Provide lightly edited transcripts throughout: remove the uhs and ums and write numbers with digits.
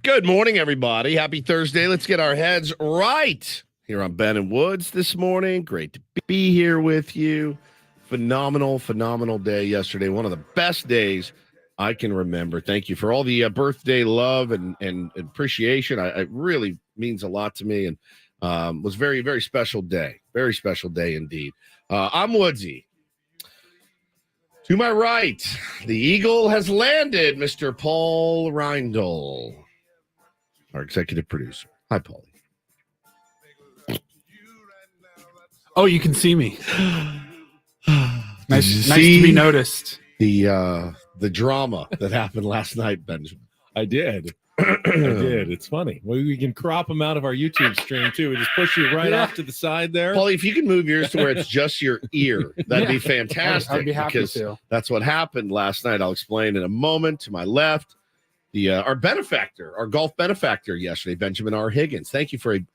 Good morning, everybody. Happy Thursday. Let's get our heads right here on Ben and Woods this morning. Great to be here with you. Phenomenal day yesterday. One of the best days I can remember. Thank you for all the birthday love and appreciation. It really means a lot to me, and was very special day. Very special day indeed. I'm Woodsy. To my right, the Eagle has landed, Mr. Paul Reindl, our executive producer. Hi, Paulie. Oh, you can see me. Nice to be noticed. The drama that happened last night, Benjamin. I did. It's funny. We can crop them out of our YouTube stream too. We just push you right off to the side there. Paulie, if you can move yours to where it's just your ear, that'd be fantastic. I'd be happy because to. That's what happened last night. I'll explain in a moment. To my left, our benefactor, our golf benefactor yesterday, Benjamin R. Higgins. Thank you for a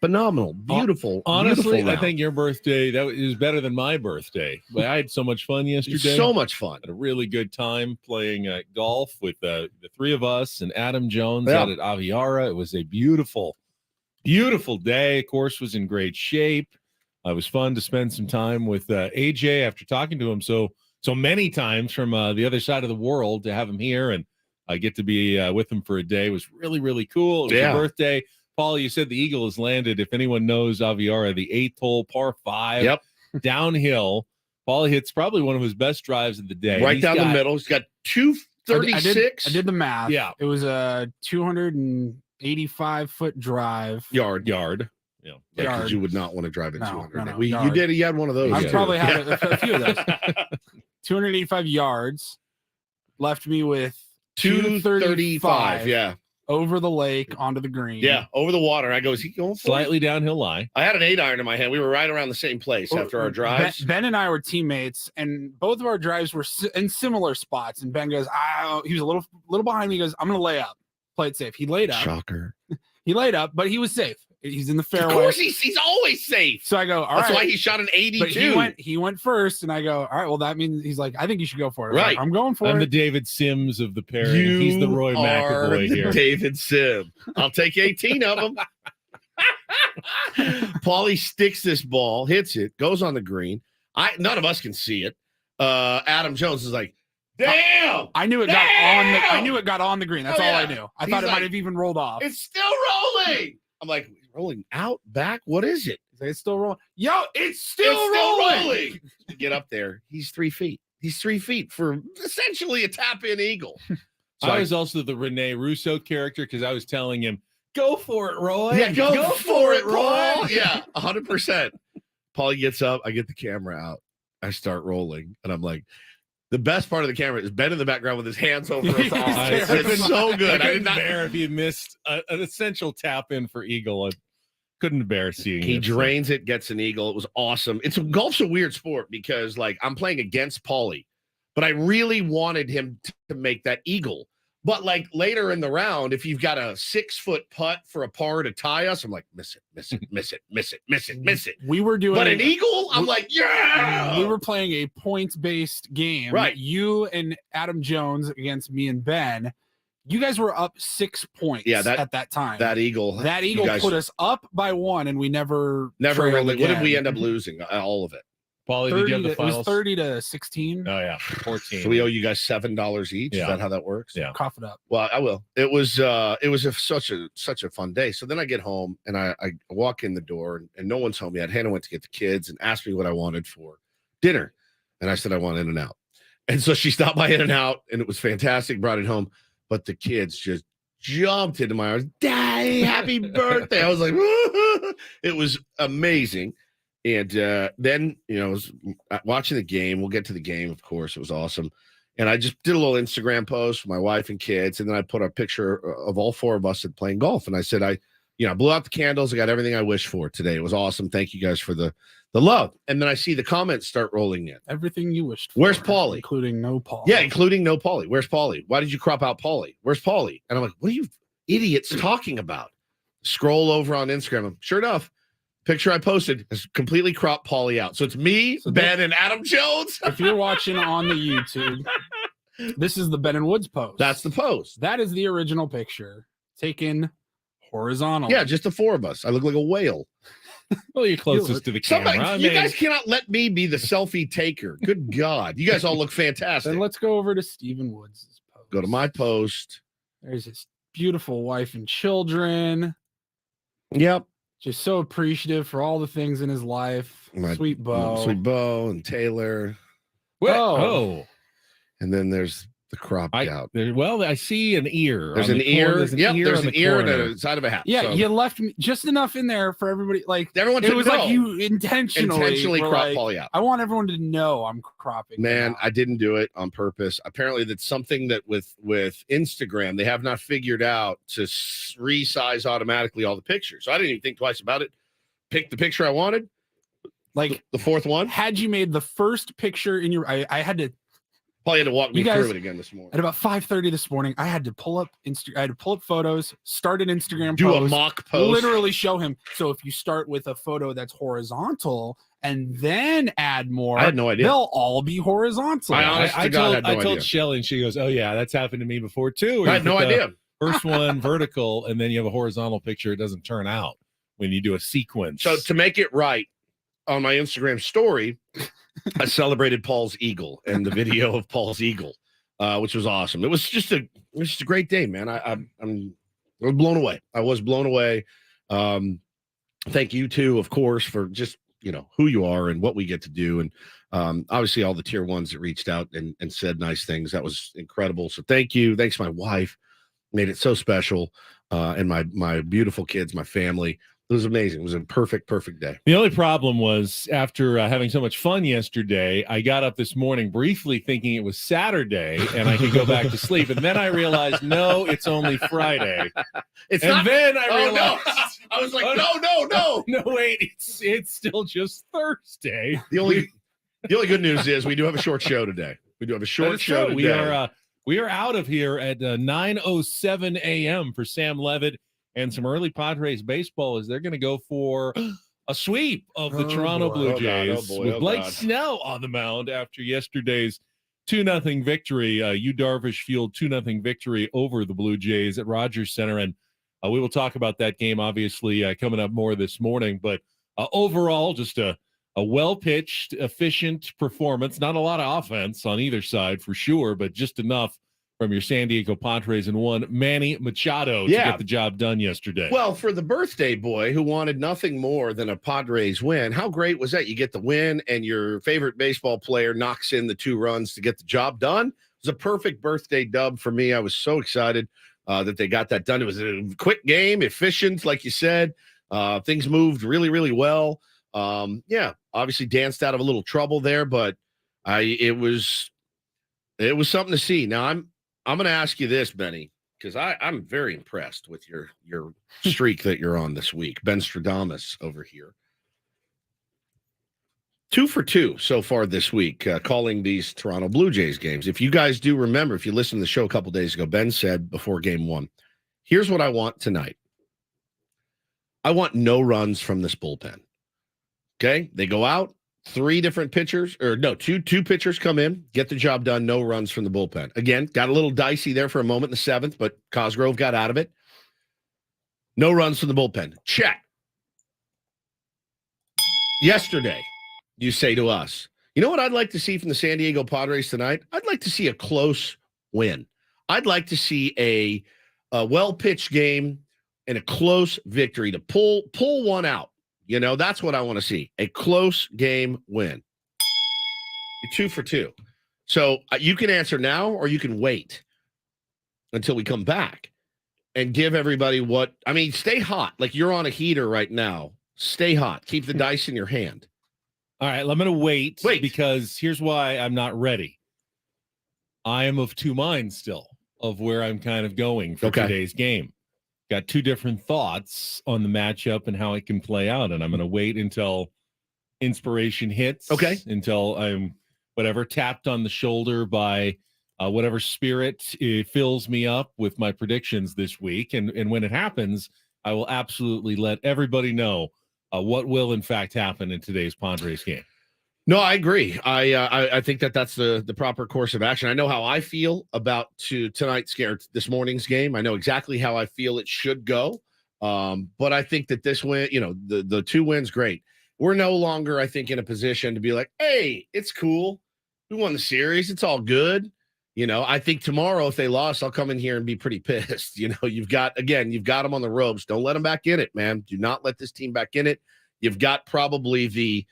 phenomenal, beautiful. Honestly, beautiful I think your birthday was better than my birthday. I had so much fun yesterday. So much fun. Had a really good time playing golf with the three of us and Adam Jones Yeah. out at Aviara. It was a beautiful day. Course was in great shape. It was fun to spend some time with AJ after talking to him so many times from the other side of the world. To have him here and I get to be with him for a day was really cool. It was your birthday. Paul, you said the Eagle has landed. If anyone knows Aviara, the 8th hole, par 5, downhill. Paul hits probably one of his best drives of the day. Right down the middle. He's got 236. I did the math. Yeah. It was a 285-foot drive. Yard. Yard. Yeah, because you would not want to drive it No, 200. no, You had one of those. I've too. probably had a few of those. 285 yards left me with 235. Yeah. Over the lake onto the green. Yeah, over the water. I go, is he going for Slightly downhill lie. I had an 8-iron in my hand. We were right around the same place after our drives. Ben and I were teammates, and both of our drives were in similar spots. And Ben goes, he was a little behind me. He goes, I'm going to lay up. Play it safe. He laid up. Shocker. He laid up, but he was safe. He's in the fairway. Of course, he's always safe. So I go, all That's right. why he shot an 82. But he went first, and I go, all right, well, that means he's like, I think you should go for it. Right. I'm going for I'm it. the David Sims of the pairing. He's the Roy McAvoy here. David Sim. I'll take 18 of them. Paulie sticks this ball, hits it, goes on the green. None of us can see it. Adam Jones is like, damn! I knew it got on the green. That's all I knew. I thought it might have even rolled off. It's still rolling. I'm like, rolling out, back? What is it? He's like, it's still rolling. Yo, it's still rolling. To get up there, he's 3 feet. He's 3 feet for essentially a tap-in eagle. So I was also the Rene Russo character because I was telling him, go for it, Roy. Yeah, go for it, Roy. Yeah, 100%. Paulie gets up. I get the camera out. I start rolling, and I'm like, the best part of the camera is Ben in the background with his hands over his eyes. It's so good. I couldn't bear if you missed an essential tap in for Eagle. I couldn't bear seeing He it. drains it, gets an eagle. It was awesome. Golf's a weird sport because, like, I'm playing against Paulie, but I really wanted him to make that eagle. But, like, later in the round, if you've got a 6-foot putt for a par to tie us, I'm like, miss it. We were doing But an eagle, I'm like, yeah. We were playing a points-based game. Right. You and Adam Jones against me and Ben. You guys were up 6 points at that time. That eagle put us up by 1, and we never really. What did we end up losing? All of it. Paulie, did you have the It was finals? 30-16. Oh, yeah. 14. So we owe you guys $7 each. Yeah. Is that how that works? Yeah. Cough it up. Well, I will. It was such a fun day. So then I get home and I walk in the door and no one's home yet. Hannah went to get the kids and asked me what I wanted for dinner. And I said, I want In-N-Out. And so she stopped by In-N-Out and it was fantastic, brought it home. But the kids just jumped into my arms. Daddy, happy birthday. I was like, woo-hoo. It was amazing. And then, I was watching the game. We'll get to the game, of course. It was awesome. And I just did a little Instagram post for my wife and kids. And then I put a picture of all 4 of us playing golf. And I said, I blew out the candles. I got everything I wished for today. It was awesome. Thank you guys for the love. And then I see the comments start rolling in. Everything you wished for. Where's Paulie? Including no Paulie. Yeah, including no Paulie. Where's Paulie? Why did you crop out Paulie? Where's Paulie? And I'm like, what are you idiots talking about? Scroll over on Instagram. Sure enough, picture I posted has completely cropped Paulie out. So it's me, Ben, and Adam Jones. If you're watching on the YouTube, this is the Ben and Woods post. That's the post. That is the original picture. taken horizontal. Yeah, just the four of us. I look like a whale. Well, you're closest to the camera. Somebody, you guys cannot let me be the selfie taker. Good God. You guys all look fantastic. Then let's go over to Stephen Woods' post. Go to my post. There's his beautiful wife and children. Yep. Just so appreciative for all the things in his life. Sweet Bo. Sweet Bo and Taylor. Oh. And then there's the cropped out. I see an ear. There's an ear. There's an Yep, ear there's on an the ear and corner. a side of a hat. Yeah, so. you left me just enough in there for everybody. Like Everyone it to was know. like you intentionally crop like, Paulie out. I want everyone to know I'm cropping. Man, I didn't do it on purpose. Apparently, that's something that with Instagram they have not figured out to resize automatically all the pictures. So I didn't even think twice about it. Pick the picture I wanted. Like the fourth one. Had you made the first picture in your, I had to. Probably had to walk me through it again this morning. At about 5:30 this morning, I had to pull up I had to pull up photos, start an Instagram do post, a mock post, literally show him. So if you start with a photo that's horizontal and then add more, I had no idea. They'll all be horizontal. I told Shelly, and she goes, "Oh yeah, that's happened to me before too." I had no idea. First one vertical, and then you have a horizontal picture. It doesn't turn out when you do a sequence. So to make it right, on my Instagram story, I celebrated Paul's eagle and the video of Paul's eagle, which was awesome. It was just a great day, man. I was blown away. I was blown away. Thank you too, of course, for just who you are and what we get to do, and obviously all the tier ones that reached out and said nice things. That was incredible. So thank you. Thanks to my wife, made it so special, and my beautiful kids, my family. It was amazing. It was a perfect day. The only problem was after having so much fun yesterday, I got up this morning briefly thinking it was Saturday and I could go back to sleep. And then I realized, no, it's only Friday. Then I realized. No. I was like, no. No, wait, it's still just Thursday. The only good news is we do have a short show today. We do have a short show today. We are out of here at 9:07 a.m. for Sam Levitt. And some early Padres baseball as they're going to go for a sweep of the Toronto Blue Jays with Blake Snell on the mound after yesterday's 2-0 victory. Yu Darvish fueled 2-0 victory over the Blue Jays at Rogers Center. And we will talk about that game, obviously, coming up more this morning. But overall, just a well-pitched, efficient performance. Not a lot of offense on either side for sure, but just enough from your San Diego Padres and one Manny Machado to get the job done yesterday. Well, for the birthday boy who wanted nothing more than a Padres win, how great was that? You get the win and your favorite baseball player knocks in the 2 runs to get the job done. It was a perfect birthday dub for me. I was so excited that they got that done. It was a quick game, efficient, like you said. Things moved really, really well. Obviously danced out of a little trouble there, but it was something to see. Now I'm going to ask you this, Benny, because I'm very impressed with your streak that you're on this week. Ben Stradamus over here. 2 for 2 so far this week, calling these Toronto Blue Jays games. If you guys do remember, if you listened to the show a couple days ago, Ben said before game 1, here's what I want tonight. I want no runs from this bullpen. Okay? They go out. 2 pitchers come in, get the job done, no runs from the bullpen. Again, got a little dicey there for a moment in the 7th, but Cosgrove got out of it. No runs from the bullpen. Check. Yesterday, you say to us, you know what I'd like to see from the San Diego Padres tonight? I'd like to see a close win. I'd like to see a well-pitched game and a close victory to pull one out. That's what I want to see. A close game win. 2 for 2. So you can answer now or you can wait until we come back and give everybody stay hot. Like you're on a heater right now. Stay hot. Keep the dice in your hand. All right, I'm going to wait because here's why I'm not ready. I am of 2 minds still of where I'm kind of going for today's game. Got 2 different thoughts on the matchup and how it can play out. And I'm going to wait until inspiration hits. Okay. Until I'm tapped on the shoulder by whatever spirit fills me up with my predictions this week. And when it happens, I will absolutely let everybody know what will in fact happen in today's Padres game. No, I agree. I think that that's the proper course of action. I know how I feel about tonight's game, this morning's game. I know exactly how I feel it should go. But I think that this win, the two wins, great. We're no longer, I think, in a position to be like, hey, it's cool. We won the series. It's all good. I think tomorrow, if they lost, I'll come in here and be pretty pissed. You've got them on the ropes. Don't let them back in it, man. Do not let this team back in it. You've got probably the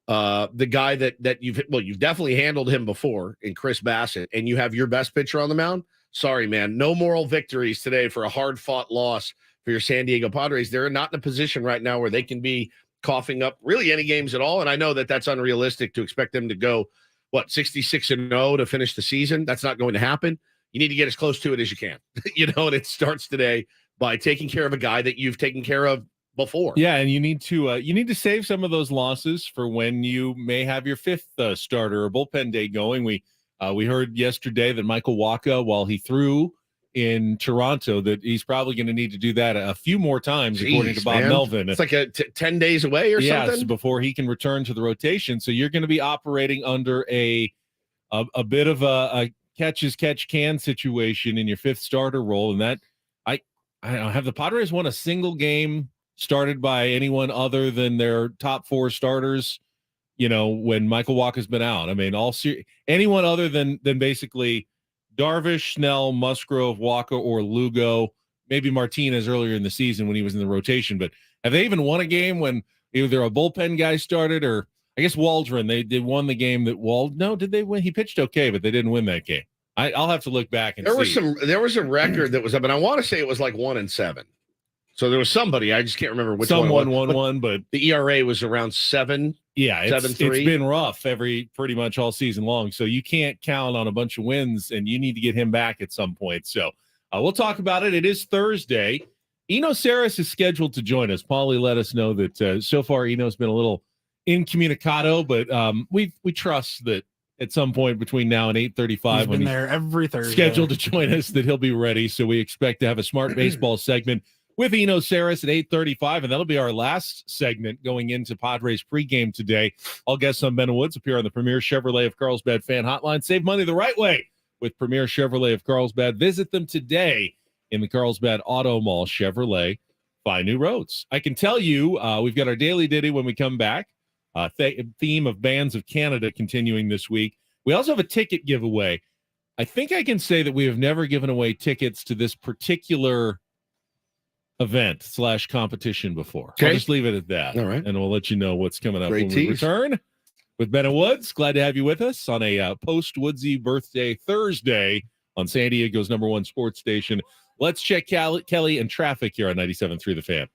guy that you've definitely handled him before in Chris Bassett, and you have your best pitcher on the mound. Sorry, man. No moral victories today for a hard fought loss for your San Diego Padres. They're not in a position right now where they can be coughing up really any games at all. And I know that that's unrealistic to expect them to go, 66-0 to finish the season. That's not going to happen. You need to get as close to it as you can, and it starts today by taking care of a guy that you've taken care of before. Yeah, and you need to save some of those losses for when you may have your fifth starter or bullpen day going. We heard yesterday that Michael Wacha, while he threw in Toronto, that he's probably going to need to do that a few more times, according to Bob Melvin. It's like 10 days away or something before he can return to the rotation. So you're going to be operating under a bit of a catch-as-catch-can situation in your fifth starter role, and that I don't have the Padres won a single game started by anyone other than their top four starters, when Michael Walker's been out. I mean, anyone other than basically Darvish, Snell, Musgrove, Walker, or Lugo, maybe Martinez earlier in the season when he was in the rotation. But have they even won a game when either a bullpen guy started or I guess Waldron, they won the game that no, did they win? He pitched okay, but they didn't win that game. I'll have to look back and see. There was a record that was up, and I want to say it was like 1-7. So there was somebody, I just can't remember which one. Someone won one, but the ERA was around 7. Yeah, it's been rough pretty much all season long. So you can't count on a bunch of wins, and you need to get him back at some point. So we'll talk about it. It is Thursday. Eno Saris is scheduled to join us. Paulie let us know that so far Eno's been a little incommunicado, but we trust that at some point between now and 8:35, when he's there every Thursday, scheduled to join us, that he'll be ready. So we expect to have a smart baseball segment with Eno Saris at 8:35, and that'll be our last segment going into Padres pregame today. All guests on Ben Woods appear on the Premier Chevrolet of Carlsbad fan hotline. Save money the right way with Premier Chevrolet of Carlsbad. Visit them today in the Carlsbad Auto Mall. Chevrolet, find new roads. I can tell you, we've got our Daily Ditty when we come back. Theme of Bands of Canada continuing this week. We also have a ticket giveaway. I think I can say that we have never given away tickets to this particular event/competition before. Okay. I'll just leave it at that. All right. And we'll let you know what's coming up Great when tease. we return with Ben and Woods. Glad to have you with us on a post-Woodsy birthday Thursday on San Diego's #1 sports station. Let's check Kelly and traffic here on 97.3 The Fan.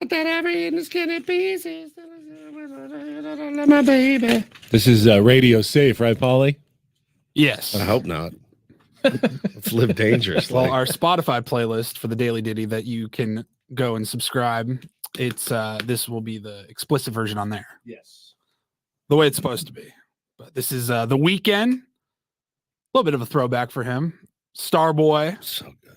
Put that every in the skinny pieces. My baby. This is radio safe, right, Paulie? Yes. I hope not. Let's live dangerously. Well, our Spotify playlist for the Daily Ditty that you can go and subscribe. It's this will be the explicit version on there. Yes. The way it's supposed to be. But this is The Weeknd. A little bit of a throwback for him. Starboy. So good.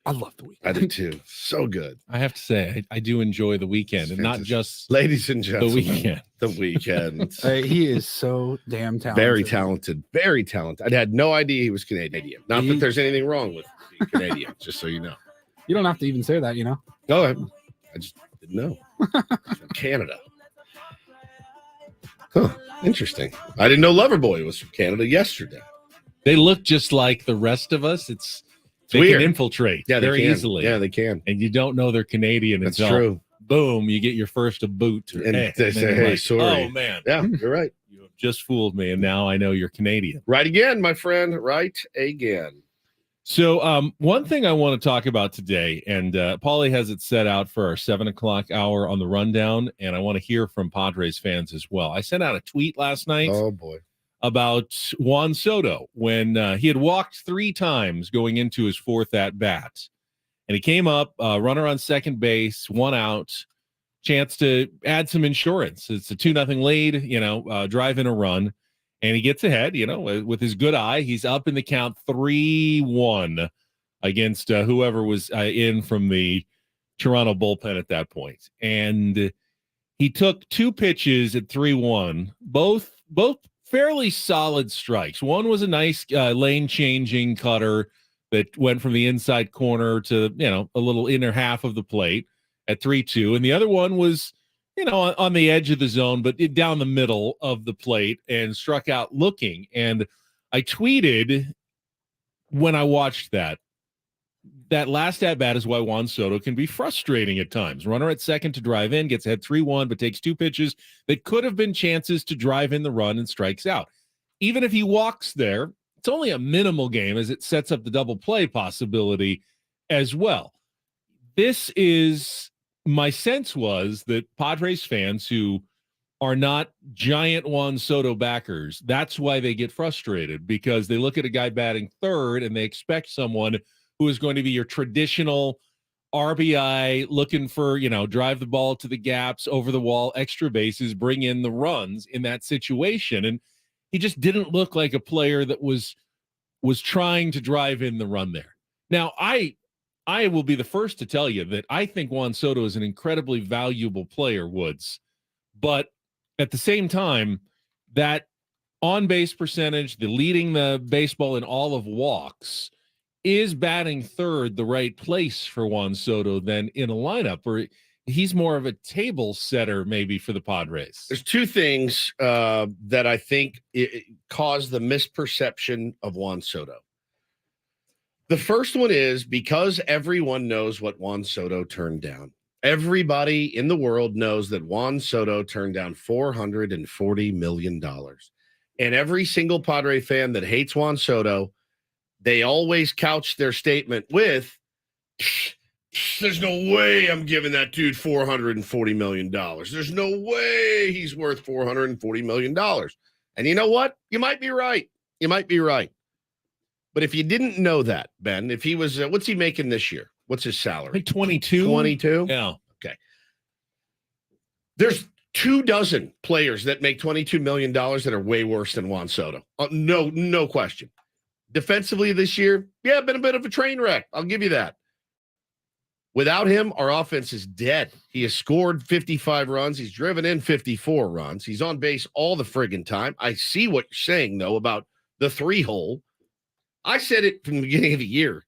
I love The Weeknd. I do too. So good. I have to say, I do enjoy The Weeknd, It's and not fantastic. just Ladies and The gentlemen, Weeknd. The Weeknd. He is so damn talented. Very talented. Very talented. I had no idea he was Canadian. Not that there's anything wrong with being Canadian, just so you know. You don't have to even say that, you know. Go ahead. I just didn't know. From Canada. Huh. Interesting. I didn't know Loverboy was from Canada yesterday. They look just like the rest of us. They weird. can infiltrate Yeah, they very can. easily. Yeah, they can. And you don't know they're Canadian That's until true. boom, you get your first a boot. And they then say, you're hey, like, sorry. Oh man, Yeah, you're right. you have just fooled me, and now I know you're Canadian. Right again, my friend. Right again. So one thing I want to talk about today, and Paulie has it set out for our 7:00 hour on the rundown, and I want to hear from Padres fans as well. I sent out a tweet last night Oh, boy. about Juan Soto when he had walked 3 times going into his 4th at bat, and he came up, runner on second base, 1 out, chance to add some insurance. It's a 2-0 lead, drive in a run. And he gets ahead, with his good eye. He's up in the count 3-1 against whoever was in from the Toronto bullpen at that point. And he took 2 pitches at 3-1, both fairly solid strikes. One was a nice lane-changing cutter that went from the inside corner to, a little inner half of the plate at 3-2. And the other one was on the edge of the zone, but down the middle of the plate and struck out looking. And I tweeted when I watched that last at bat is why Juan Soto can be frustrating at times. Runner at second to drive in, gets ahead 3-1, but takes 2 pitches that could have been chances to drive in the run and strikes out. Even if he walks there, it's only a minimal game as it sets up the double play possibility as well. My sense was that Padres fans who are not giant Juan Soto backers, that's why they get frustrated, because they look at a guy batting third and they expect someone who is going to be your traditional RBI, looking for, drive the ball to the gaps, over the wall, extra bases, bring in the runs in that situation. And he just didn't look like a player that was trying to drive in the run there. Now, I will be the first to tell you that I think Juan Soto is an incredibly valuable player, Woods. But at the same time, that on-base percentage, the leading the baseball in all of walks, is batting third the right place for Juan Soto than in a lineup where he's more of a table setter maybe for the Padres. There's 2 things that I think cause the misperception of Juan Soto. The first one is because everyone knows what Juan Soto turned down. Everybody in the world knows that Juan Soto turned down $440 million. And every single Padre fan that hates Juan Soto, they always couch their statement with, there's no way I'm giving that dude $440 million. There's no way he's worth $440 million. And you know what? You might be right. You might be right. But if you didn't know that, Ben, if he was, what's he making this year? What's his I salary? think 22. 22? Yeah. Okay. There's 24 players that make $22 million that are way worse than Juan Soto. No question. Defensively this year, been a bit of a train wreck. I'll give you that. Without him, our offense is dead. He has scored 55 runs. He's driven in 54 runs. He's on base all the friggin' time. I see what you're saying, though, about the 3-hole. I said it from the beginning of the year.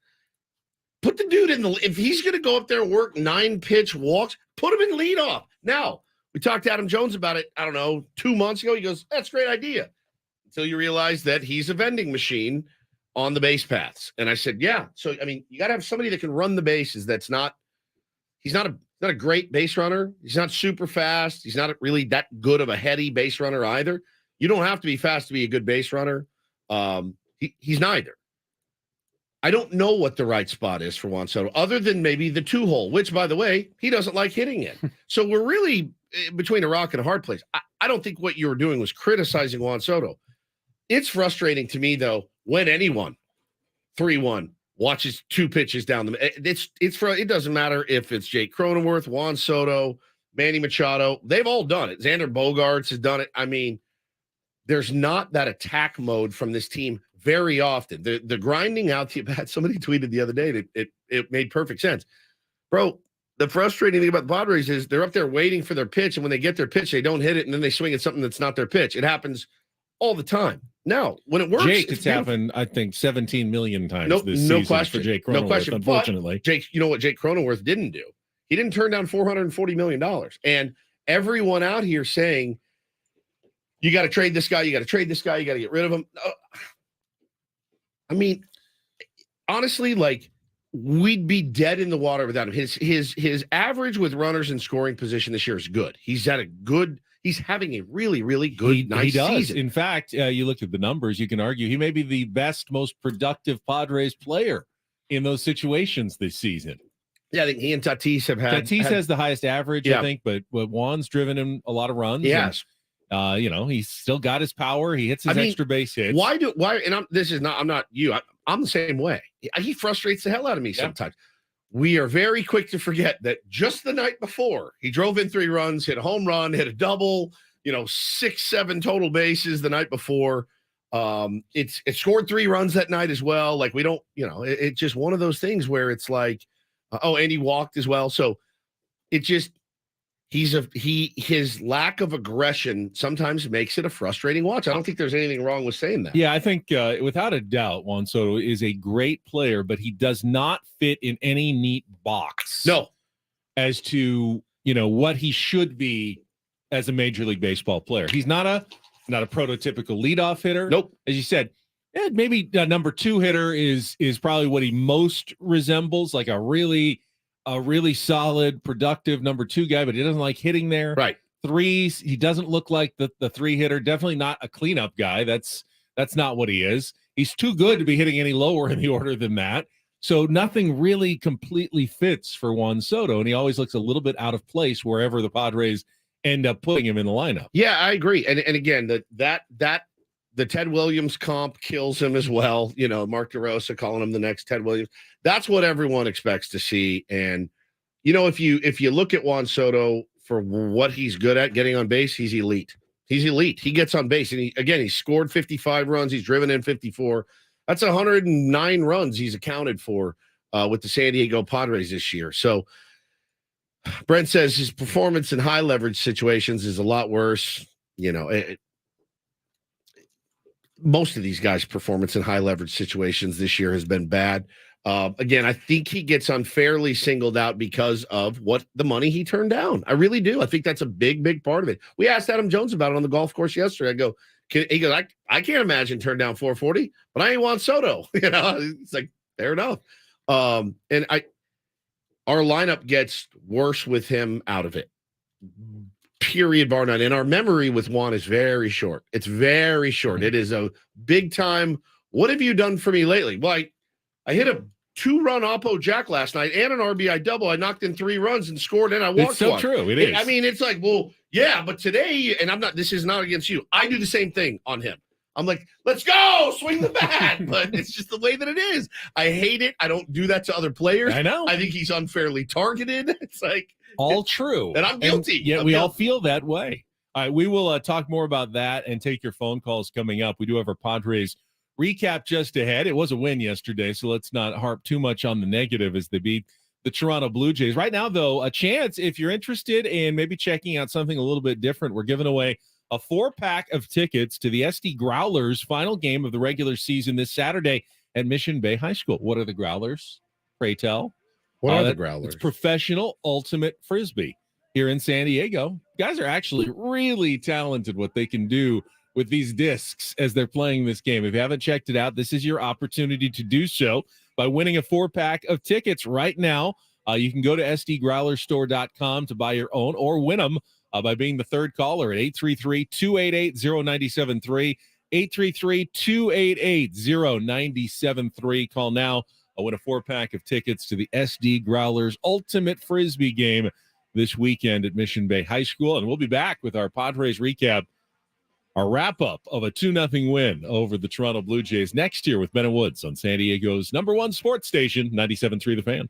Put the dude if he's going to go up there and work 9-pitch walks, put him in leadoff. Now, we talked to Adam Jones about it, 2 months ago. He goes, that's a great idea. Until you realize that he's a vending machine on the base paths. And I said, yeah. So, you got to have somebody that can run the bases. He's not a great base runner. He's not super fast. He's not really that good of a heady base runner either. You don't have to be fast to be a good base runner. He's neither. I don't know what the right spot is for Juan Soto, other than maybe the 2-hole, which, by the way, he doesn't like hitting it. So we're really between a rock and a hard place. I don't think what you were doing was criticizing Juan Soto. It's frustrating to me, though, when anyone 3-1 watches 2 pitches down the. It doesn't matter if it's Jake Cronenworth, Juan Soto, Manny Machado. They've all done it. Xander Bogaerts has done it. I mean, there's not that attack mode from this team very often. The grinding out the bat. Somebody tweeted the other day that it made perfect sense, bro. The frustrating thing about the Padres is they're up there waiting for their pitch, and when they get their pitch, they don't hit it, and then they swing at something that's not their pitch. It happens all the time. Now, when it works, Jake, it's happened, I think, 17 million times this no season question. for Jake Cronenworth, No question. unfortunately. But Jake, you know what Jake Cronenworth didn't do? He didn't turn down $440 million. And everyone out here saying, you got to trade this guy, you got to trade this guy, you got to get rid of him. I mean, honestly, like, we'd be dead in the water without him. His average with runners in scoring position this year is good. He's having a really, really good, nice season. In fact, you look at the numbers, you can argue he may be the best, most productive Padres player in those situations this season. Yeah, I think he and Tatis have had. Tatis has the highest average, I think, but Juan's driven him a lot of runs. Yes. And, he's still got his power. He hits his extra base hits. Why? And I'm not you. I'm the same way. He frustrates the hell out of me sometimes. We are very quick to forget that just the night before, he drove in 3 runs, hit a home run, hit a double, 6-7 total bases the night before. It scored 3 runs that night as well. Like, we don't, it's just one of those things where it's like, and he walked as well. So it just, his lack of aggression sometimes makes it a frustrating watch. I don't think there's anything wrong with saying that. Yeah, I think without a doubt, Juan Soto is a great player, but he does not fit in any neat box. No. As to, what he should be as a Major League Baseball player. He's not a prototypical leadoff hitter. Nope. As you said, maybe a number 2 hitter is probably what he most resembles, like a really solid, productive number 2 guy, but he doesn't like hitting there. Right. 3s, he doesn't look like the 3 hitter. Definitely not a cleanup guy. That's not what he is. He's too good to be hitting any lower in the order than that. So nothing really completely fits for Juan Soto, and he always looks a little bit out of place wherever the Padres end up putting him in the lineup. Yeah, I agree. And again, the Ted Williams comp kills him as well. Mark DeRosa calling him the next Ted Williams. That's what everyone expects to see. And, if you look at Juan Soto for what he's good at, getting on base, he's elite. He's elite. He gets on base. And he scored 55 runs. He's driven in 54. That's 109 runs he's accounted for with the San Diego Padres this year. So Brent says his performance in high leverage situations is a lot worse. Most of these guys' performance in high leverage situations this year has been bad. Again, I think he gets unfairly singled out because of what the money he turned down. I really do. I think that's a big, big part of it. We asked Adam Jones about it on the golf course yesterday. I go, he goes, I can't imagine turning down 440, but I ain't Juan Soto. It's like, fair enough. And our lineup gets worse with him out of it. Period, bar none. And our memory with Juan is very short. It's very short. It is a big time. What have you done for me lately? Well, I hit a 2-run Oppo Jack last night and an RBI double. I knocked in 3 runs and scored, and I walked. It's so one. true. It is. I mean, it's like, well, yeah, but today, and this is not against you. I do the same thing on him. I'm like, let's go, swing the bat. But it's just the way that it is. I hate it. I don't do that to other players. I know. I think he's unfairly targeted. It's like all true. And I'm guilty. Yeah, we all feel that way. All right, we will talk more about that and take your phone calls coming up. We do have our Padres recap just ahead. It was a win yesterday, so let's not harp too much on the negative as they beat the Toronto Blue Jays. Right now, though, a chance, if you're interested in maybe checking out something a little bit different, we're giving away a 4-pack of tickets to the SD Growlers final game of the regular season this Saturday at Mission Bay High School. What are the Growlers? Pray tell. What are the Growlers? It's professional ultimate Frisbee here in San Diego. Guys are actually really talented what they can do with these discs as they're playing this game. If you haven't checked it out, this is your opportunity to do so by winning a 4-pack of tickets right now. You can go to sdgrowlerstore.com to buy your own or win them by being the third caller at 833-288-0973. 833-288-0973. Call now. I'll win a 4-pack of tickets to the SD Growlers Ultimate Frisbee game this weekend at Mission Bay High School. And we'll be back with our Padres recap, our wrap-up of a 2-0 win over the Toronto Blue Jays next year with Ben and Woods on San Diego's #1 sports station, 97.3 The Fan.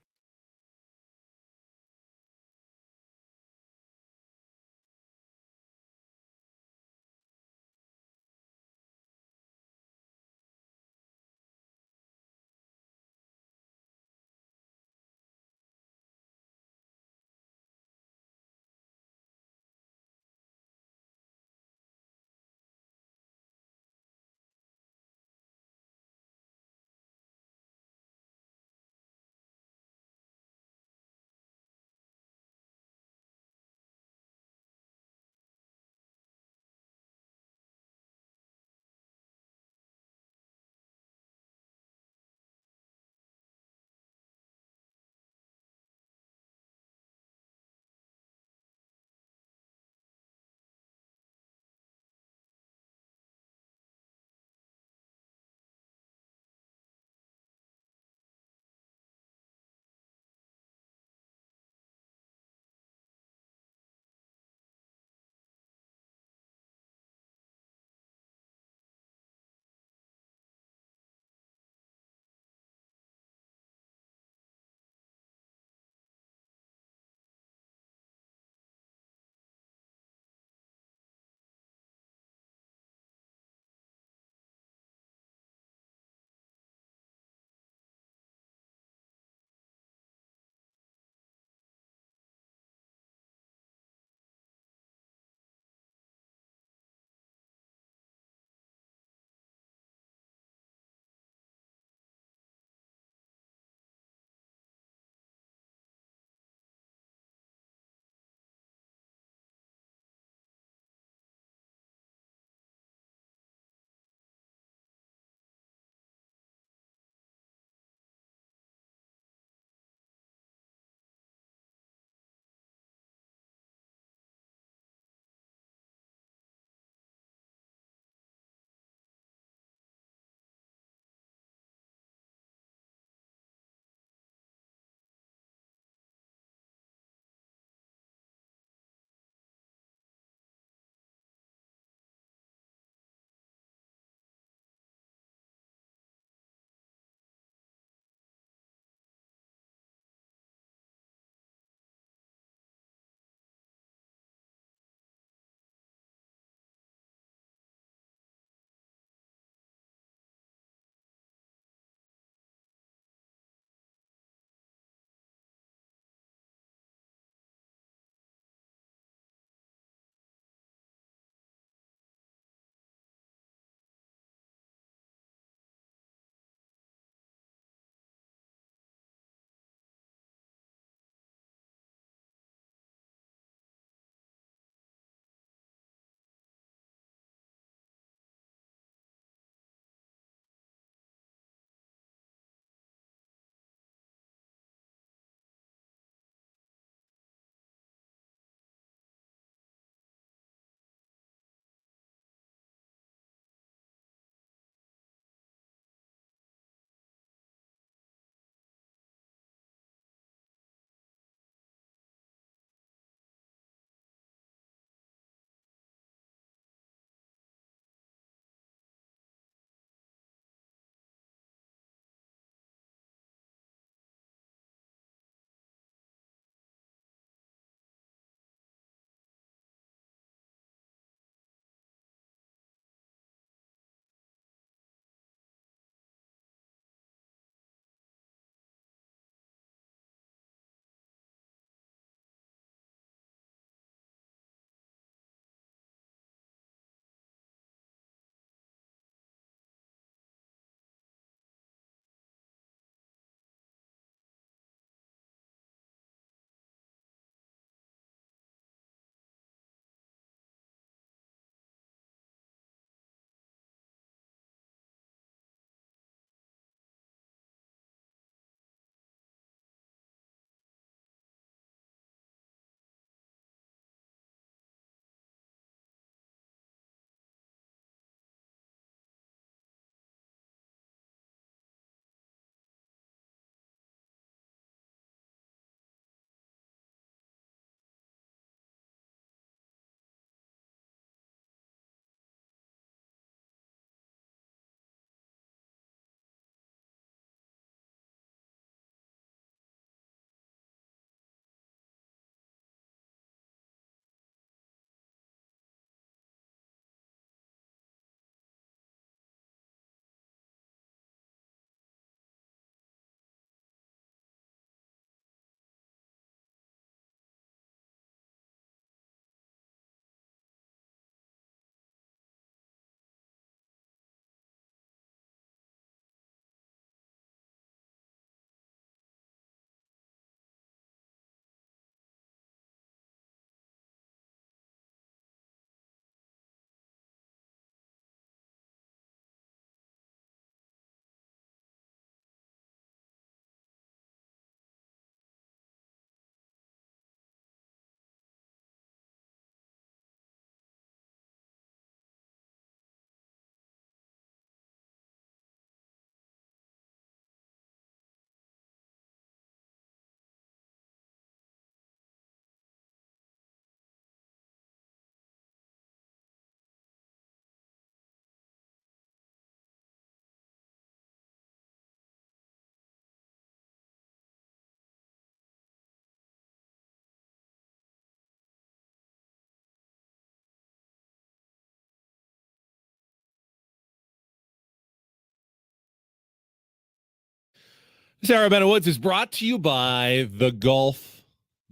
Sarah Bennett Woods is brought to you by the Golf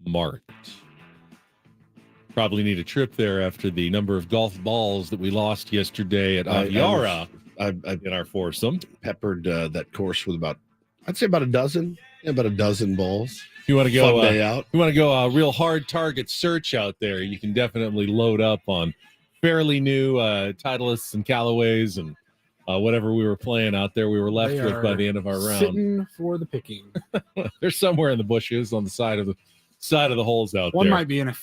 Mart. Probably need a trip there after the number of golf balls that we lost yesterday at Aviara in our foursome. Peppered that course with I'd say about a dozen. Yeah, about a dozen balls. If you want to go, Fun day out. You want to go a real hard target search out there, you can definitely load up on fairly new Titleists and Callaways and whatever we were playing out there. We were left with by the end of our round. Sitting for the picking. They're somewhere in the bushes on the side of the holes out One there. might be in a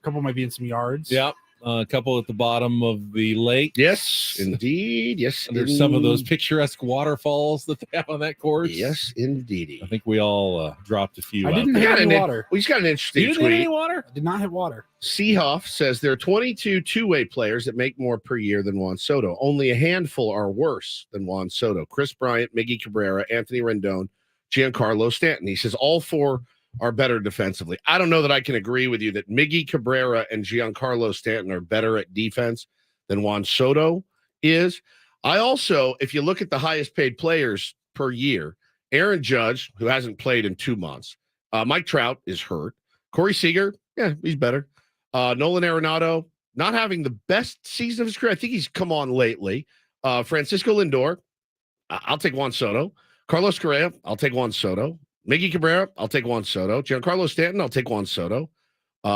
couple might be in some yards. Yep. A couple at the bottom of the lake. Yes, indeed. Yes, There's some of those picturesque waterfalls that they have on that course. Yes, indeed. I think we all dropped a few. I didn't hit any water. We just got an interesting You didn't tweet. hit any water? I did not hit water. Seehoff says there are 22 two-way players that make more per year than Juan Soto. Only a handful are worse than Juan Soto. Chris Bryant, Miggy Cabrera, Anthony Rendon, Giancarlo Stanton. He says all four are better defensively. I don't know that I can agree with you that Miggy Cabrera and Giancarlo Stanton are better at defense than Juan Soto is. I also, if you look at the highest paid players per year, Aaron Judge, who hasn't played in 2 months, Mike Trout is hurt. Corey Seager, yeah, he's better. Nolan Arenado, not having the best season of his career. I think he's come on lately. Francisco Lindor, I'll take Juan Soto. Carlos Correa, I'll take Juan Soto. Miggy Cabrera, I'll take Juan Soto. Giancarlo Stanton, I'll take Juan Soto. So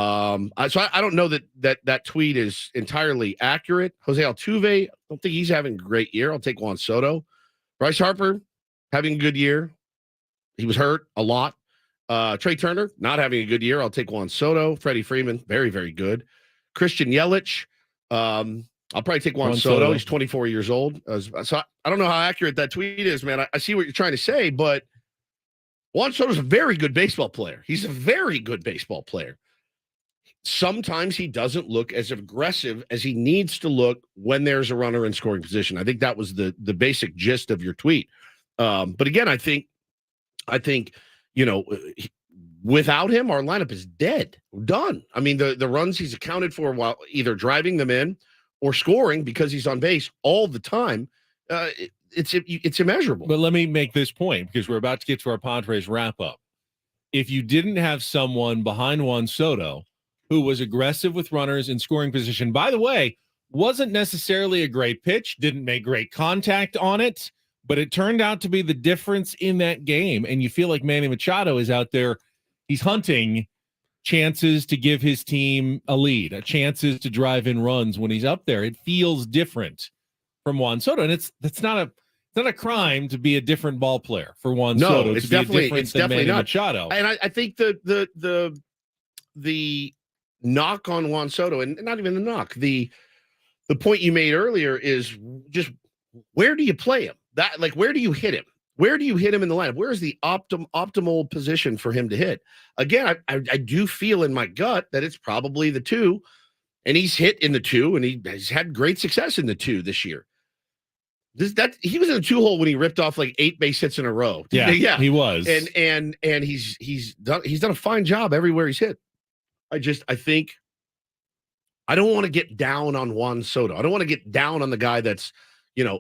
I don't know that tweet is entirely accurate. Jose Altuve, I don't think he's having a great year. I'll take Juan Soto. Bryce Harper, having a good year. He was hurt a lot. Trey Turner, not having a good year. I'll take Juan Soto. Freddie Freeman, very, very good. Christian Yelich, I'll probably take Juan Soto. He's 24 years old. So I don't know how accurate that tweet is, man. I see what you're trying to say, but Juan Soto's a very good baseball player. He's a very good baseball player. Sometimes he doesn't look as aggressive as he needs to look when there's a runner in scoring position. I think that was the basic gist of your tweet. But again, I think, without him, our lineup is dead. Done. I mean, the runs he's accounted for while either driving them in or scoring because he's on base all the time, it's immeasurable. But let me make this point because we're about to get to our Padres wrap up. If you didn't have someone behind Juan Soto who was aggressive with runners in scoring position, by the way, wasn't necessarily a great pitch, didn't make great contact on it, but it turned out to be the difference in that game. And you feel like Manny Machado is out there. He's hunting chances to give his team a lead, chances to drive in runs when he's up there. It feels different from Juan Soto. And it's not a crime to be a different ball player for Juan Soto. It's definitely not. Machado. And I think the knock on Juan Soto, and not even the knock, the point you made earlier is just where do you play him? Where do you hit him? Where do you hit him in the lineup? Where is the optimal position for him to hit? Again, I do feel in my gut that it's probably the 2, and he's hit in the 2, and he's had great success in the 2 this year. He was in the 2-hole when he ripped off like 8 base hits in a row. Yeah, he was, and he's done a fine job everywhere he's hit. I think I don't want to get down on Juan Soto. I don't want to get down on the guy that's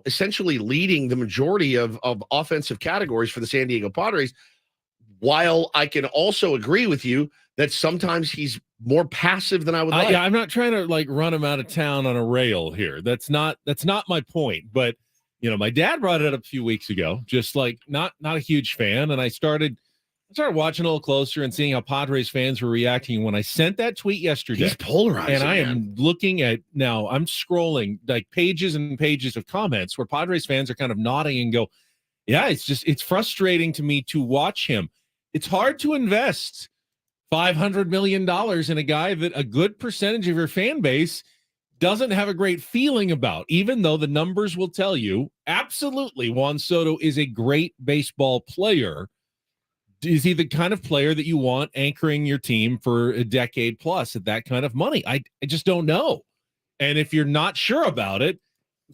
essentially leading the majority of offensive categories for the San Diego Padres, while I can also agree with you that sometimes he's more passive than I would like. Yeah, I'm not trying to run him out of town on a rail here. That's not my point. But my dad brought it up a few weeks ago, just not a huge fan. And I started watching a little closer and seeing how Padres fans were reacting when I sent that tweet yesterday. He's polarizing. And I am looking at now, I'm scrolling pages and pages of comments where Padres fans are kind of nodding and go, yeah, it's frustrating to me to watch him. It's hard to invest $500 million in a guy that a good percentage of your fan base doesn't have a great feeling about, even though the numbers will tell you absolutely Juan Soto is a great baseball player. Is he the kind of player that you want anchoring your team for a decade plus at that kind of money? I just don't know. And if you're not sure about it,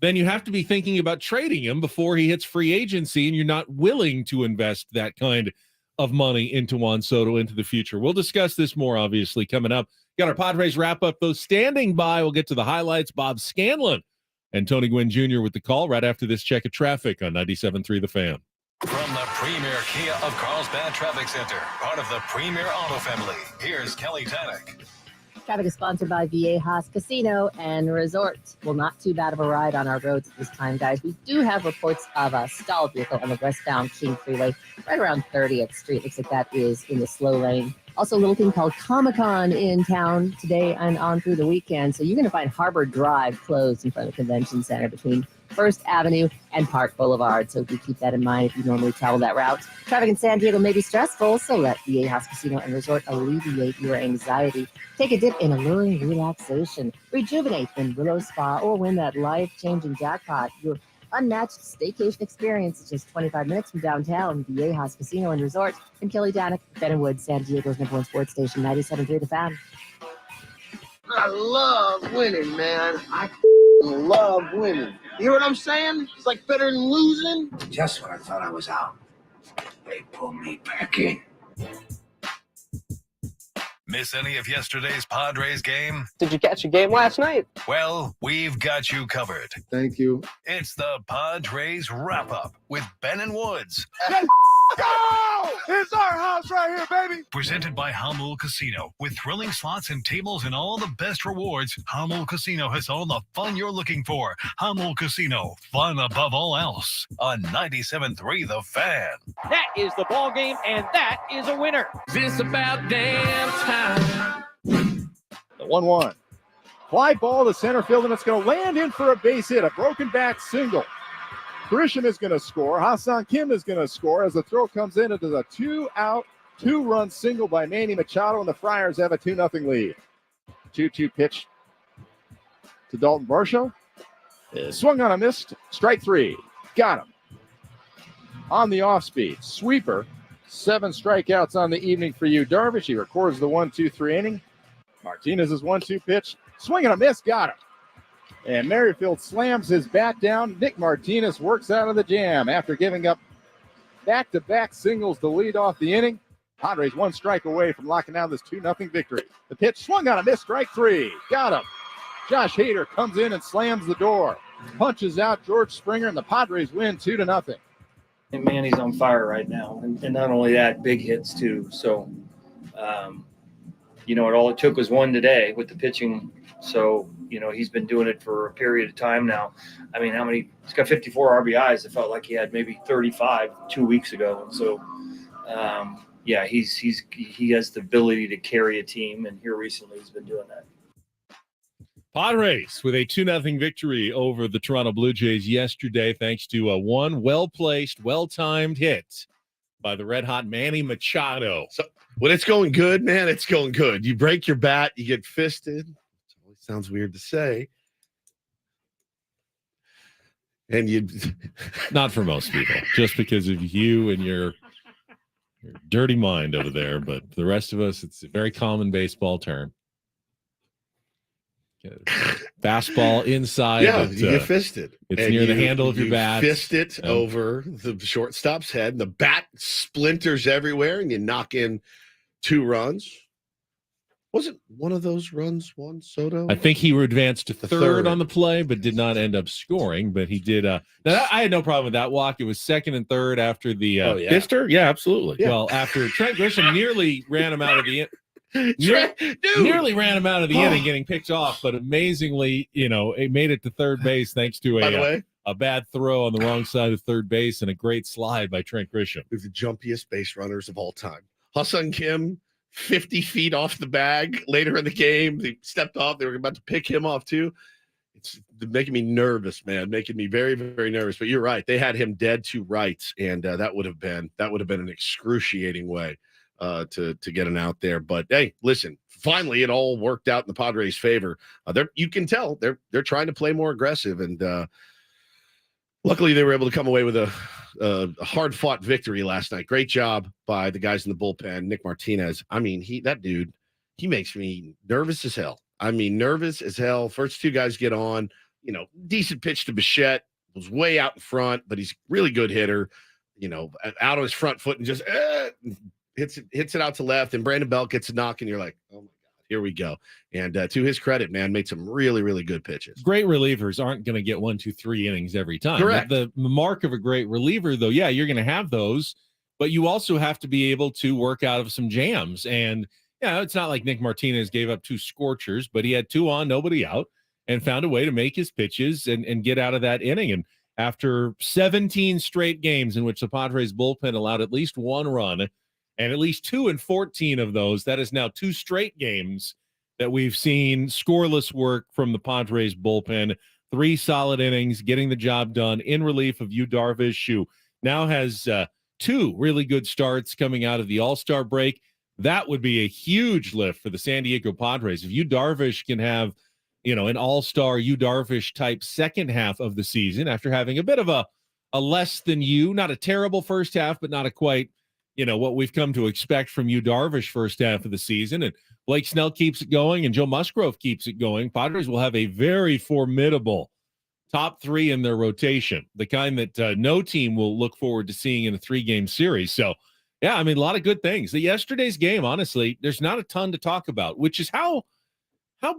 then you have to be thinking about trading him before he hits free agency, and you're not willing to invest that kind of money into Juan Soto into the future. We'll discuss this more, obviously, coming up. Got our Padres wrap-up, though, standing by. We'll get to the highlights. Bob Scanlon and Tony Gwynn Jr. with the call right after this check of traffic on 97.3 The Fan. From the premier Kia of Carlsbad Traffic Center, part of the Premier Auto Family, here's Kelly Tannick. Traffic is sponsored by Viejas Casino and Resort. Well, not too bad of a ride on our roads at this time, guys. We do have reports of a stalled vehicle on the westbound King Freeway, right around 30th Street. Looks like that is in the slow lane. Also, a little thing called Comic-Con in town today and on through the weekend. So you're going to find Harbor Drive closed in front of the Convention Center between First Avenue and Park Boulevard. So do keep that in mind if you normally travel that route. Traffic in San Diego may be stressful, so let Viejas Casino and Resort alleviate your anxiety. Take a dip in alluring relaxation. Rejuvenate in Willow Spa or win that life-changing jackpot. Your unmatched staycation experience is just 25 minutes from downtown. Viejas Casino and Resort. I'm Kelly Danik, Bentonwood, San Diego's #1 sports station, 97.3 The Fan. I love winning, man. I love winning. You hear what I'm saying? It's like better than losing. Just when I thought I was out, they pulled me back in. Miss any of yesterday's Padres game? Did you catch a game last night? Well, we've got you covered. Thank you. It's the Padres Wrap-Up with Ben and Woods. Go! It's our house right here, baby. Presented by Hamul Casino. With thrilling slots and tables and all the best rewards, Hamul Casino has all the fun you're looking for. Hamul Casino, fun above all else. On 97.3 The Fan. That is the ball game, and that is a winner. This about damn time. The 1-1. Fly ball to center field, and it's going to land in for a base hit. A broken bat single. Grisham is going to score. Hassan Kim is going to score as the throw comes in. It is a 2-out, 2-run single by Manny Machado, and the Friars have a 2-0 lead. 2-2 pitch to Dalton Varsho. Swung on a missed. Strike 3. Got him. On the off speed. Sweeper. 7 strikeouts on the evening for you, Darvish. He records the 1-2-3 inning. Martinez's 1-2 pitch. Swing and a miss. Got him. And Merrifield slams his bat down. Nick Martinez works out of the jam after giving up back-to-back singles to lead off the inning. Padres 1 strike away from locking down this 2-0 victory. The pitch swung on a miss. Strike 3. Got him. Josh Hader comes in and slams the door. Punches out George Springer, and the Padres win 2-0. And Manny's on fire right now. And not only that, big hits too. So, all it took was one today with the pitching. So, he's been doing it for a period of time now. I mean, he's got 54 RBIs. It felt like he had maybe 35 2 weeks ago. And so, he has the ability to carry a team. And here recently he's been doing that. Padres with a 2-0 victory over the Toronto Blue Jays yesterday, thanks to one well-placed, well-timed hit by the red-hot Manny Machado. So when it's going good, man, it's going good. You break your bat, you get fisted. It always sounds weird to say. And you not for most people, just because of you and your dirty mind over there. But for the rest of us, it's a very common baseball term. Fastball inside. Yeah, you get fisted. It's near the handle of your bat. You fist it over the shortstop's head. The bat splinters everywhere, and you knock in 2 runs. Wasn't one of those runs Juan Soto? I think he advanced to third on the play, but did not end up scoring. But he did. Now I had no problem with that walk. It was second and third after the Fister. Yeah, absolutely. Yeah. Well, after Trent Grisham nearly ran him out of the nearly ran him out of the inning, getting picked off, but amazingly, it made it to third base thanks to a bad throw on the wrong side of third base and a great slide by Trent Grisham. Who's the jumpiest base runners of all time. Ha-Seong Kim, 50 feet off the bag later in the game. They stepped off. They were about to pick him off too. It's making me nervous, man. Making me very, very nervous. But you're right. They had him dead to rights, and that would have been an excruciating way to get an out there. But hey, listen, finally it all worked out in the Padres' favor. You can tell they're trying to play more aggressive, and luckily they were able to come away with a hard-fought victory last night. Great job by the guys in the bullpen. Nick Martinez. I mean, that dude makes me nervous as hell. Nervous as hell. First 2 guys get on. Decent pitch to Bichette. Was way out in front, but he's a really good hitter. Out on his front foot and just hits it out to left, and Brandon Belt gets a knock, and you're like, oh my God, here we go. And to his credit, man, made some really, really good pitches. Great relievers aren't going to get 1, 2, 3 innings every time. Correct. The mark of a great reliever, though, yeah, you're going to have those, but you also have to be able to work out of some jams. And yeah, it's not like Nick Martinez gave up 2 scorchers, but he had 2 on, nobody out, and found a way to make his pitches and get out of that inning. And after 17 straight games in which the Padres bullpen allowed at least 1 run, and at least 2 in 14 of those, that is now 2 straight games that we've seen scoreless work from the Padres bullpen. 3 solid innings, getting the job done in relief of Yu Darvish, who now has 2 really good starts coming out of the All-Star break. That would be a huge lift for the San Diego Padres. If Yu Darvish can have, an all-star Yu Darvish type second half of the season after having a bit of a less than not a terrible first half, but not a quite, what we've come to expect from Yu Darvish first half of the season. And Blake Snell keeps it going and Joe Musgrove keeps it going. Padres will have a very formidable top 3 in their rotation, the kind that no team will look forward to seeing in a 3-game series. So, yeah, I mean, a lot of good things. Yesterday's game, honestly, there's not a ton to talk about, which is how a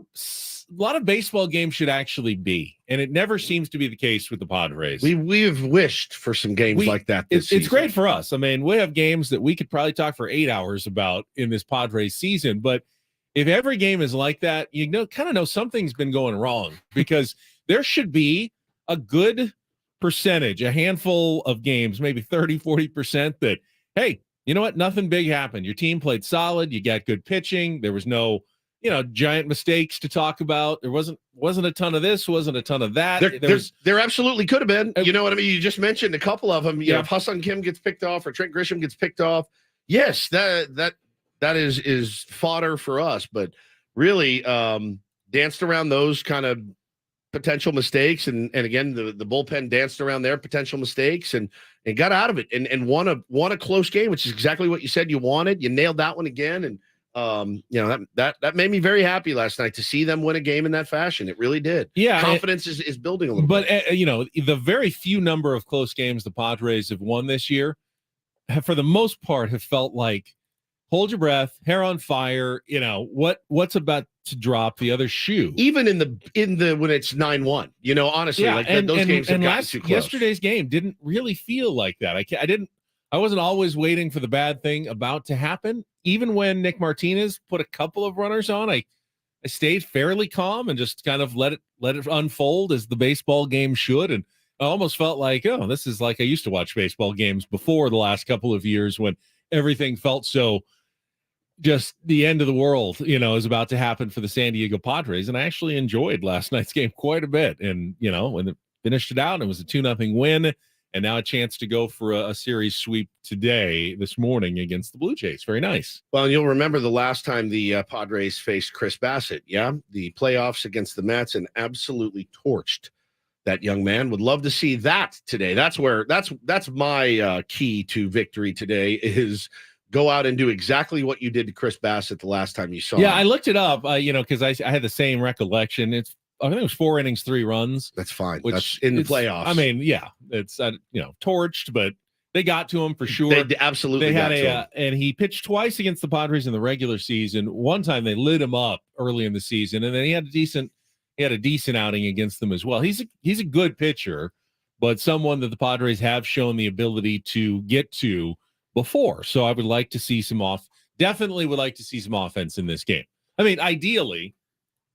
lot of baseball games should actually be. And it never seems to be the case with the Padres. We have wished for some games like that this season. It's great for us. I mean, we have games that we could probably talk for 8 hours about in this Padres season. But if every game is like that, kind of know something's been going wrong, because there should be a good percentage, a handful of games, maybe 30, 40% that, hey, you know what? Nothing big happened. Your team played solid. You got good pitching. There was no, giant mistakes to talk about. There wasn't a ton of this, wasn't a ton of that. There absolutely could have been. You know what I mean? You just mentioned a couple of them. If Hassan Kim gets picked off or Trent Grisham gets picked off, yes, that is fodder for us. But really, danced around those kind of potential mistakes, and again, the bullpen danced around their potential mistakes and got out of it and won a close game, which is exactly what you said you wanted. You nailed that one again, and that made me very happy last night to see them win a game in that fashion. It really did. Yeah, confidence is building a little bit. But the very few number of close games the Padres have won this year have, for the most part, have felt like hold your breath, hair on fire. What's about to drop the other shoe. Even in the when it's 9-1, honestly, those games have gotten too close. Yesterday's game didn't really feel like that. I wasn't always waiting for the bad thing about to happen. Even when Nick Martinez put a couple of runners on, I stayed fairly calm and just kind of let it unfold as the baseball game should. And I almost felt like, oh, this is like I used to watch baseball games before the last couple of years when everything felt so just the end of the world, is about to happen for the San Diego Padres. And I actually enjoyed last night's game quite a bit. And, when it finished it out, it was a 2-0 win. And now a chance to go for a series sweep this morning against the Blue Jays. Very nice. Well, and you'll remember the last time the Padres faced Chris Bassett. Yeah. The playoffs against the Mets, and absolutely torched that young man. Would love to see that today. That's my key to victory today is go out and do exactly what you did to Chris Bassett the last time you saw him. Yeah, I looked it up, because I had the same recollection. I think it was 4 innings, 3 runs. That's fine. That's in the playoffs. I mean, yeah, it's torched, but they got to him for sure. They absolutely they got had to him. And he pitched twice against the Padres in the regular season. One time they lit him up early in the season, and then he had a decent outing against them as well. He's a good pitcher, but someone that the Padres have shown the ability to get to before. So I would like to see definitely would like to see some offense in this game. I mean, ideally,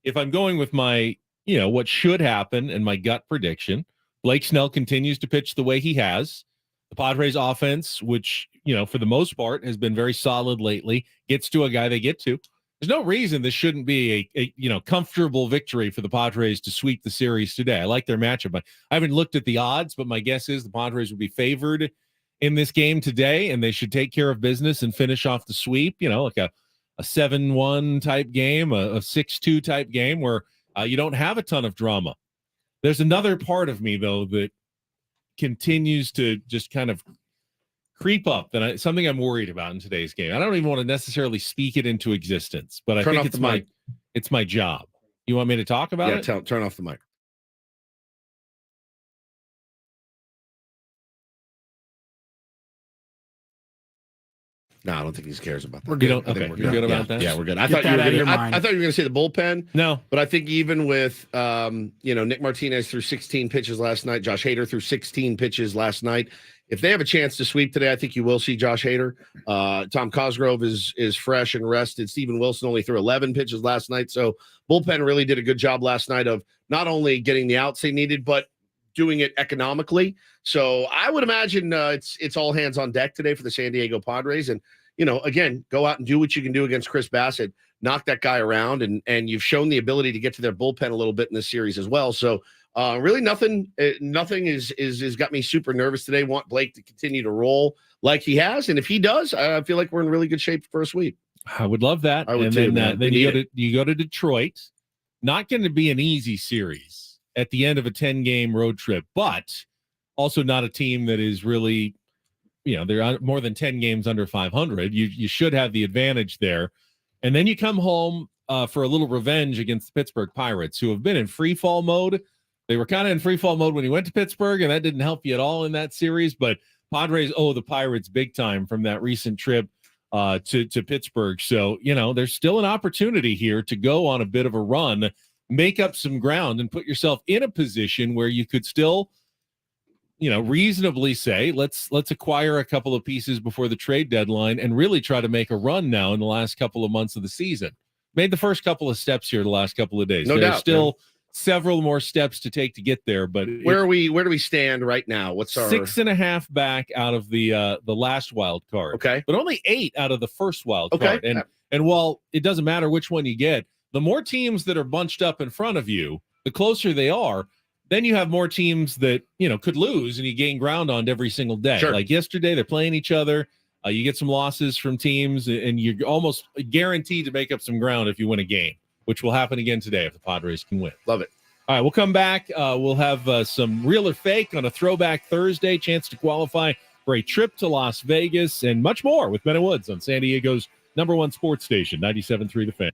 if I'm going with my what should happen and my gut prediction, Blake Snell continues to pitch the way he has. The Padres offense, which, for the most part has been very solid lately, gets to a guy they get to. There's no reason this shouldn't be a comfortable victory for the Padres to sweep the series today. I like their matchup, but I haven't looked at the odds, but my guess is the Padres will be favored in this game today, and they should take care of business and finish off the sweep, like a 7-1 type game, a 6-2 type game where you don't have a ton of drama. There's another part of me, though, that continues to just kind of creep up. Something I'm worried about in today's game. I don't even want to necessarily speak it into existence, but I think it's my job. You want me to talk about it? Yeah, turn off the mic. No, I don't think he cares about that. We're You good. don't? I think Okay, we're you're good about yeah, that? Yeah, we're good. I Get thought you that out of were your gonna, mind. I thought you were going to say the bullpen. No. But I think even with Nick Martinez threw 16 pitches last night, Josh Hader threw 16 pitches last night. If they have a chance to sweep today, I think you will see Josh Hader. Tom Cosgrove is fresh and rested. Steven Wilson only threw 11 pitches last night. So bullpen really did a good job last night of not only getting the outs they needed, but doing it economically. So I would imagine it's all hands on deck today for the San Diego Padres. And again, go out and do what you can do against Chris Bassett. Knock that guy around, and you've shown the ability to get to their bullpen a little bit in this series as well. So really nothing is got me super nervous today. Want Blake to continue to roll like he has, and if he does, I feel like we're in really good shape for a sweep. I would love that. I would and too, then man. then We you need go to Detroit. Not going to be an easy series at the end of a 10-game road trip, but also not a team that is really, they're more than 10 games under 500. You should have the advantage there. And then you come home for a little revenge against the Pittsburgh Pirates, who have been in free fall mode. They were kind of in free fall mode when you went to Pittsburgh, and that didn't help you at all in that series. But Padres owe the Pirates big time from that recent trip to Pittsburgh. So, there's still an opportunity here to go on a bit of a run, make up some ground, and put yourself in a position where you could still reasonably say, let's acquire a couple of pieces before the trade deadline and really try to make a run now in the last couple of months of the season. Made the first couple of steps here the last couple of days. No There's doubt, still several more steps to take to get there, but where do we stand right now? What's our 6.5 back out of the last wild card? Okay. But only 8 out of the first wild Okay. card. And while it doesn't matter which one you get, the more teams that are bunched up in front of you, the closer they are. Then you have more teams that, could lose and you gain ground on every single day. Sure. Like yesterday, they're playing each other. You get some losses from teams, and you're almost guaranteed to make up some ground if you win a game, which will happen again today if the Padres can win. Love it. All right, we'll come back. We'll have some real or fake on a Throwback Thursday, chance to qualify for a trip to Las Vegas, and much more with Ben and Woods on San Diego's #1 sports station, 97.3 The Fan.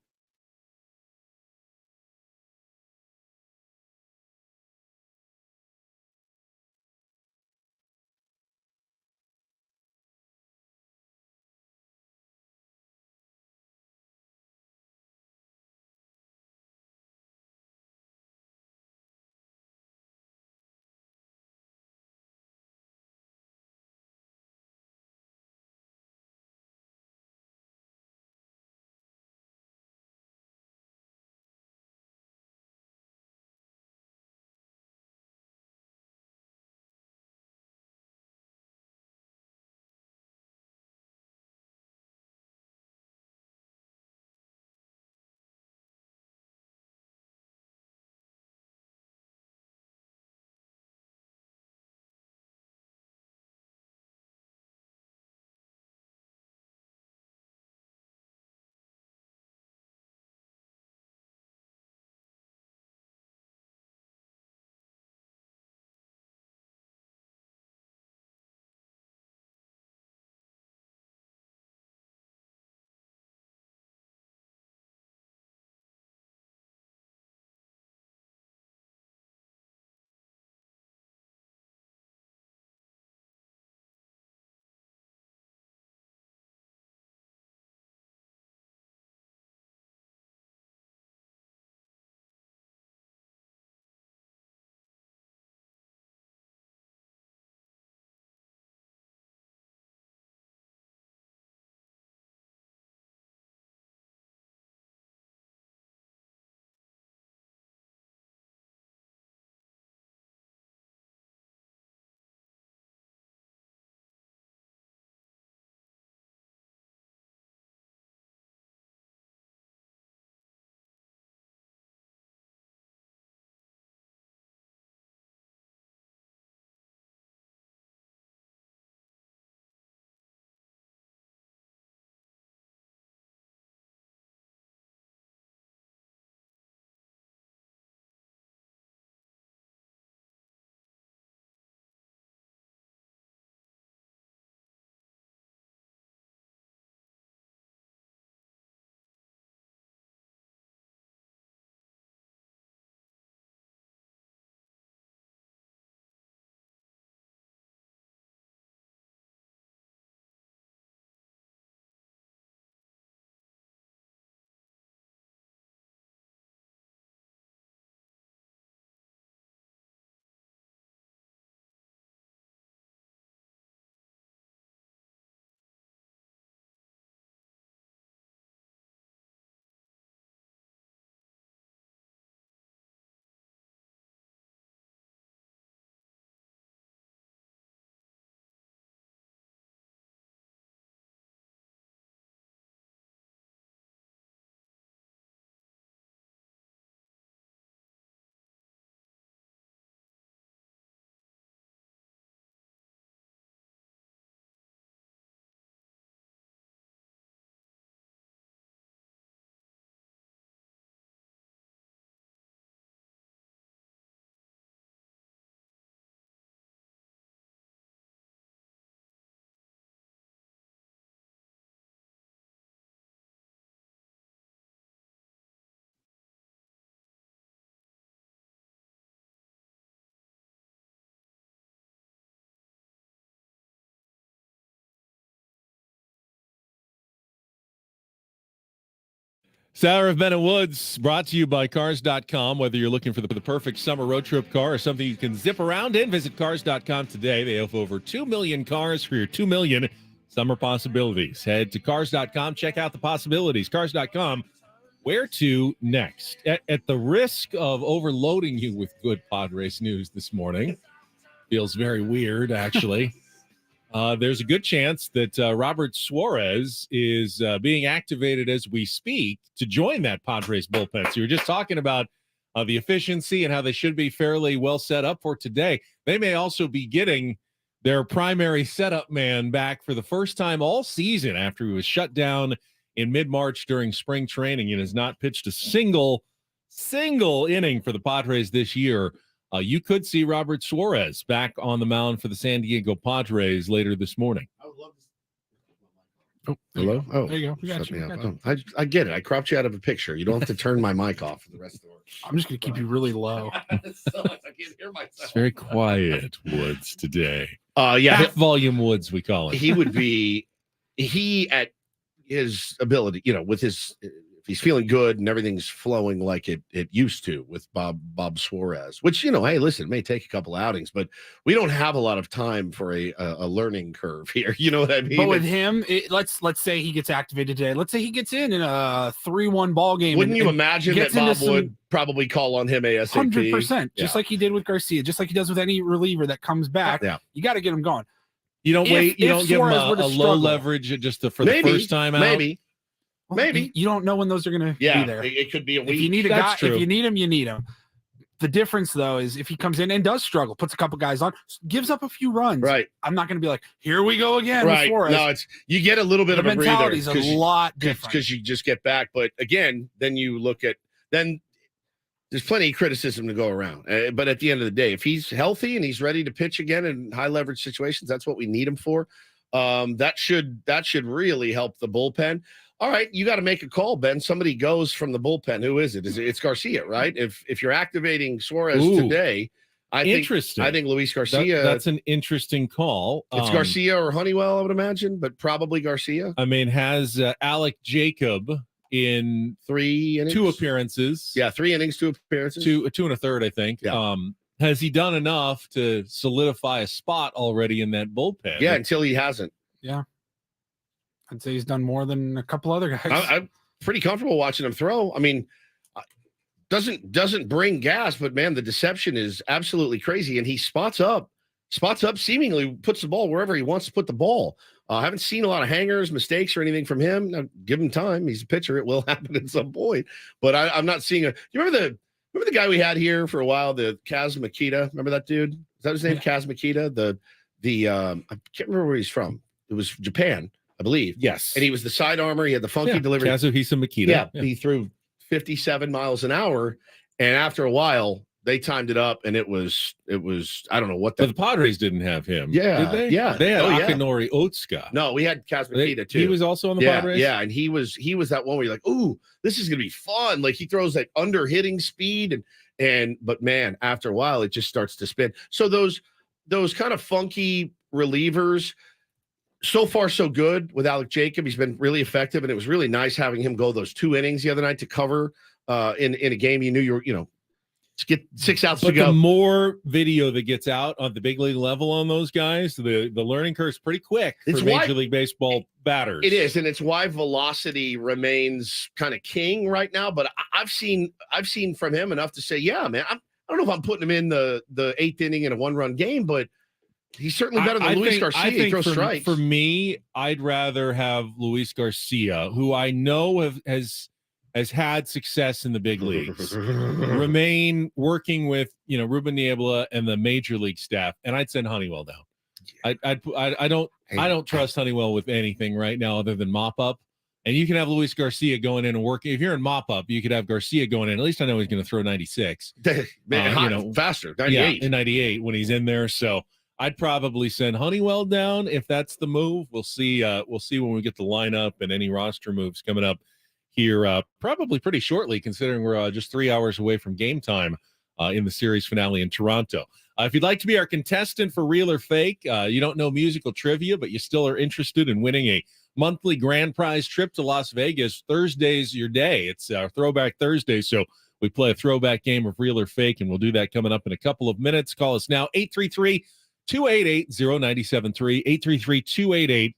Sour of Ben and Woods brought to you by Cars.com. Whether you're looking for the perfect summer road trip car or something you can zip around in, visit Cars.com today. They have over 2 million cars for your 2 million summer possibilities. Head to Cars.com. Check out the possibilities. Cars.com. Where to next? At the risk of overloading you with good Padres news this morning, feels very weird, actually. There's a good chance that Robert Suarez is being activated as we speak to join that Padres bullpen. So you're just talking about the efficiency and how they should be fairly well set up for today. They may also be getting their primary setup man back for the first time all season after he was shut down in mid-March during spring training and has not pitched a single inning for the Padres this year. You could see Robert Suarez back on the mound for the San Diego Padres later this morning. I would love to. Oh, hello. Oh, there you go. We got shut you. me We up. got you. I get it. I cropped you out of a picture. You don't have to turn my mic off for the rest of the work. I'm just going to keep you really low. I can't hear myself. It's very quiet, Woods, today. Yeah, Half volume Woods, we call it. he would be. He at his ability, with his. If he's feeling good and everything's flowing like it used to with Bob Suarez, which, hey, listen, it may take a couple outings, but we don't have a lot of time for a learning curve here. You know what I mean? But with him, let's say he gets activated today. Let's say he gets in a 3-1 ball game. Wouldn't you imagine that Bob would probably call on him ASAP? 100%, just like he did with Garcia, just like he does with any reliever that comes back. Yeah. You got to get him going. You don't wait. You don't give him a low struggle, leverage for the first time out. Maybe you don't know when those are going to be there. It could be a week. If you need a guy, if you need him, you need him. The difference, though, is if he comes in and does struggle, puts a couple guys on, gives up a few runs. Right. I'm not going to be like, here we go again. Right. No, it's you get a little bit of a breather. The mentality is a lot different because you just get back. But again, then you look at there's plenty of criticism to go around. But at the end of the day, if he's healthy and he's ready to pitch again in high leverage situations, that's what we need him for. That should really help the bullpen. All right, you got to make a call, Ben. Somebody goes from the bullpen. Who is it? It's Garcia, right? If you're activating Suarez today, I think Luis Garcia. That's an interesting call. It's Garcia or Honeywell, I would imagine, but probably Garcia. I mean, has Alec Jacob in 3 innings, 2 appearances? Yeah, 3 innings, 2 appearances, 2 and a third, I think. Yeah. Has he done enough to solidify a spot already in that bullpen? Yeah, until he hasn't. Yeah. I'd say he's done more than a couple other guys. I'm pretty comfortable watching him throw. I mean, doesn't bring gas, but man, the deception is absolutely crazy. And he spots up, seemingly puts the ball wherever he wants to put the ball. I haven't seen a lot of hangers, mistakes, or anything from him. Now, give him time. He's a pitcher. It will happen at some point. But I'm not seeing you remember the guy we had here for a while, the Kaz Makita? Remember that dude? Is that his name? Yeah. Kaz Makita? I can't remember where he's from. It was Japan, I believe. Yes. And he was the side armor. He had the funky delivery. Kazuhisa Makita. Yeah, he threw 57 miles an hour. And after a while, they timed it up, and it was I don't know what But the Padres didn't have him. Yeah. Did they? Yeah. They had Akinori Otsuka. No, we had Kaz Makita too. He was also on the Padres? Yeah, and he was that one where you're like, ooh, this is gonna be fun. Like he throws that under hitting speed but man, after a while, it just starts to spin. So those kind of funky relievers, so far so good with Alec Jacob. He's been really effective, and it was really nice having him go those 2 innings the other night to cover in a game you knew you were, to get 6 outs to go. The more video that gets out on the big league level on those guys, the learning curve is pretty quick for Major League Baseball batters. It is, and it's why velocity remains kind of king right now. But I've seen from him enough to say, yeah, man, I don't know if I'm putting him in the 8th inning in a 1-run game, but he's certainly better than Luis Garcia. He throws strikes. For me, I'd rather have Luis Garcia, who I know has had success in the big leagues, remain working with Ruben Niebla and the major league staff, and I'd send Honeywell down. I don't trust Honeywell with anything right now other than mop up. And you can have Luis Garcia going in and working. If you're in mop up, you could have Garcia going in. At least I know he's going to throw 96. Faster, 98. Yeah, 98 when he's in there. So I'd probably send Honeywell down if that's the move. We'll see. We'll see when we get the lineup and any roster moves coming up here probably pretty shortly, considering we're just 3 hours away from game time in the series finale in Toronto. If you'd like to be our contestant for Real or Fake, you don't know musical trivia, but you still are interested in winning a monthly grand prize trip to Las Vegas. Thursday's your day. It's Throwback Thursday, so we play a throwback game of Real or Fake, and we'll do that coming up in a couple of minutes. Call us now, 833-288-0973,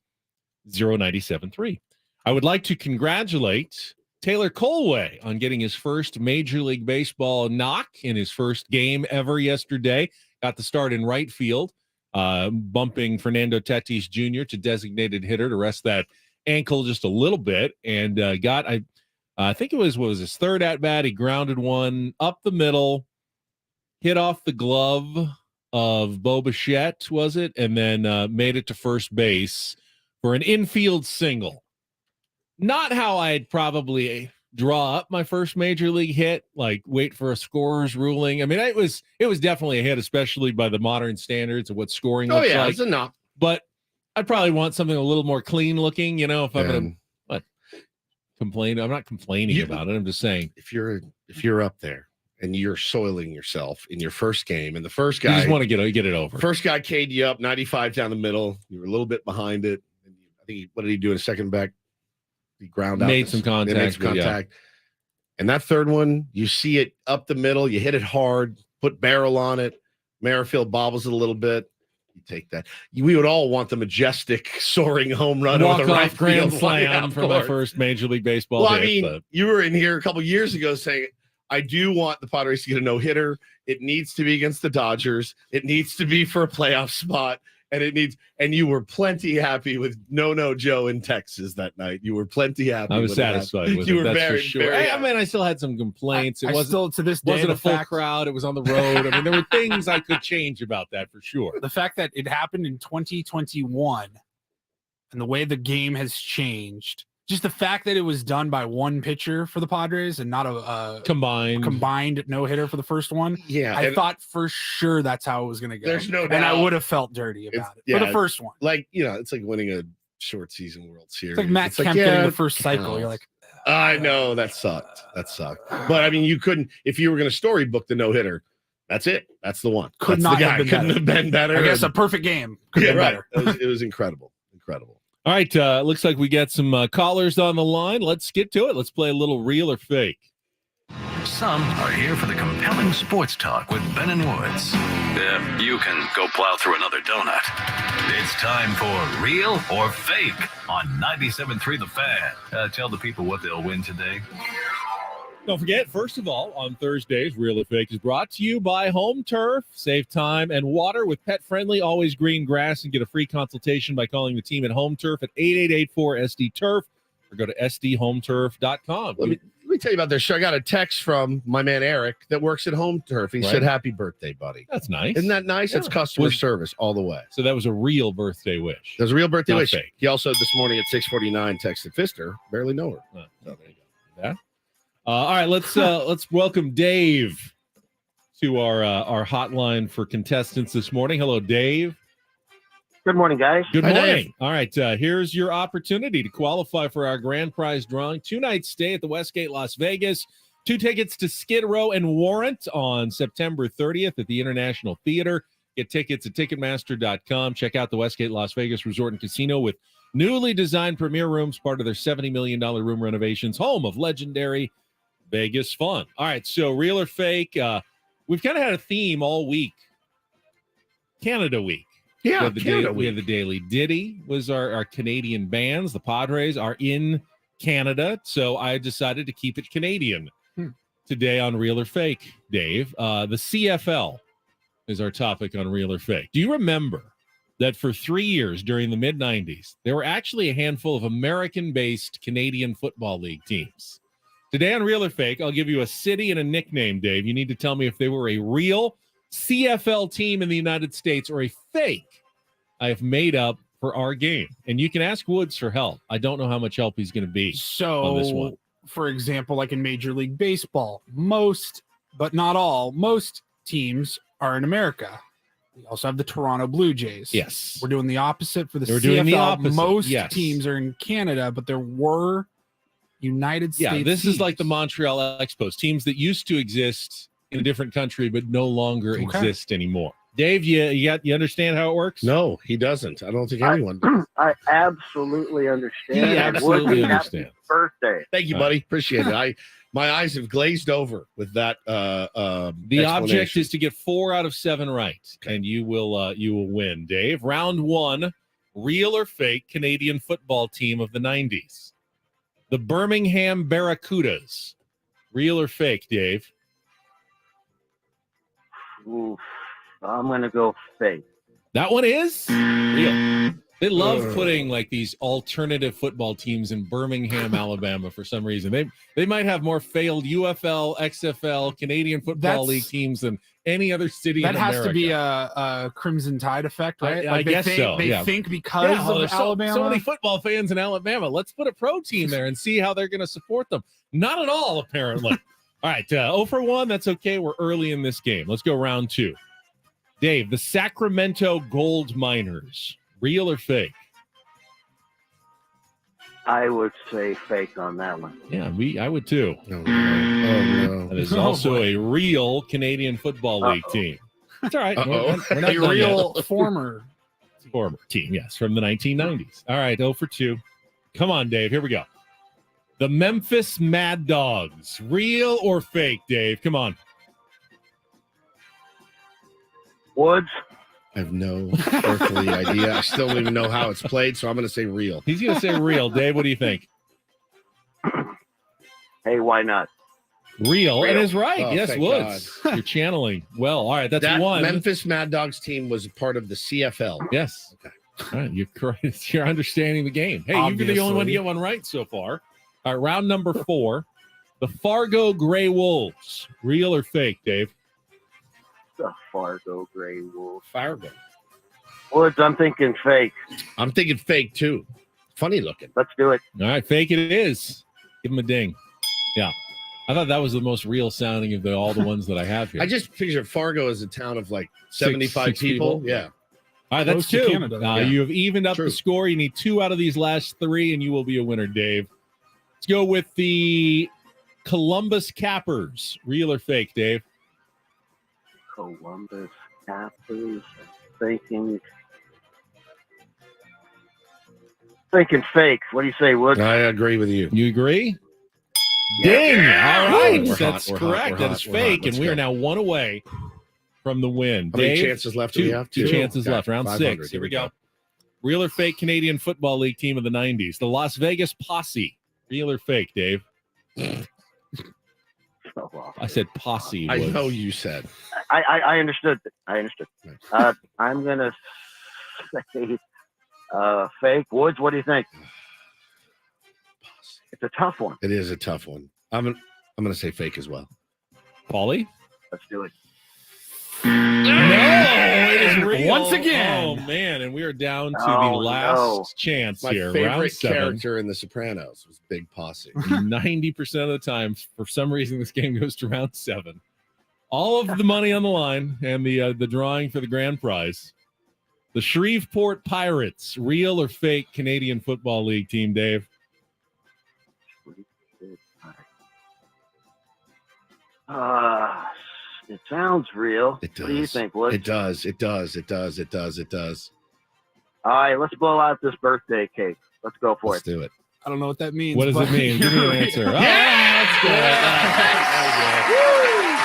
833-288-0973. I would like to congratulate Taylor Colway on getting his first Major League Baseball knock in his first game ever yesterday. Got the start in right field, bumping Fernando Tatis Jr. to designated hitter to rest that ankle just a little bit, and I think it was his third at bat. He grounded one up the middle, hit off the glove of Bo Bichette, was it? And then made it to first base for an infield single. Not how I'd probably draw up my first major league hit, like wait for a scorer's ruling. I mean, it was definitely a hit, especially by the modern standards of what scoring looks like. It's a knock. But I'd probably want something a little more clean looking, if I'm going to complain. I'm not complaining about it. I'm just saying, if you're up there and you're soiling yourself in your first game, and the first guy, you just want to get it over. First guy K'd you up 95 down the middle. You were a little bit behind it. I think what did he do in second back? He ground out, made some contact. And that third one, you see it up the middle. You hit it hard. Put barrel on it. Merrifield bobbles it a little bit. You take that. We would all want the majestic soaring home run, walk-off grand slam for my first Major League Baseball. Well, you were in here a couple years ago saying, I do want the Padres to get a no-hitter. It needs to be against the Dodgers. It needs to be for a playoff spot. And you were plenty happy with No Joe in Texas that night. You were plenty happy. I was satisfied with it. You were that's very, for sure. very I still had some complaints. It wasn't still to this day. Wasn't a full crowd. It was on the road. I mean, there were things I could change about that for sure. The fact that it happened in 2021 and the way the game has changed, just the fact that it was done by one pitcher for the Padres and not a combined no-hitter for the first one. Yeah. I thought for sure that's how it was going to go. There's no doubt. And I would have felt dirty about it for the first one. Like, it's like winning a short season World Series. It's like Matt Kemp getting the first cycle. You're like, I know that sucked. But I mean, you couldn't, if you were going to storybook the no-hitter, that's it. That's the one. Couldn't have been better. I guess a perfect game. Could have been better. It was incredible. Incredible. All right, looks like we got some callers on the line. Let's get to it. Let's play a little Real or Fake. Some are here for the compelling sports talk with Ben and Woods. You can go plow through another donut. It's time for Real or Fake on 97.3 The Fan. Tell the people what they'll win today. Don't forget, first of all, on Thursdays, Real or Fake is brought to you by Home Turf. Save time and water with pet-friendly, always green grass, and get a free consultation by calling the team at Home Turf at 8884-SD-TURF or go to sdhometurf.com. Let me tell you about this show. I got a text from my man Eric that works at Home Turf. He said, happy birthday, buddy. That's nice. Isn't that nice? Yeah. It's customer service all the way. So that was a real birthday wish. That was a real birthday wish. Fake. He also, this morning at 6:49, texted Pfister. Barely know her. So there you go. Yeah. All right, let's welcome Dave to our hotline for contestants this morning. Hello, Dave. Good morning, guys. Good morning. Dave. All right, here's your opportunity to qualify for our grand prize drawing. 2-night stay at the Westgate Las Vegas. 2 tickets to Skid Row and Warrant on September 30th at the International Theater. Get tickets at Ticketmaster.com. Check out the Westgate Las Vegas Resort and Casino with newly designed premier rooms, part of their $70 million room renovations, home of legendary Vegas fun. All right, so Real or Fake? We've kind of had a theme all week. Canada Week. Yeah, we have the Daily Ditty was our Canadian bands. The Padres are in Canada, so I decided to keep it Canadian today on Real or Fake, Dave. The CFL is our topic on Real or Fake. Do you remember that for 3 years during the mid-90s, there were actually a handful of American-based Canadian Football League teams? Today on Real or Fake, I'll give you a city and a nickname, Dave. You need to tell me if they were a real CFL team in the United States or a fake I have made up for our game. And you can ask Woods for help. I don't know how much help he's going to be on this one. For example, like in Major League Baseball, most, but not all, most teams are in America. We also have the Toronto Blue Jays. Yes. We're doing the opposite for the We're CFL. doing the opposite. Most Yes. teams are in Canada, but there were United States this teams. is like the Montreal Expos, teams that used to exist in a different country but no longer exist anymore. Dave, you understand how it works? No, he doesn't. I don't think anyone does. I absolutely understand. He absolutely Woody, happy understands. birthday. Thank you, buddy. Appreciate it. My eyes have glazed over with that. The object is to get 4 out of 7 right, and you will win. Dave, round 1, real or fake Canadian football team of the 90s. The Birmingham Barracudas. Real or fake, Dave? Oof, I'm going to go fake. That one is real. They love putting like these alternative football teams in Birmingham, Alabama for some reason. They might have more failed UFL, XFL, Canadian Football League teams than any other city in America. That has to be a Crimson Tide effect, right? I guess so. They think because of Alabama. So many football fans in Alabama. Let's put a pro team there and see how they're going to support them. Not at all, apparently. All right, 0 for 1. That's okay. We're early in this game. Let's go round 2. Dave, the Sacramento Gold Miners. Real or fake? I would say fake on that one. Yeah, I would too. Oh, no. That is also a real Canadian Football League team. It's all right. We're not a real former team, yes, from the 1990s. All right, 0 for 2. Come on, Dave. Here we go. The Memphis Mad Dogs. Real or fake, Dave? Come on. Woods. I have no earthly idea. I still don't even know how it's played, so I'm going to say real. He's going to say real. Dave, what do you think? Hey, why not? Real. It is right. Oh, yes, thank Woods. You're channeling. Well, all right. That's that one. Memphis Mad Dogs team was part of the CFL. Yes. Okay. All right. You're correct. You're understanding the game. Hey, you've been the only one to get one right so far. All right. Round number 4. The Fargo Gray Wolves. Real or fake, Dave? The Fargo Gray Wolves. Fargo. Woods, I'm thinking fake. I'm thinking fake, too. Funny looking. Let's do it. All right. Fake it is. Give him a ding. Yeah. I thought that was the most real sounding of all the ones that I have here. I just picture Fargo as a town of like 75 six people. Yeah. All right, that's Close to 2. Canada. You have evened up True. the score. You need 2 out of these last 3, and you will be a winner, Dave. Let's go with the Columbus Cappers. Real or fake, Dave? Columbus Cappers. Thinking fake. What do you say, Woods? I agree with you. You agree? Yeah. Ding! All right, We're that's hot, we're correct. hot, That we're is hot, fake, let's and we go. are now 1 away from the win. How many Dave, chances left do we have? 2 chances Okay. left. Round 500. 6. Here we go. Real or fake Canadian Football League team of the 90s? The Las Vegas Posse. Real or fake, Dave? I said posse. I Woods. know you said. I understood. I'm going to say fake. Woods, what do you think? It's a tough one. It is a tough one. I'm going to say fake as well. Paulie? Let's do it. No, it is real. Once again. Oh, man, and we are down to the Oh, last no. chance My here. Round favorite 7. character in The Sopranos was Big Posse. 90% of the time, for some reason, this game goes to round 7. All of the money on the line and the drawing for the grand prize. The Shreveport Pirates, real or fake Canadian Football League team, Dave? It sounds real. It does. What do you think, Woods? It does. All right, let's blow out this birthday cake. Let's go for Let's do it. I don't know what that means. What does it mean? Give me an answer.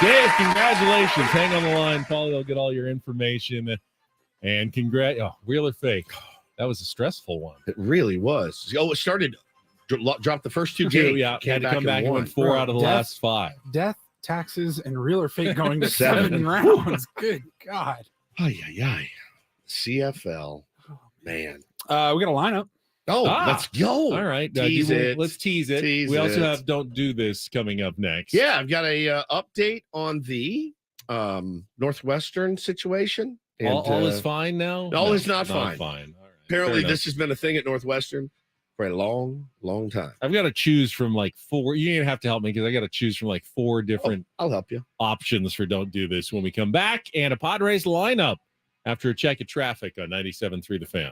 Dave, congratulations. Hang on the line. Paulie will get all your information. And real or fake? That was a stressful one. It really was. Oh, it started, dropped the first 2 games. Yeah, had to come back and win 4 out of the last 5. Death, taxes, and real or fake going to 7. 7 rounds. Good God. Ay. CFL. Man. We got a lineup. Oh, let's go. All right. Let's tease it. We also have Don't Do This coming up next. Yeah, I've got a update on the Northwestern situation. And, all is fine now? All is not fine. All right. Apparently, this has been a thing at Northwestern for a long, long time. I've got to choose from like 4. You're going to have to help me because I got to choose from like 4 different I'll help you. options for Don't Do This when we come back. And a Padres lineup after a check of traffic on 97.3 The Fan.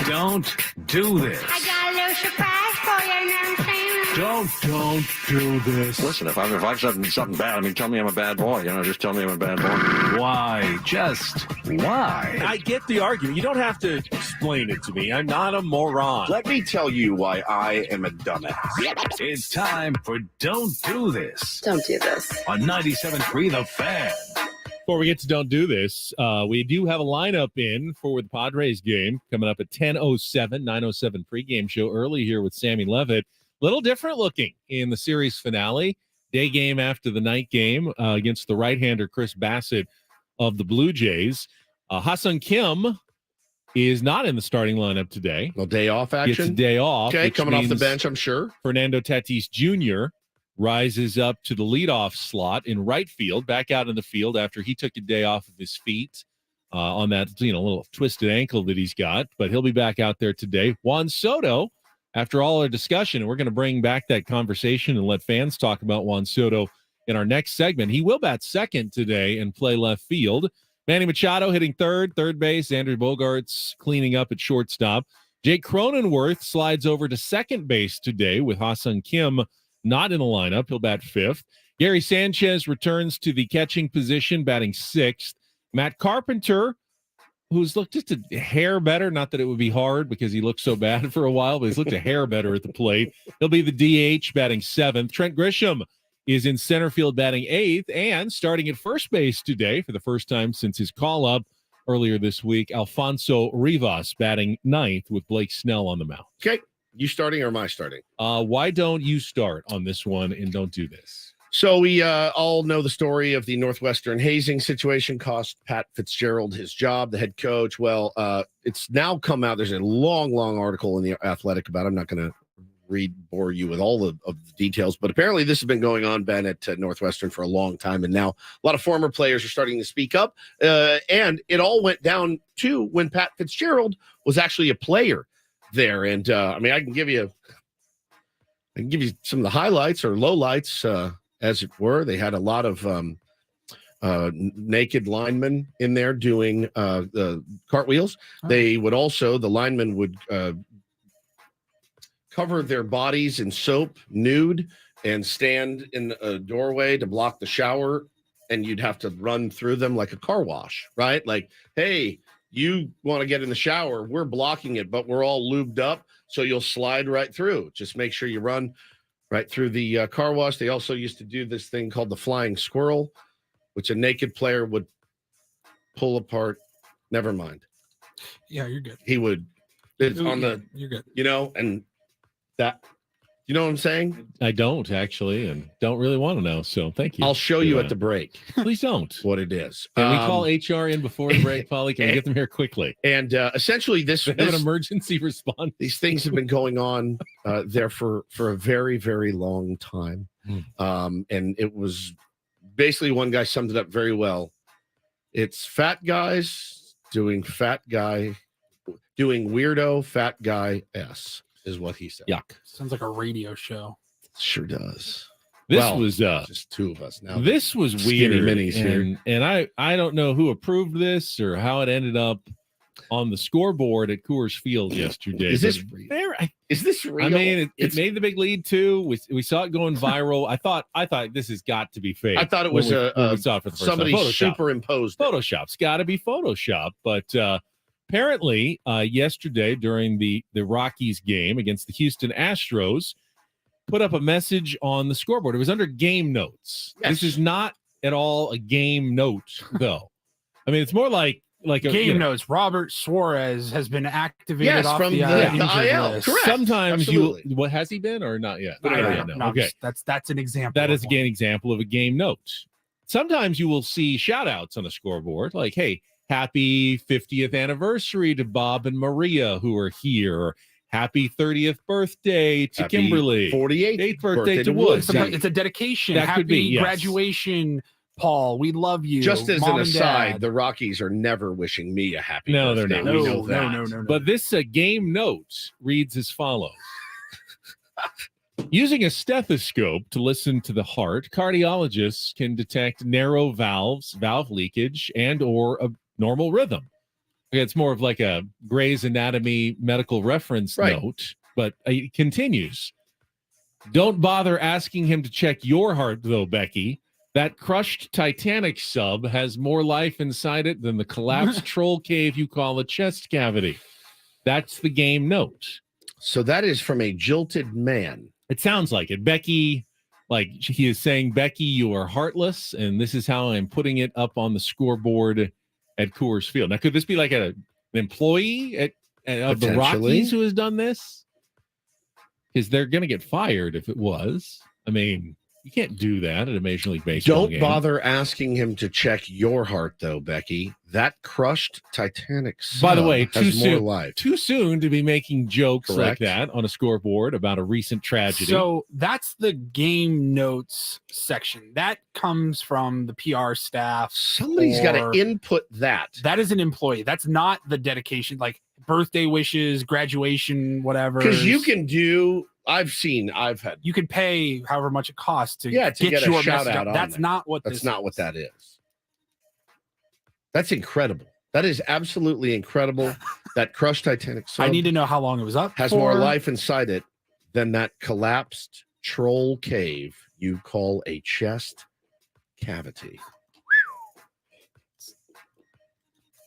Don't do this. I got a little surprise for you, you know what I'm saying? Don't do this. Listen, if I've said something bad, I mean, tell me I'm a bad boy. Just tell me I'm a bad boy. Why? Just why? I get the argument. You don't have to explain it to me. I'm not a moron. Let me tell you why I am a dumbass. It's time for Don't Do This. Don't do this. On 97.3 The Fan. Before we get to Don't Do This, we do have a lineup in for the Padres game coming up at 10:07, 9:07 pregame show early here with Sammy Levitt. Little different looking in the series finale. Day game after the night game against the right-hander Chris Bassett of the Blue Jays. Ha-Seong Kim is not in the starting lineup today. Well, day off action? Gets a day off. Okay, coming off the bench, I'm sure. Fernando Tatis Jr. rises up to the leadoff slot in right field, back out in the field after he took a day off of his feet on that little twisted ankle that he's got. But he'll be back out there today. Juan Soto, after all our discussion, and we're going to bring back that conversation and let fans talk about Juan Soto in our next segment. He will bat second today and play left field. Manny Machado hitting third base. Andrew Bogarts cleaning up at shortstop. Jake Cronenworth slides over to second base today with Ha-Seong Kim not in the lineup. He'll bat fifth. Gary Sanchez returns to the catching position, batting sixth. Matt Carpenter, who's looked just a hair better, not that it would be hard because he looked so bad for a while, but he's looked a hair better at the plate. He'll be the DH batting seventh. Trent Grisham is in center field batting eighth, and starting at first base today for the first time since his call-up earlier this week, Alfonso Rivas batting ninth with Blake Snell on the mound. Okay. You starting or am I starting? Why don't you start on this one and don't do this? So we all know the story of the Northwestern hazing situation cost Pat Fitzgerald his job, the head coach. Well, it's now come out. There's a long article in the Athletic about it. I'm not going to bore you with all of the details, but apparently this has been going on, Ben, at Northwestern for a long time. And now a lot of former players are starting to speak up. And it all went down to when Pat Fitzgerald was actually a player there. And I mean, I can give you some of the highlights or lowlights, as it were. They had a lot of naked linemen in there doing the cartwheels. They would also, the linemen would cover their bodies in soap, nude, and stand in a doorway to block the shower. And you'd have to run through them like a car wash, right? Like, hey, you want to get in the shower, we're blocking it, but we're all lubed up, so you'll slide right through. Just make sure you run right through the car wash. They also used to do this thing called the flying squirrel, which a naked player would pull apart. Never mind. Yeah, you're good. He would, it's on the, you're good. And that, you know what I'm saying? I don't actually, and don't really want to know. So thank you. I'll show you at the break. Please don't. What it is. Can we call HR in before the break, Polly? Can we get them here quickly? And essentially, this have an emergency response. These things have been going on there for a very, very long time. And it was basically, one guy summed it up very well. It's fat guys doing weirdo fat guy S. is what he said. Yuck. Sounds like a radio show. Sure does. This was just two of us now. This was Skinny weird. minis here. And I don't know who approved this or how it ended up on the scoreboard at Coors Field yesterday. Is this real? Is this real? I mean, it made the big lead too. We saw it going viral. I thought this has got to be fake. I thought it was when we saw it for the first somebody time. superimposed. Photoshop's got to be Photoshop, but apparently yesterday during the Rockies game against the Houston Astros, put up a message on the scoreboard. It was under game notes. Yes. This is not at all a game note, though. I mean, it's more like a game notes. Robert Suarez has been activated off from the IL. list. Correct. Sometimes Absolutely. What has he been or not yet? No, Okay, that's an example. that is again example of a game note. Sometimes you will see shout outs on the scoreboard, like, hey, happy 50th anniversary to Bob and Maria who are here. Happy 30th birthday to Happy Kimberly. 48th birthday to Woods. It's a dedication. That Happy could be, yes. graduation, Paul. We love you. Just as Mom an and aside, Dad. the Rockies are never wishing me a happy No, birthday. they're not. We know that. No. But this game note reads as follows. Using a stethoscope to listen to the heart, cardiologists can detect narrow valves, valve leakage, and or a normal rhythm. It's more of like a Grey's Anatomy medical reference note, but it continues. Don't bother asking him to check your heart, though, Becky. That crushed Titanic sub has more life inside it than the collapsed troll cave you call a chest cavity. That's the game note. So that is from a jilted man. It sounds like it. Becky, like he is saying, Becky, you are heartless, and this is how I'm putting it up on the scoreboard at Coors Field. Now, could this be like an employee of the Rockies who has done this? Because they're going to get fired if it was. I mean, you can't do that at a Major League Baseball game. Don't bother asking him to check your heart, though, Becky. That crushed Titanic sub By the way, has more life. Too soon to be making jokes like that on a scoreboard about a recent tragedy. So that's the game notes section. That comes from the PR staff. Somebody's got to input that. That is an employee. That's not the dedication, like birthday wishes, graduation, whatever. Because you can do... You can pay however much it costs to get your a shout out on That's there. not what That's this not is. what that is. That's incredible. That is absolutely incredible. That crushed Titanic sub I need to know how long it was up has for. more life inside it than that collapsed troll cave you call a chest cavity.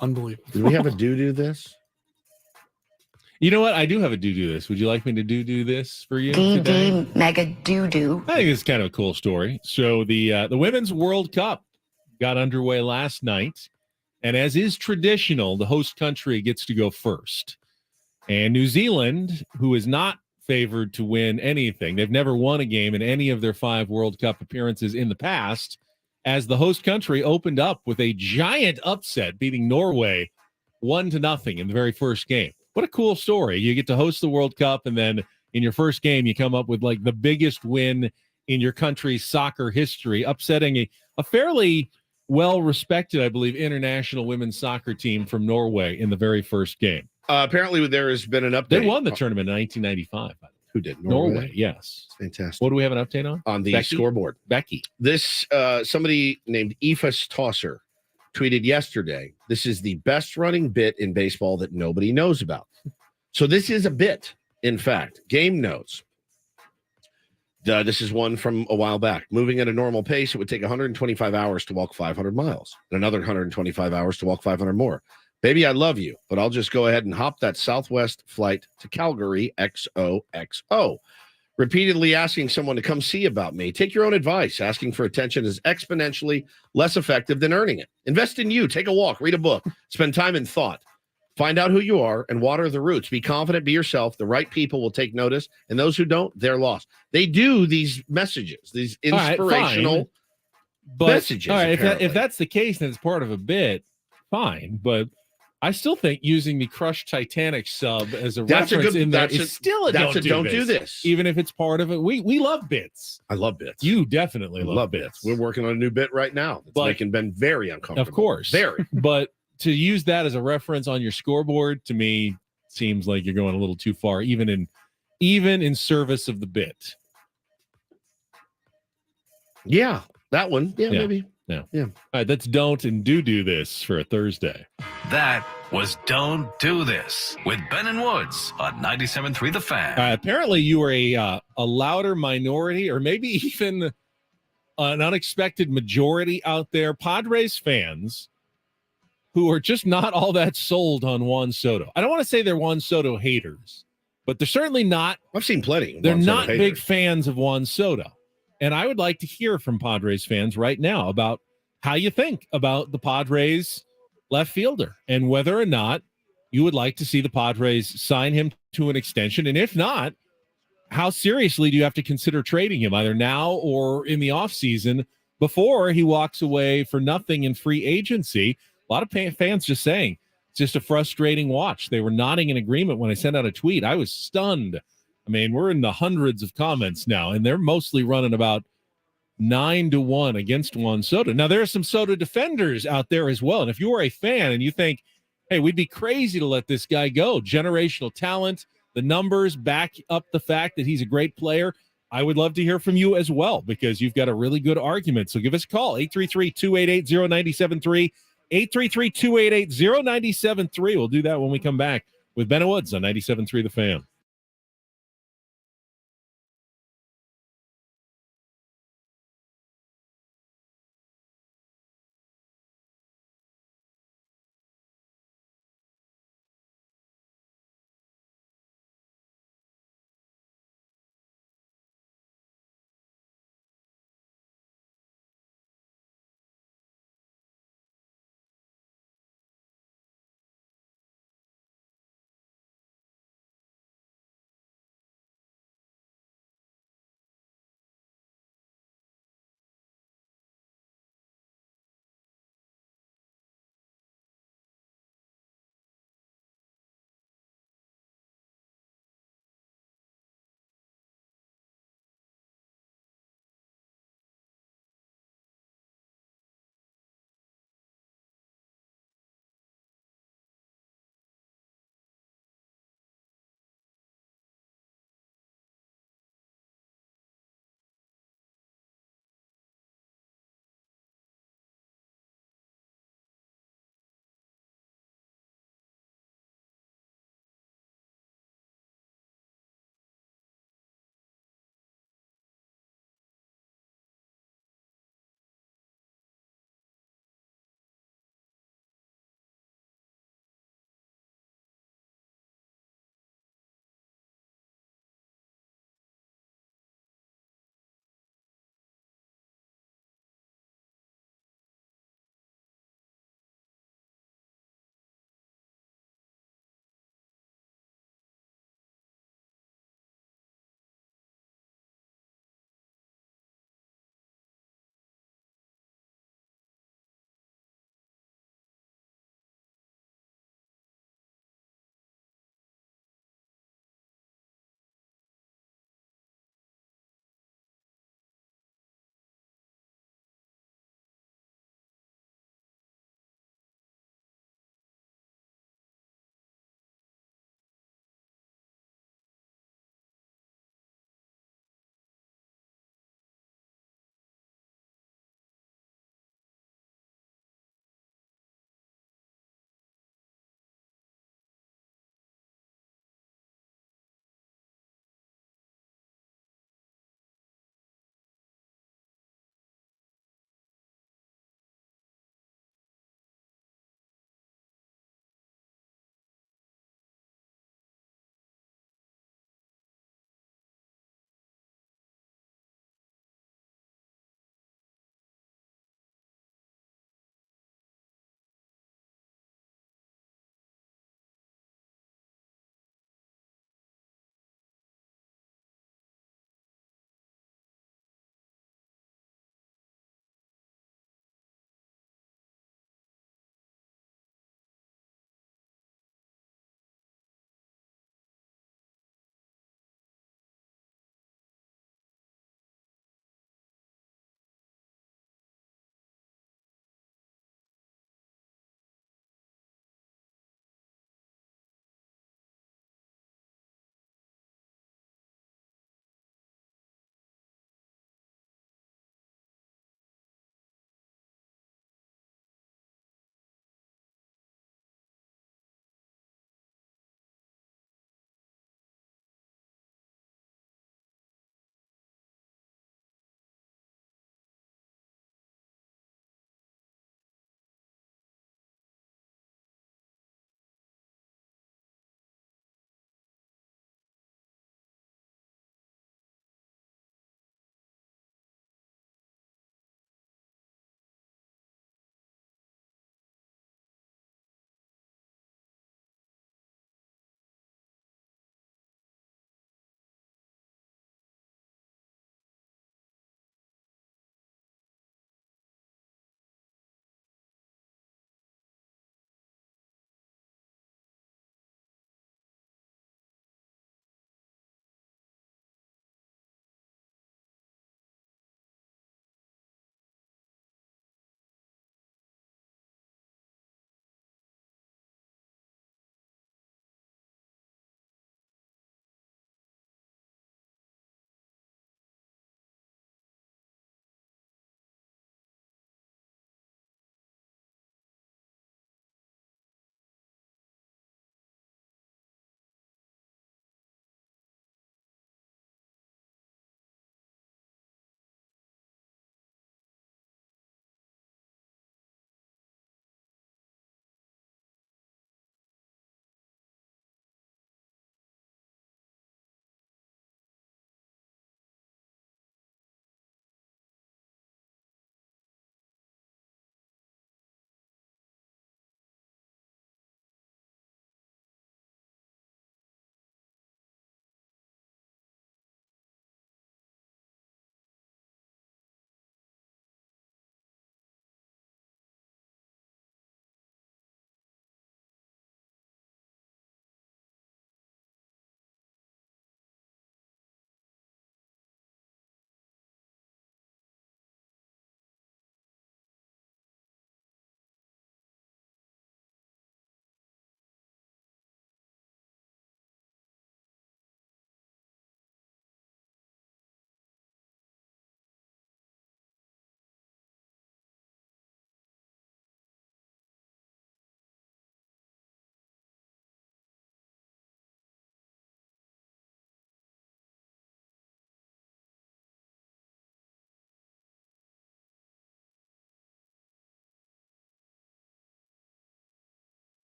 Unbelievable. Do we have a do this? You know what? I do have a do this. Would you like me to do this for you today? Mega doo-doo. I think it's kind of a cool story. So the Women's World Cup got underway last night, and as is traditional, the host country gets to go first. And New Zealand, who is not favored to win anything, they've never won a game in any of their 5 World Cup appearances in the past, as the host country opened up with a giant upset, beating Norway 1-0 in the very first game. What a cool story. You get to host the World Cup, and then in your first game, you come up with like the biggest win in your country's soccer history, upsetting a fairly well-respected, I believe, international women's soccer team from Norway in the very first game. Apparently, there has been an update. They won the tournament in 1995. Who did? Norway, yes. Fantastic. What do we have an update on? On the Becky? scoreboard. Becky. This, somebody named Ephus Tosser tweeted yesterday, this is the best running bit in baseball that nobody knows about. So this is a bit, in fact. Game notes. This is one from a while back. Moving at a normal pace, it would take 125 hours to walk 500 miles and another 125 hours to walk 500 more. Baby, I love you, but I'll just go ahead and hop that Southwest flight to Calgary, XOXO. Repeatedly asking someone to come see about me. Take your own advice. Asking for attention is exponentially less effective than earning it. Invest in you. Take a walk. Read a book. Spend time in thought. Find out who you are and water the roots. Be confident. Be yourself. The right people will take notice, and those who don't, they're lost. They do these messages, these inspirational messages. All right, if that's the case, then it's part of a bit. Fine, but I still think using the crushed Titanic sub as a reference in there is still a don't do this. Even if it's part of it. We love bits. I love bits. You definitely love bits. We're working on a new bit right now. It's making Ben very uncomfortable. Of course. Very. But to use that as a reference on your scoreboard, to me, seems like you're going a little too far, even in service of the bit. Yeah, that one. Yeah, maybe. Yeah. Yeah. All right, that's don't and do this for a Thursday. That was Don't Do This with Ben and Woods on 97.3 The Fan. Apparently you are a louder minority, or maybe even an unexpected majority out there, Padres fans who are just not all that sold on Juan Soto. I don't want to say they're Juan Soto haters, but they're certainly not. I've seen plenty. They're not big fans of Juan Soto. And I would like to hear from Padres fans right now about how you think about the Padres left fielder and whether or not you would like to see the Padres sign him to an extension. And if not, how seriously do you have to consider trading him either now or in the offseason before he walks away for nothing in free agency? A lot of fans just saying it's just a frustrating watch. They were nodding in agreement when I sent out a tweet. I was stunned. I mean, we're in the hundreds of comments now, and they're mostly running about 9-1 against Juan Soto. Now, there are some Soto defenders out there as well. And if you are a fan and you think, hey, we'd be crazy to let this guy go, generational talent, the numbers back up the fact that he's a great player, I would love to hear from you as well, because you've got a really good argument. So give us a call, 833-288-0973, 833-288-0973. We'll do that when we come back with Ben Woods on 97.3 The Fan.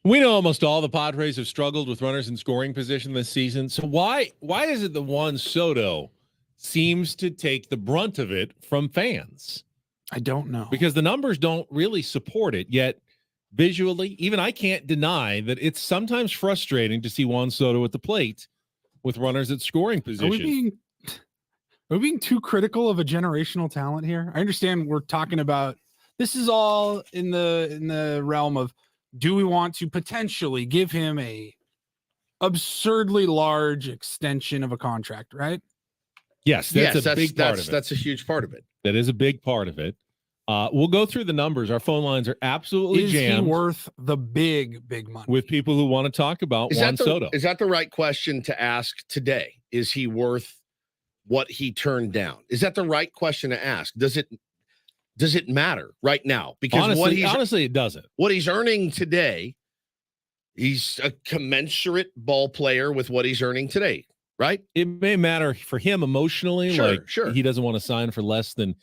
We know almost all the Padres have struggled with runners in scoring position this season. So why is it that Juan Soto seems to take the brunt of it from fans? I don't know. Because the numbers don't really support it, yet visually, even I can't deny that it's sometimes frustrating to see Juan Soto at the plate with runners at scoring position. Are we being too critical of a generational talent here? I understand we're talking about this is all in the realm of, do we want to potentially give him a absurdly large extension of a contract, right? Yes, that's a big part of it. That's a huge part of it. That is a big part of it. We'll go through the numbers. Our phone lines are absolutely jammed. Is he worth the big money? With people who want to talk about Juan Soto. Is that the right question to ask today? Is he worth what he turned down? Is that the right question to ask? Does it matter right now? Because honestly, it doesn't. What he's earning today, he's a commensurate ball player with what he's earning today, right? It may matter for him emotionally. Sure. He doesn't want to sign for less than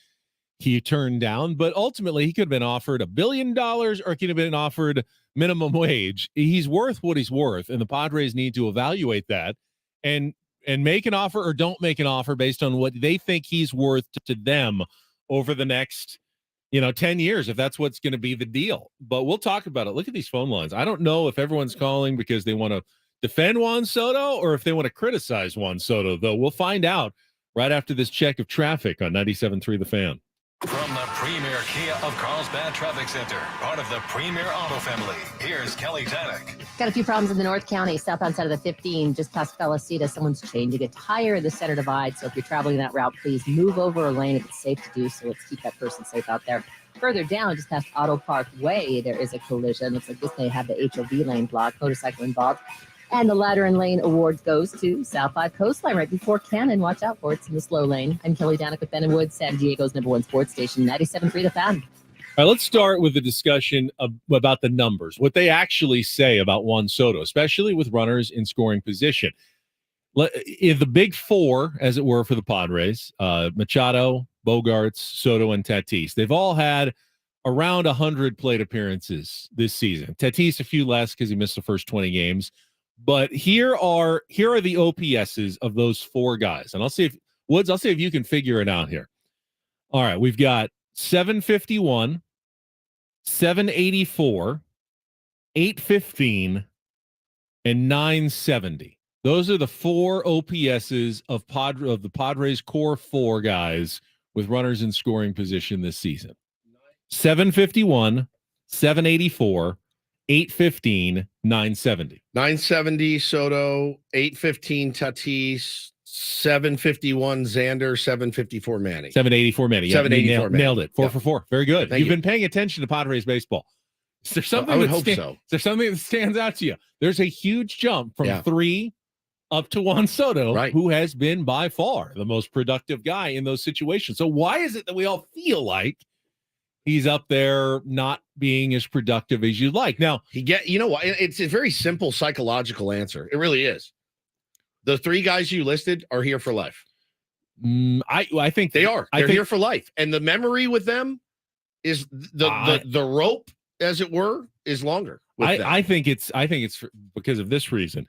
he turned down, but ultimately he could have been offered $1 billion or he could have been offered minimum wage. He's worth what he's worth, and the Padres need to evaluate that and make an offer or don't make an offer based on what they think he's worth to them over the next 10 years, if that's what's going to be the deal. But we'll talk about it. Look at these phone lines. I don't know if everyone's calling because they want to defend Juan Soto or if they want to criticize Juan Soto, though. We'll find out right after this check of traffic on 97.3 The Fan. From the premier Kia of Carlsbad Traffic Center, part of the Premier Auto family, here's Kelly Tannick. Got a few problems in the North County, southbound side of the 15, just past Felicita. Someone's changing a tire in the center divide. So if you're traveling that route, please move over a lane if it's safe to do so. Let's keep that person safe out there. Further down, just past Auto Park Way, there is a collision. Looks like this may have the HOV lane blocked, motorcycle involved. And the ladder and lane awards goes to South 5 Coastline right before Cannon. Watch out for it. It's in the slow lane. I'm Kelly Danik with Ben and Wood, San Diego's #1 sports station, 97.3 The Fan. All right, let's start with the discussion about the numbers, what they actually say about Juan Soto, especially with runners in scoring position. The big four, as it were, for the Padres, Machado, Bogarts, Soto, and Tatis, they've all had around 100 plate appearances this season. Tatis a few less because he missed the first 20 games. But here are the OPSs of those four guys. And I'll see if you can figure it out here. All right, we've got 751, 784, 815, and 970. Those are the four OPSs of the Padres core four guys with runners in scoring position this season. 751, 784, 815, 970. 970 Soto, 815 Tatis, 751 Xander, 754 Manny. 784 Manny. Yeah, 784 Manny. Nailed it. 4 for 4. Very good. You've been paying attention to Padres baseball. Is there something I would hope so. Is there something that stands out to you? There's a huge jump from 3 up to Juan Soto, who has been by far the most productive guy in those situations. So why is it that we all feel like he's up there not being as productive as you'd like? Now, it's a very simple psychological answer. It really is. The three guys you listed are here for life. I think they are. They're here for life. And the memory with them is the rope, as it were, is longer. I think it's because of this reason.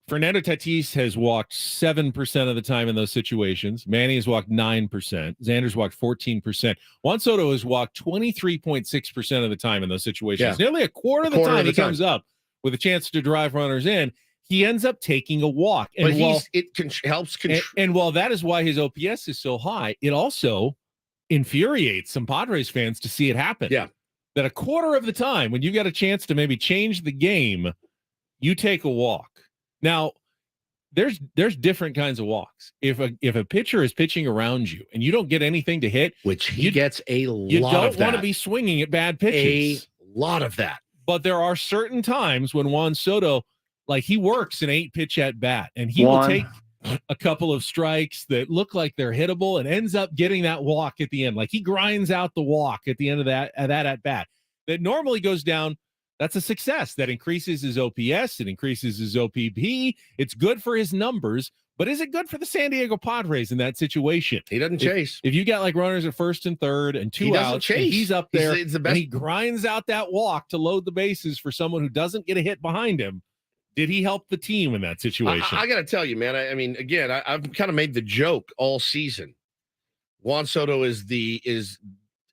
Fernando Tatis has walked 7% of the time in those situations. Manny has walked 9%. Xander's walked 14%. Juan Soto has walked 23.6% of the time in those situations. Yeah. Nearly a quarter of the time he comes up with a chance to drive runners in, he ends up taking a walk. And helps control. And while that is why his OPS is so high, it also infuriates some Padres fans to see it happen. Yeah. That a quarter of the time when you got a chance to maybe change the game, you take a walk. Now, there's different kinds of walks. If a pitcher is pitching around you and you don't get anything to hit, which he gets a lot of that. You don't want to be swinging at bad pitches. A lot of that. But there are certain times when Juan Soto, he works an 8-pitch at bat, and he will take a couple of strikes that look like they're hittable and ends up getting that walk at the end. Like he grinds out the walk at the end of that at bat. That normally goes down. That's a success. That increases his OPS. It increases his OPP. It's good for his numbers, But is it good for the San Diego Padres in that situation? He doesn't chase. If you got like runners at first and third and two outs, and he's up there He's the best. and he grinds out that walk to load the bases for someone who doesn't get a hit behind him. Did he help the team in that situation? I got to tell you, man. I mean, again, I've kind of made the joke all season. Juan Soto is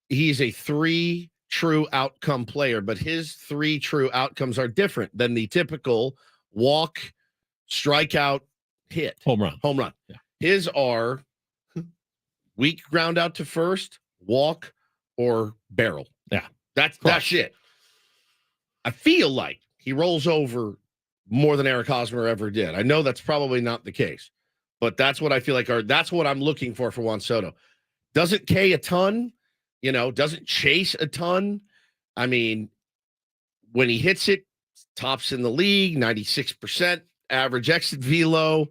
he's a 3 true outcome player, but his 3 true outcomes are different than the typical walk, strikeout, hit, home run. Yeah. His are weak ground out to first, walk, or barrel. Yeah, that's it. I feel like he rolls over more than Eric Hosmer ever did. I know that's probably not the case, but that's what I feel like. That's what I'm looking for Juan Soto. Doesn't K a ton, doesn't chase a ton. I mean, when he hits it, tops in the league, 96% average exit velo,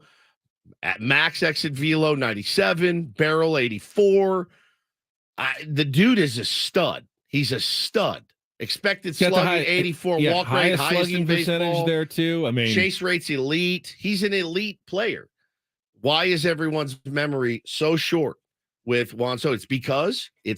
at max exit velo, 97, barrel 84. The dude is a stud. He's a stud. Expected slugging 84, walk rate, highest slugging in percentage baseball. there too. I mean, chase rate's elite. He's an elite player. Why is everyone's memory so short with Juan Soto? It's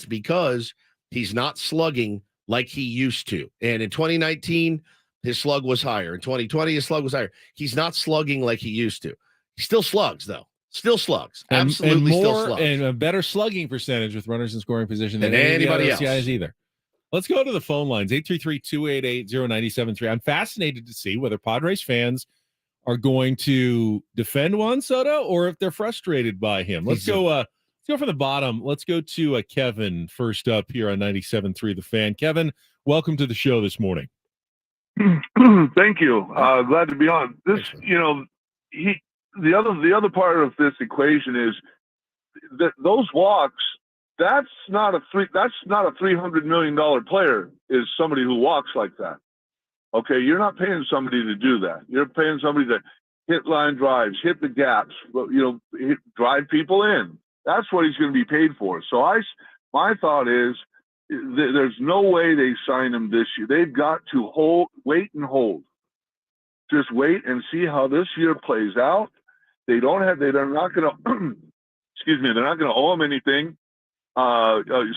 because he's not slugging like he used to. And in 2019, his slug was higher. In 2020, his slug was higher. He's not slugging like he used to. He still slugs, though. Still slugs. Absolutely still slugs. And a better slugging percentage with runners in scoring position than anybody else. Guys either. Let's go to the phone lines, 833-288-0973. I'm fascinated to see whether Padres fans are going to defend Juan Soto or if they're frustrated by him. Let's go from the bottom. Let's go to Kevin first up here on 97.3 The Fan. Kevin, welcome to the show this morning. Thank you. Glad to be on. This, the other part of this equation is that those walks, that's not a $300 million player, is somebody who walks like that. Okay, you're not paying somebody to do that. You're paying somebody to hit line drives, hit the gaps, drive people in. That's what he's going to be paid for. So my thought is, there's no way they sign him this year. They've got to wait and hold. Just wait and see how this year plays out. They're not going to, they're not going to owe him anything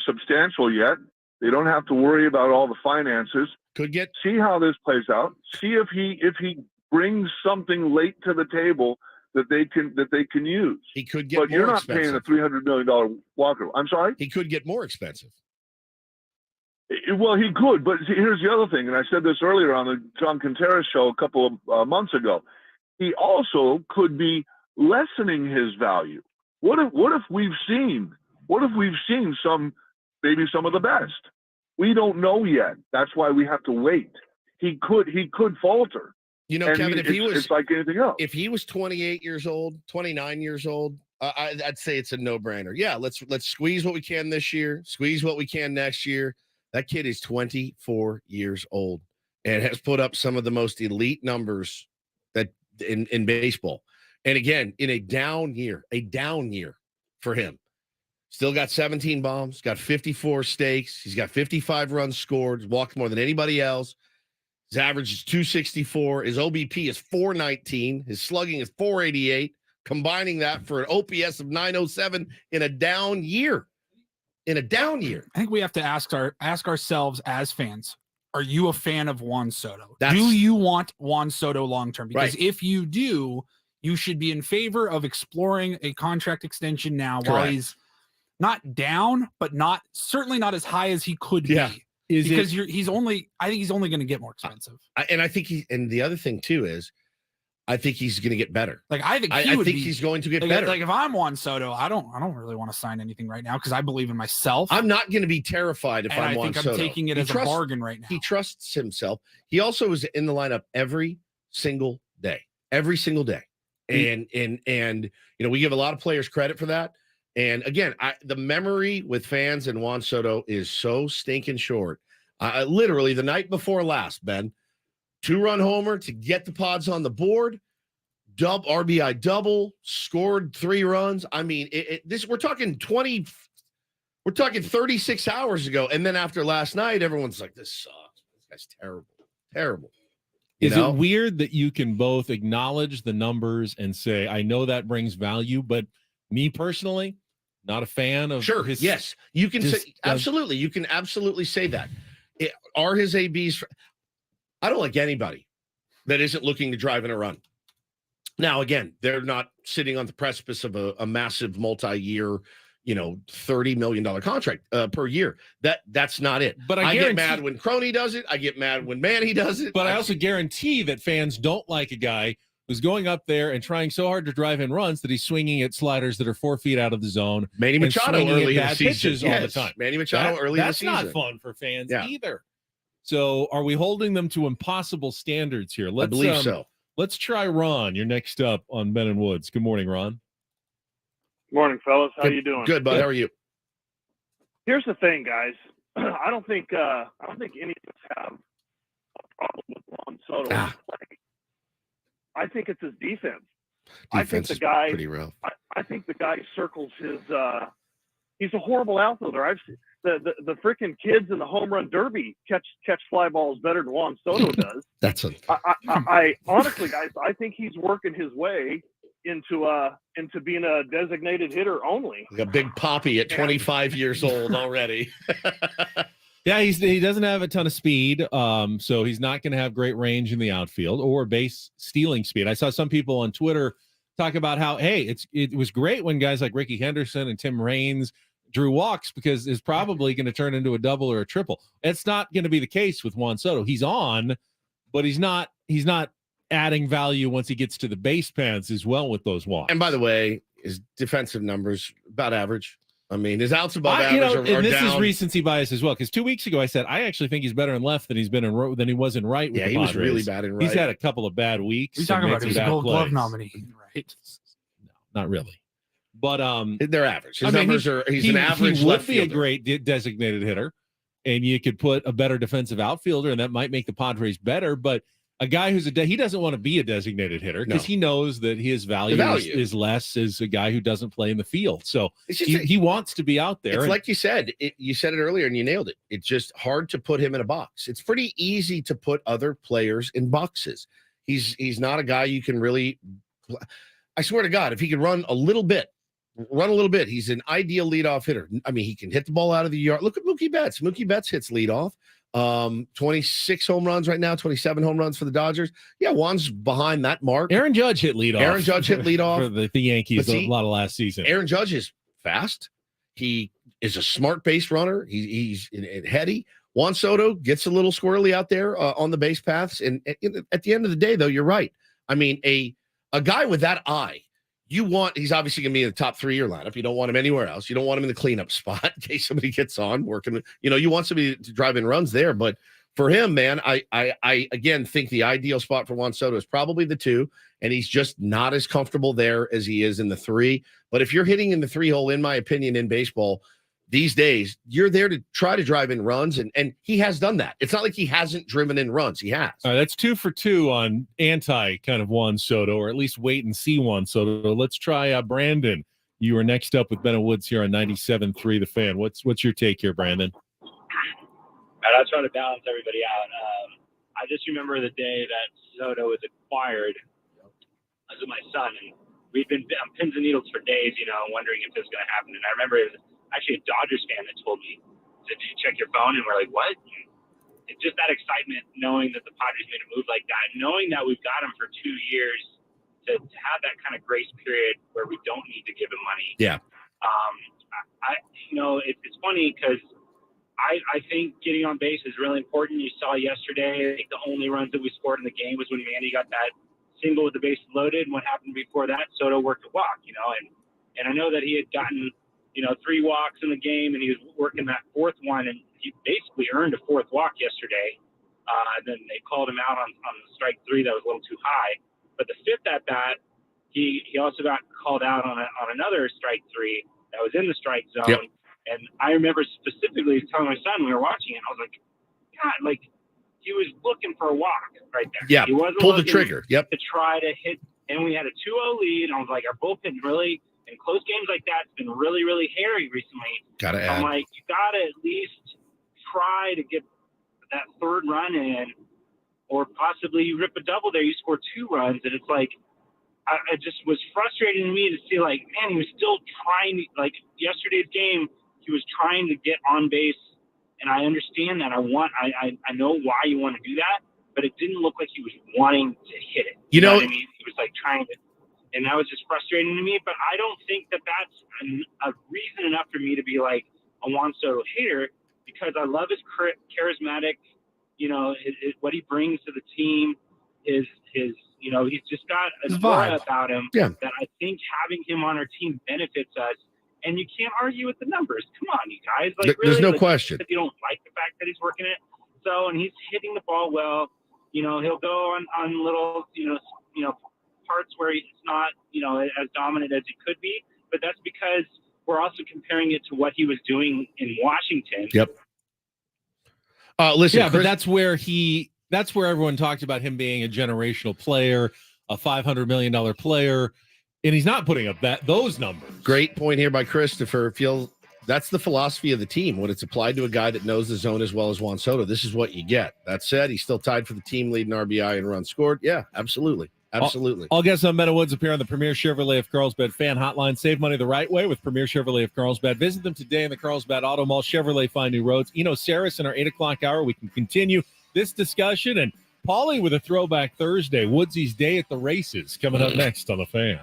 substantial yet. They don't have to worry about all the finances. See how this plays out. See if he brings something late to the table that they can use. He could get, but more you're not expensive. paying a $300 million walker. I'm sorry. He could get more expensive. Well, he could, but here's the other thing, and I said this earlier on the John Contreras show a couple of months ago. He also could be lessening his value. What if we've seen maybe some of the best? We don't know yet. That's why we have to wait. He could falter. Kevin, it's like anything else. If he was 28 years old, 29 years old, I'd say it's a no-brainer. Yeah, let's squeeze what we can this year, squeeze what we can next year. That kid is 24 years old and has put up some of the most elite numbers that in baseball. And again, in a down year for him. Still got 17 bombs, got 54 stakes. He's got 55 runs scored, walked more than anybody else. His average is 264. His OBP is 419. His slugging is 488. Combining that for an OPS of 907 in a down year. I think we have to ask ourselves as fans, are you a fan of Juan Soto? Do you want Juan Soto long-term? Because right. if you do, you should be in favor of exploring a contract extension now. Correct. While he's not down, but certainly not as high as he could be. I think he's only going to get more expensive. And the other thing too is, I think he's going to get better. I think he's going to get better. Like if I'm Juan Soto, I don't really want to sign anything right now because I believe in myself. I'm not going to be terrified if I'm Juan Soto. I'm taking it as a bargain right now. He trusts himself. He also is in the lineup every single day. And we give a lot of players credit for that. And again, the memory with fans and Juan Soto is so stinking short. Literally the night before last, Ben, 2-run homer to get the Pods on the board, RBI double, scored 3 runs. I mean, we're talking 36 hours ago. And then after last night, everyone's like, this sucks. This guy's terrible. Is it weird that you can both acknowledge the numbers and say, I know that brings value, but me personally, not a fan of his. Yes, you can say absolutely. You can absolutely say that. Are his ABs? I don't like anybody that isn't looking to drive in a run. Now, again, they're not sitting on the precipice of a massive multi-year, $30 million contract per year. That's not it. But I get mad when Crony does it. I get mad when Manny does it. But I also guarantee that fans don't like a guy who's going up there and trying so hard to drive in runs that he's swinging at sliders that are 4 feet out of the zone. Manny Machado early in the season. All the time. Manny Machado early in the season. That's not fun for fans either. So are we holding them to impossible standards here? I believe so. Let's try Ron. You're next up on Ben and Woods. Good morning, Ron. Morning, fellas. How you doing? Good, bud. How are you? Here's the thing, guys. I don't think any of us have a problem with Juan Soto. I think it's his defense. I think the guy pretty rough. I think the guy circles his. He's a horrible outfielder. I've seen the freaking kids in the home run derby catch fly balls better than Juan Soto does. I honestly, guys, I think he's working his way into being a designated hitter only. Like a big poppy at 25 years old already. Yeah, he doesn't have a ton of speed, so he's not going to have great range in the outfield or base stealing speed. I saw some people on Twitter talk about how, hey, it was great when guys like Ricky Henderson and Tim Raines drew walks because it's probably going to turn into a double or a triple. It's not going to be the case with Juan Soto. He's on, but he's not adding value once he gets to the base paths as well with those walks. And by the way, his defensive numbers about average. I mean, his outs above average are and this down. is recency bias as well, because 2 weeks ago I said I actually think he's better in left than he was in right. With the he was really bad in right. He's had a couple of bad weeks. You're talking about his Gold Glove nominee, right? No, not really. But they're average. His numbers are. He's an average. He left would be fielder. a great designated hitter, and you could put a better defensive outfielder, and that might make the Padres better. But a guy who's he doesn't want to be a designated hitter because he knows that his value is less as a guy who doesn't play in the field. So he wants to be out there. It's like you said. You said it earlier, and you nailed it. It's just hard to put him in a box. It's pretty easy to put other players in boxes. He's not a guy you can really. I swear to God, if he could run a little bit, he's an ideal leadoff hitter. I mean, he can hit the ball out of the yard. Look at Mookie Betts. Mookie Betts hits leadoff. 26 home runs right now, 27 home runs for the Dodgers. Yeah, Juan's behind that mark. Aaron Judge hit leadoff. For the Yankees a lot of last season. Aaron Judge is fast. He is a smart base runner. He's heady. Juan Soto gets a little squirrely out there on the base paths. And at the end of the day, though, you're right. I mean, a guy with that eye, he's obviously going to be in the top 3 year lineup. You don't want him anywhere else. You don't want him in the cleanup spot in case somebody gets on working. You want somebody to drive in runs there. But for him, man, I again think the ideal spot for Juan Soto is probably the 2, and he's just not as comfortable there as he is in the 3. But if you're hitting in the 3 hole, in my opinion, in baseball these days, you're there to try to drive in runs, and he has done that. It's not like he hasn't driven in runs. He has. All right, that's 2 for 2 on anti kind of Juan Soto, or at least wait and see Juan Soto. Let's try Brandon. You are next up with Ben and Woods here on 97.3 The Fan. What's your take here, Brandon? I'll try to balance everybody out. I just remember the day that Soto was acquired with my son, and we've been on pins and needles for days, wondering if this was going to happen. And I remember it was actually a Dodgers fan that told me, "Did you check your phone?" And we're like, "What?" It's just that excitement knowing that the Padres made a move like that, knowing that we've got him for 2 years to have that kind of grace period where we don't need to give him money. Yeah. It's funny because I think getting on base is really important. You saw yesterday, I think the only runs that we scored in the game was when Manny got that single with the bases loaded. And what happened before that? Soto worked a walk, and I know that he had gotten 3 walks in the game, and he was working that 4th one, and he basically earned a 4th walk yesterday. Then they called him out on strike 3 that was a little too high. But the 5th at bat, he also got called out on another strike 3 that was in the strike zone. Yep. And I remember specifically telling my son when we were watching it, I was like, God, he was looking for a walk right there. Yeah, he wasn't pull the looking trigger. Yep. To try to hit, and we had a 2-0 lead. And I was like, our bullpen really. In close games like that, it's been really, really hairy recently. Gotta add. I'm like, you gotta at least try to get that 3rd run in, or possibly you rip a double there, you score 2 runs, and it's like I just was frustrating to me to see, like, man, he was still trying. Like yesterday's game, he was trying to get on base, and I understand that. I know why you want to do that, but it didn't look like he was wanting to hit it. You know what I mean? He was like trying to, and that was just frustrating to me. But I don't think that that's a reason enough for me to be like a Juan Soto hater, because I love his charismatic, what he brings to the team, his he's just got an aura about him that I think having him on our team benefits us. And you can't argue with the numbers. Come on, you guys. Like, There's really, no question. If you don't like the fact that he's working it, and he's hitting the ball well, he'll go on little, parts where he's not, as dominant as he could be. But that's because we're also comparing it to what he was doing in Washington. Yep. Listen, yeah, Chris, but that's where everyone talked about him being a generational player, a $500 million player, and he's not putting up those numbers. Great point here by Christopher. That's the philosophy of the team. When it's applied to a guy that knows the zone as well as Juan Soto, this is what you get. That said, he's still tied for the team lead in RBI and runs scored. Yeah, absolutely. Absolutely. All guests on Meadow Woods appear on the Premier Chevrolet of Carlsbad fan hotline. Save money the right way with Premier Chevrolet of Carlsbad. Visit them today in the Carlsbad Auto Mall. Chevrolet, find new roads. Saris in our 8 o'clock hour. We can continue this discussion. And Paulie with a throwback Thursday. Woodsy's Day at the Races coming up next on the Fan.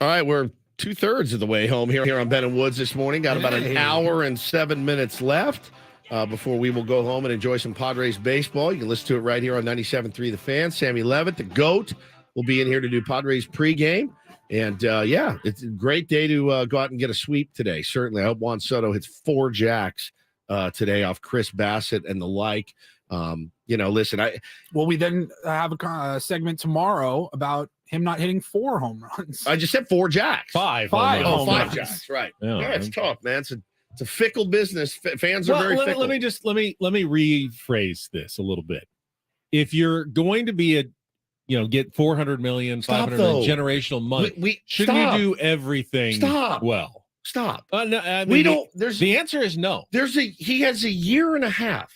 All right, we're 2/3 of the way home here on Ben and Woods this morning. Got about an hour and 7 minutes left before we will go home and enjoy some Padres baseball. You can listen to it right here on 97.3 The Fan. Sammy Levitt, the GOAT, will be in here to do Padres pregame. And, it's a great day to go out and get a sweep today. Certainly. I hope Juan Soto hits 4 jacks today off Chris Bassett and the like. Listen, we then have a segment tomorrow about him not hitting 4 home runs. I just said 4 jacks. 5. 5 Oh, home 5 runs. jacks. Right. Yeah, It's tough, man. It's a fickle business. Fans are very fickle. Let me rephrase this a little bit. If you're going to be get 400 million, 500 million generational money, shouldn't you do everything well? Stop. No, I mean, we don't. The answer is no. He has a year and a half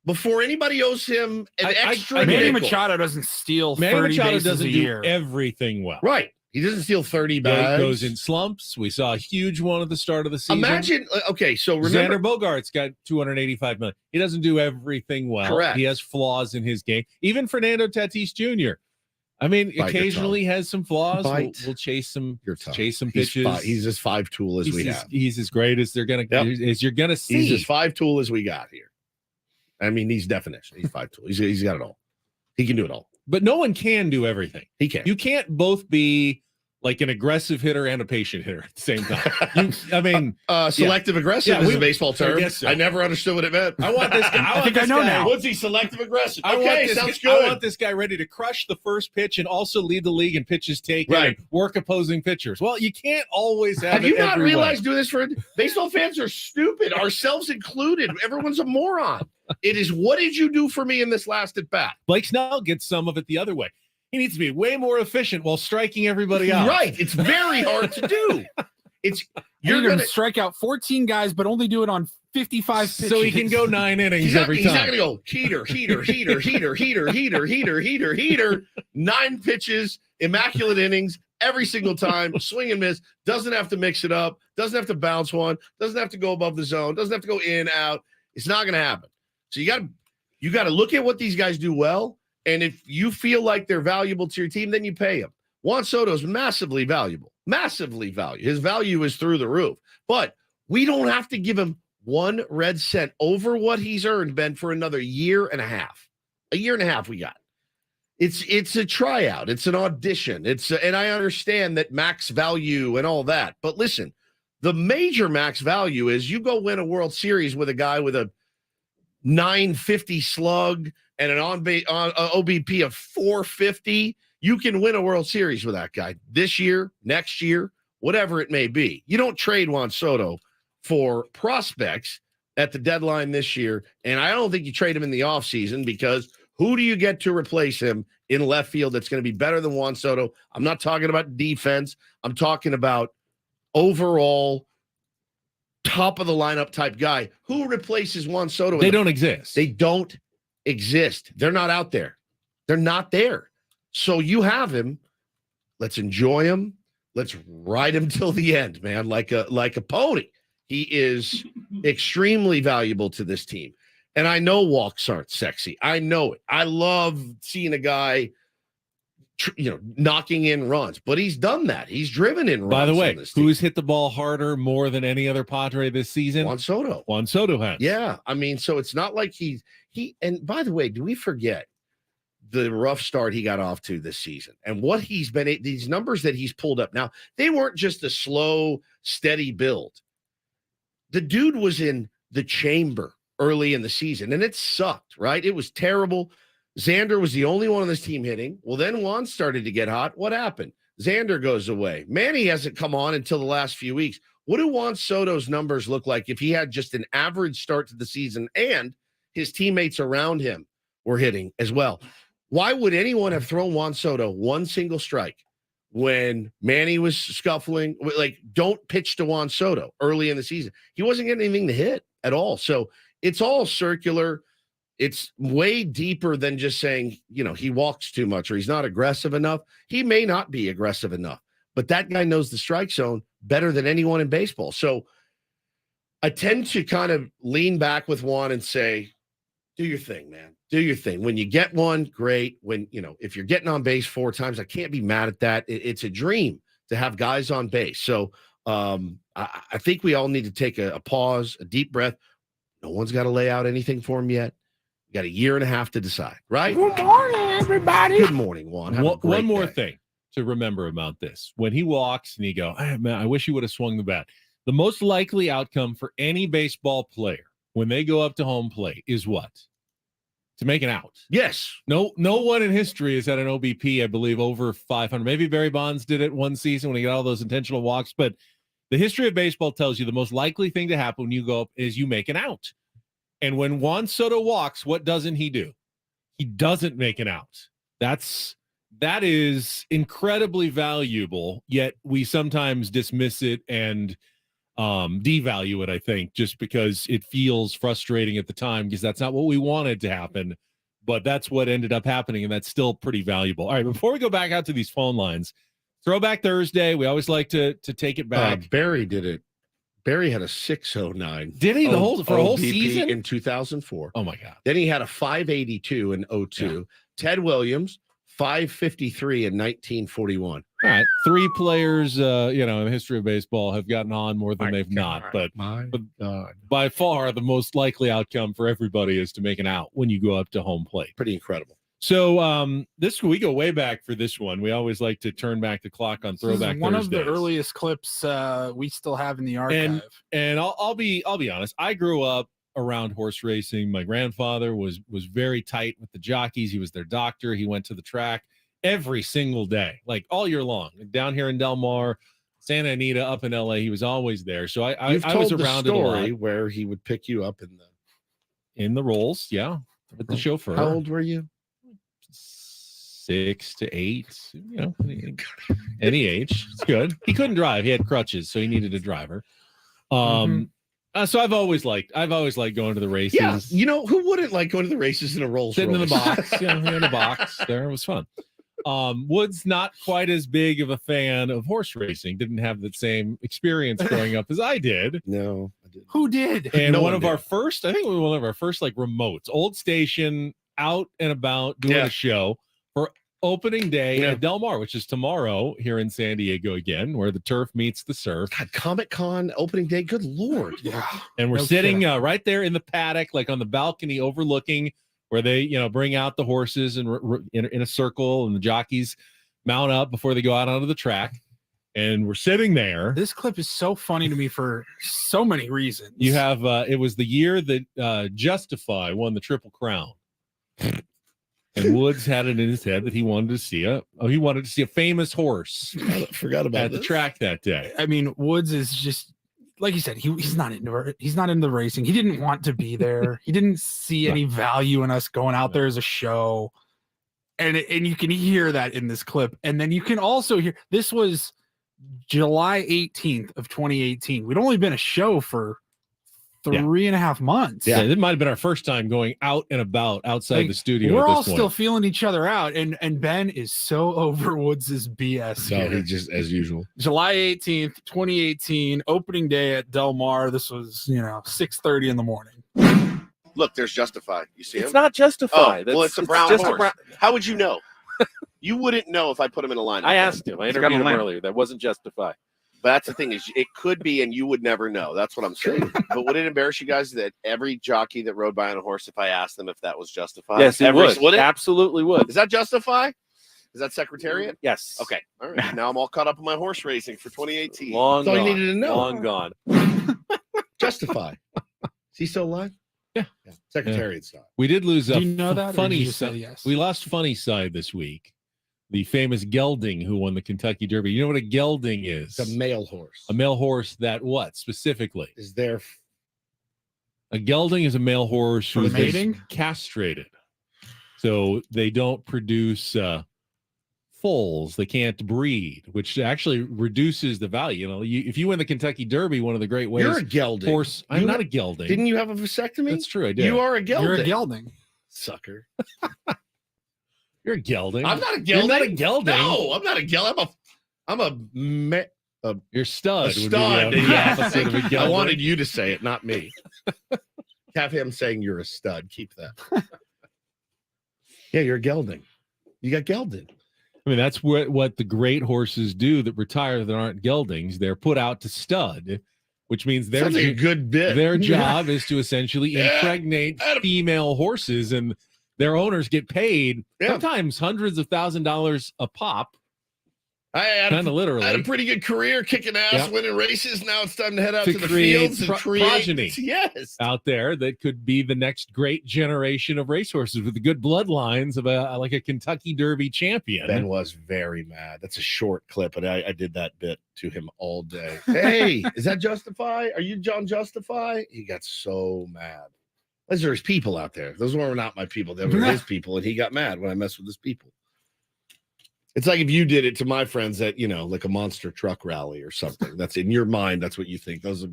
before anybody owes him an extra. Manny Machado doesn't steal 30 bases a year. Everything well. Right. He doesn't steal 30 bags. Goes in slumps. We saw a huge one at the start of the season. Imagine. Okay, so remember, Xander Bogaerts got 285 million. He doesn't do everything well. Correct. He has flaws in his game. Even Fernando Tatis Jr. I mean, occasionally has some flaws. We'll chase some pitches. He's as 5 tool as we have. He's as great as you're gonna see. He's as 5 tool as we got here. I mean, he's definition. He's 5 tool. He's got it all. He can do it all. But no one can do everything. He can. You can't both be like an aggressive hitter and a patient hitter at the same time. Selective aggressive is a baseball term. I guess so. I never understood what it meant. I want this guy. I think I know now. What's he selective aggressive? Sounds good. I want this guy ready to crush the first pitch and also lead the league in pitches taken and work opposing pitchers. Well, you can't always have you not realized doing this for baseball fans are stupid, ourselves included. Everyone's a moron. It is, what did you do for me in this last at bat? Blake Snell gets some of it the other way. He needs to be way more efficient while striking everybody out. Right. It's very hard to do. You're going to strike out 14 guys, but only do it on 55 pitches. So he can go 9 innings every time. He's not going to go heater, 9 pitches, immaculate innings every single time, swing and miss, doesn't have to mix it up, doesn't have to bounce one, doesn't have to go above the zone, doesn't have to go in, out. It's not going to happen. So you got to look at what these guys do well. And if you feel like they're valuable to your team, then you pay them. Juan Soto is massively valuable. His value is through the roof. But we don't have to give him 1 red cent over what he's earned, Ben, for another year and a half. A year and a half we got. It's a tryout. It's an audition. And I understand that max value and all that. But listen, the major max value is you go win a World Series with a guy with a 950 slug and an OBP of 450, you can win a World Series with that guy this year, next year, whatever it may be. You don't trade Juan Soto for prospects at the deadline this year, and I don't think you trade him in the offseason because who do you get to replace him in left field that's going to be better than Juan Soto? I'm not talking about defense. I'm talking about overall top of the lineup type guy. Who replaces Juan Soto? They don't exist. They don't exist. They're not out there. They're not there. So you have him. Let's enjoy him. Let's ride him till the end, man, like a pony. He is extremely valuable to this team. And I know walks aren't sexy. I know it. I love seeing a guy knocking in runs, but he's done that. He's driven in runs. By the way, who's hit the ball harder more than any other Padre this season? Juan Soto. Juan Soto has. Yeah. I mean, so it's not like and by the way, do we forget the rough start he got off to this season and what he's been, these numbers that he's pulled up. Now, they weren't just a slow, steady build. The dude was in the chamber early in the season and it sucked, right? It was terrible. Xander was the only one on this team hitting. Well, then Juan started to get hot. What happened? Xander goes away. Manny hasn't come on until the last few weeks. What do Juan Soto's numbers look like if he had just an average start to the season and his teammates around him were hitting as well? Why would anyone have thrown Juan Soto 1 single strike when Manny was scuffling? Like, don't pitch to Juan Soto early in the season. He wasn't getting anything to hit at all. So it's all circular. It's way deeper than just saying, he walks too much or he's not aggressive enough. He may not be aggressive enough, but that guy knows the strike zone better than anyone in baseball. So I tend to kind of lean back with Juan and say, do your thing, man. Do your thing. When you get one, great. When, if you're getting on base 4 times, I can't be mad at that. It's a dream to have guys on base. So I think we all need to take a pause, a deep breath. No one's got to lay out anything for him yet. You got a year and a half to decide, right? Good morning, everybody. Good morning, Juan. Have a great One more day. thing to remember about this. When he walks and you go, man, I wish he would have swung the bat. The most likely outcome for any baseball player when they go up to home plate is what? To make an out. Yes. No one in history has had an OBP, I believe, over 500. Maybe Barry Bonds did it one season when he got all those intentional walks. But the history of baseball tells you the most likely thing to happen when you go up is you make an out. And when Juan Soto walks, what doesn't he do? He doesn't make an out. That is incredibly valuable, yet we sometimes dismiss it and devalue it, I think, just because it feels frustrating at the time because that's not what we wanted to happen, but that's what ended up happening, and that's still pretty valuable. All right, before we go back out to these phone lines, Throwback Thursday, we always like to take it back. Barry did it. Barry had a 609. Did he? For a whole OBP season? in 2004. Oh, my God. Then he had a 582 in 02. Yeah. Ted Williams, 553 in 1941. All right. 3 players, in the history of baseball have gotten on more than they've not. But by far, the most likely outcome for everybody is to make an out when you go up to home plate. Pretty incredible. So we go way back for this one. We always like to turn back the clock on Throwback Thursdays. One of the earliest clips we still have in the archive. And I'll be honest. I grew up around horse racing. My grandfather was very tight with the jockeys. He was their doctor. He went to the track every single day, like all year long. Down here in Del Mar, Santa Anita, up in LA, he was always there. So I was around the story it a lot. where he would pick you up in the rolls, yeah, with the chauffeur. How old were you? 6 to 8, any age. It's good. He couldn't drive. He had crutches, so he needed a driver. So I've always liked going to the races. Yeah, who wouldn't like going to the races in a Rolls Sitting Royce? in the box, in the box there. It was fun. Wood's not quite as big of a fan of horse racing. Didn't have the same experience growing up as I did. No, I didn't. Who did? And one of our first like remotes, old station, out and about doing a show for opening day at Del Mar, which is tomorrow here in San Diego again, where the turf meets the surf. God, Comic-Con opening day. Good Lord. Yeah. And we're sitting right there in the paddock, like on the balcony overlooking where they, bring out the horses and in a circle and the jockeys mount up before they go out onto the track. And we're sitting there. This clip is so funny to me for so many reasons. You have, it was the year that Justify won the Triple Crown. And Woods had it in his head that he wanted to see a famous horse. I forgot about at the track that day. I mean, Woods is just like you said. He's not into the racing. He didn't want to be there. He didn't see any value in us going out there as a show. And you can hear that in this clip. And then you can also hear this was July 18th of 2018. We'd only been a show for 3.5 months. Yeah, it might have been our first time going out and about outside the studio. We're at this all point. still feeling each other out, and Ben is so over Woods's BS. No, he just as usual. July 18th, 2018, opening day at Del Mar. This was 6:30 in the morning. Look, there's Justify. You see him? It's not Justify. Oh, well, it's a brown horse. How would you know? You wouldn't know if I put him in a lineup. I asked him. I interviewed him earlier. That wasn't Justify. But that's the thing is it could be, and you would never know. That's what I'm saying. But would it embarrass you guys that every jockey that rode by on a horse, if I asked them if that was Justify? Yes, it would. Would it? Absolutely would. Is that Justify? Is that Secretariat? Yes. Okay. All right. Now I'm all caught up in my horse racing for 2018. Long That's all gone. you needed to know. Long gone. Justify. Is he still alive? Yeah. Secretariat's not. We did lose Do you know that, or funny did you just say side. yes? We lost Funny Side this week. The famous gelding who won the Kentucky Derby. You know what a gelding is? It's a male horse. A male horse that what specifically? Is there A gelding is a male horse who is mating? castrated. So they don't produce foals. They can't breed, which actually reduces the value. If you win the Kentucky Derby, one of the great ways. You're a gelding. Horse. I'm not a gelding. Didn't you have a vasectomy? That's true. I did. You are a gelding. You're a gelding. Sucker. You're a gelding. I'm not a gelding. You're not a gelding. No, I'm not a gelding. I'm a You're stud. A would be stud. the opposite of a gelding. I wanted you to say it, not me. Have him saying you're a stud. Keep that. Yeah, you're a gelding. You got gelding. I mean, that's what the great horses do that retire that aren't geldings. They're put out to stud, which means Sounds like a good bit. Their job is to essentially impregnate female horses, and their owners get paid sometimes hundreds of $1,000s a pop. Kind of literally. I had a pretty good career, kicking ass, winning races. Now it's time to head out to the fields and create progeny out there that could be the next great generation of racehorses with the good bloodlines of like a Kentucky Derby champion. Ben was very mad. That's a short clip, but I did that bit to him all day. Hey, is that Justify? Are you John Justify? He got so mad. Those are his people out there. Those were not my people. They were his people, and he got mad when I messed with his people. It's like if you did it to my friends at, like a monster truck rally or something. That's in your mind. That's what you think. That's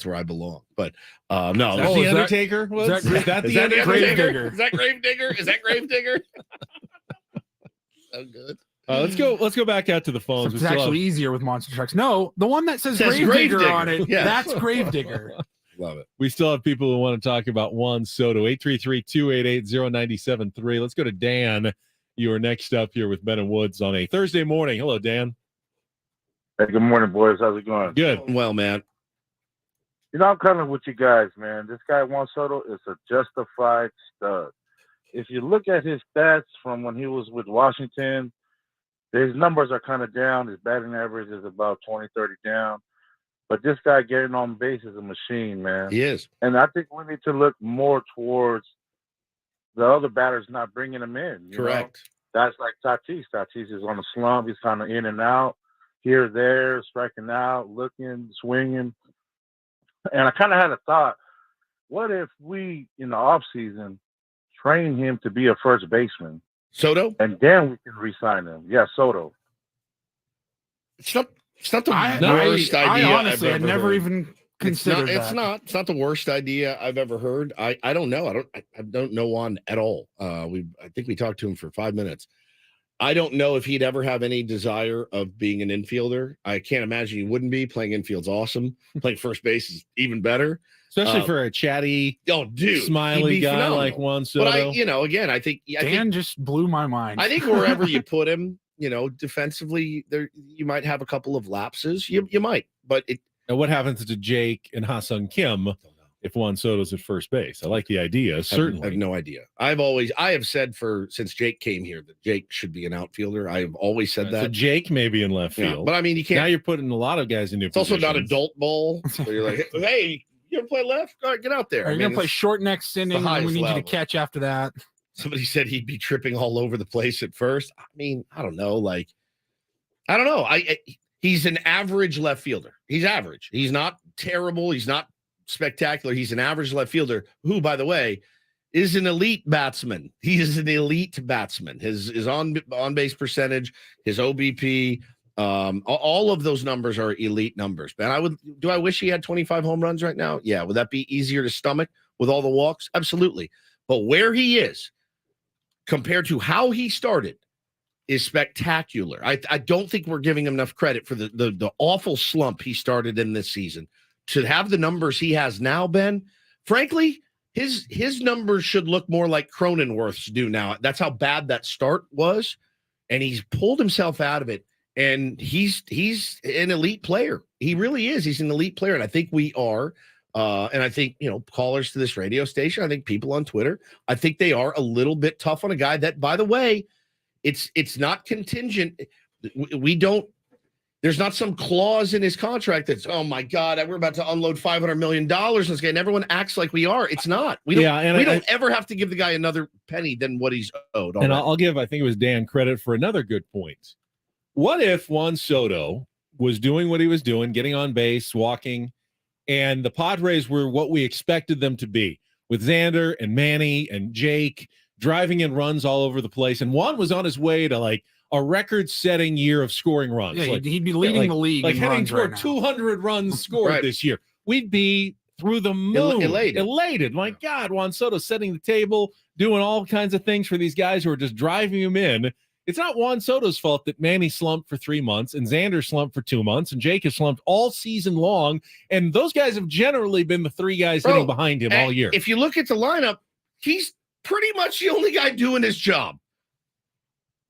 where I belong. But no. Is that the Undertaker? Is that the Undertaker? Is that Gravedigger? Is that Gravedigger? So good. Let's go back out to the phones. It's actually easier with monster trucks. No, the one that says Gravedigger on it, that's Gravedigger. Love it. We still have people who want to talk about Juan Soto. 833-288-0973. Let's go to Dan. You are next up here with Ben and Woods on a Thursday morning. Hello, Dan. Hey, good morning, boys. How's it going? Good. Well, man. I'm kind of with you guys, man. This guy, Juan Soto, is a justified stud. If you look at his stats from when he was with Washington, his numbers are kind of down. His batting average is about 20, 30 down. But this guy getting on base is a machine, man. He is. And I think we need to look more towards the other batters not bringing him in. Correct. That's like Tatis. Tatis is on a slump. He's kind of in and out, here, there, striking out, looking, swinging. And I kind of had a thought, what if we, in the offseason, train him to be a first baseman? Soto? And then we can re-sign him. Yeah, Soto. It's not the worst idea. I honestly had never even considered that. It's not the worst idea I've ever heard. I don't know. I don't know Juan at all. I think we talked to him for 5 minutes. I don't know if he'd ever have any desire of being an infielder. I can't imagine he wouldn't be. Playing infield's awesome. Playing first base is even better. Especially for a chatty, smiley guy phenomenal. Like Juan Soto. But again, I think Dan just blew my mind. I think wherever you put him, defensively, there you might have a couple of lapses. You might, but now what happens to Jake and Ha-Seong Kim if Juan Soto's at first base? I like the idea. Certainly, I have no idea. I have said since Jake came here that Jake should be an outfielder. I have always said that. So Jake may be in left field. But I mean, you can't. Now you're putting a lot of guys into. It's also not adult ball. So you're like, hey, you ever play left? All right, get out there. Are you gonna play short next inning? And we need you to catch after that. Somebody said he'd be tripping all over the place at first. I mean, I don't know. I don't know. He's an average left fielder. He's average. He's not terrible. He's not spectacular. He's an average left fielder who, by the way, is an elite batsman. He is an elite batsman. His on base percentage, his OBP, all of those numbers are elite numbers. Man, do I wish he had 25 home runs right now? Yeah. Would that be easier to stomach with all the walks? Absolutely. But where he is compared to how he started is spectacular. I don't think we're giving him enough credit for the awful slump he started in this season. To have the numbers he has now, Ben, frankly, his numbers should look more like Cronenworth's do now. That's how bad that start was, and he's pulled himself out of it, and he's an elite player. He really is. He's an elite player, and I think we are. And I think, callers to this radio station, I think people on Twitter, I think they are a little bit tough on a guy that, by the way, it's not contingent. There's not some clause in his contract that's, oh my God, we're about to unload $500 million on this guy. And everyone acts like we are. It's not. We don't ever have to give the guy another penny than what he's owed. And I'll give, I think it was Dan, credit for another good point. What if Juan Soto was doing what he was doing, getting on base, walking, and the Padres were what we expected them to be, with Xander and Manny and Jake driving in runs all over the place, and Juan was on his way to like a record-setting year of scoring runs. Yeah, he'd be leading the league, like heading toward 200 runs scored this year. We'd be through the moon, elated. My God, Juan Soto setting the table, doing all kinds of things for these guys who are just driving him in. It's not Juan Soto's fault that Manny slumped for 3 months and Xander slumped for 2 months and Jake has slumped all season long. And those guys have generally been the three guys hitting behind him all year. If you look at the lineup, he's pretty much the only guy doing his job,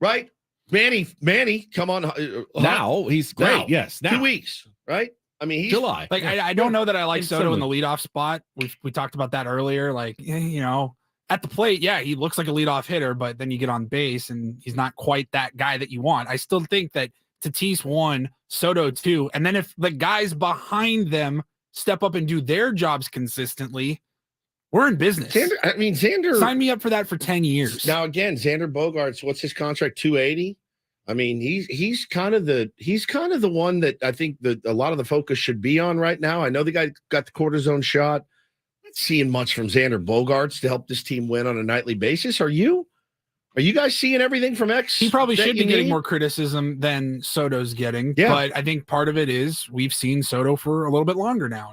right? Manny, come on. Now he's great. Yes, now 2 weeks, right? I mean, he's July. Like I don't know that I like In Soto in the summer. leadoff spot. We talked about that earlier. Like, you know, at the plate, yeah, he looks like a leadoff hitter, but then you get on base and he's not quite that guy that you want. I still think that Tatis 1, Soto 2, and then if the guys behind them step up and do their jobs consistently, we're in business. Xander sign me up for that for 10 years. Now again, Xander Bogaerts, what's his contract? 280. I mean, he's kind of the one that I think that a lot of the focus should be on right now. I know the guy got the cortisone shot. Not seeing much from Xander Bogaerts to help this team win on a nightly basis. Are you guys seeing everything from X? He probably should be getting more criticism than Soto's getting. Yeah. But I think part of it is we've seen Soto for a little bit longer now.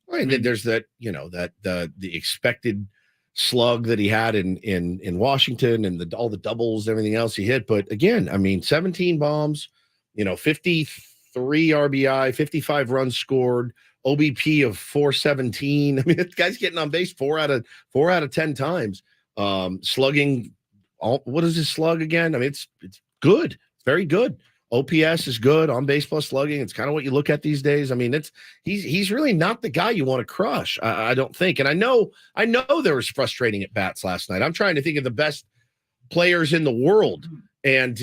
Right. Then there's that, the expected slug that he had in Washington and all the doubles, everything else he hit. But again, I mean, 17 bombs, 53 RBI, 55 runs scored, OBP of 417. I mean, this guy's getting on base 4 out of 10 times. Slugging, what is his slug again? I mean, it's good. It's very good. OPS is good, on base plus slugging. It's kind of what you look at these days. I mean, he's really not the guy you want to crush. I don't think. And I know there was frustrating at bats last night. I'm trying to think of the best players in the world, and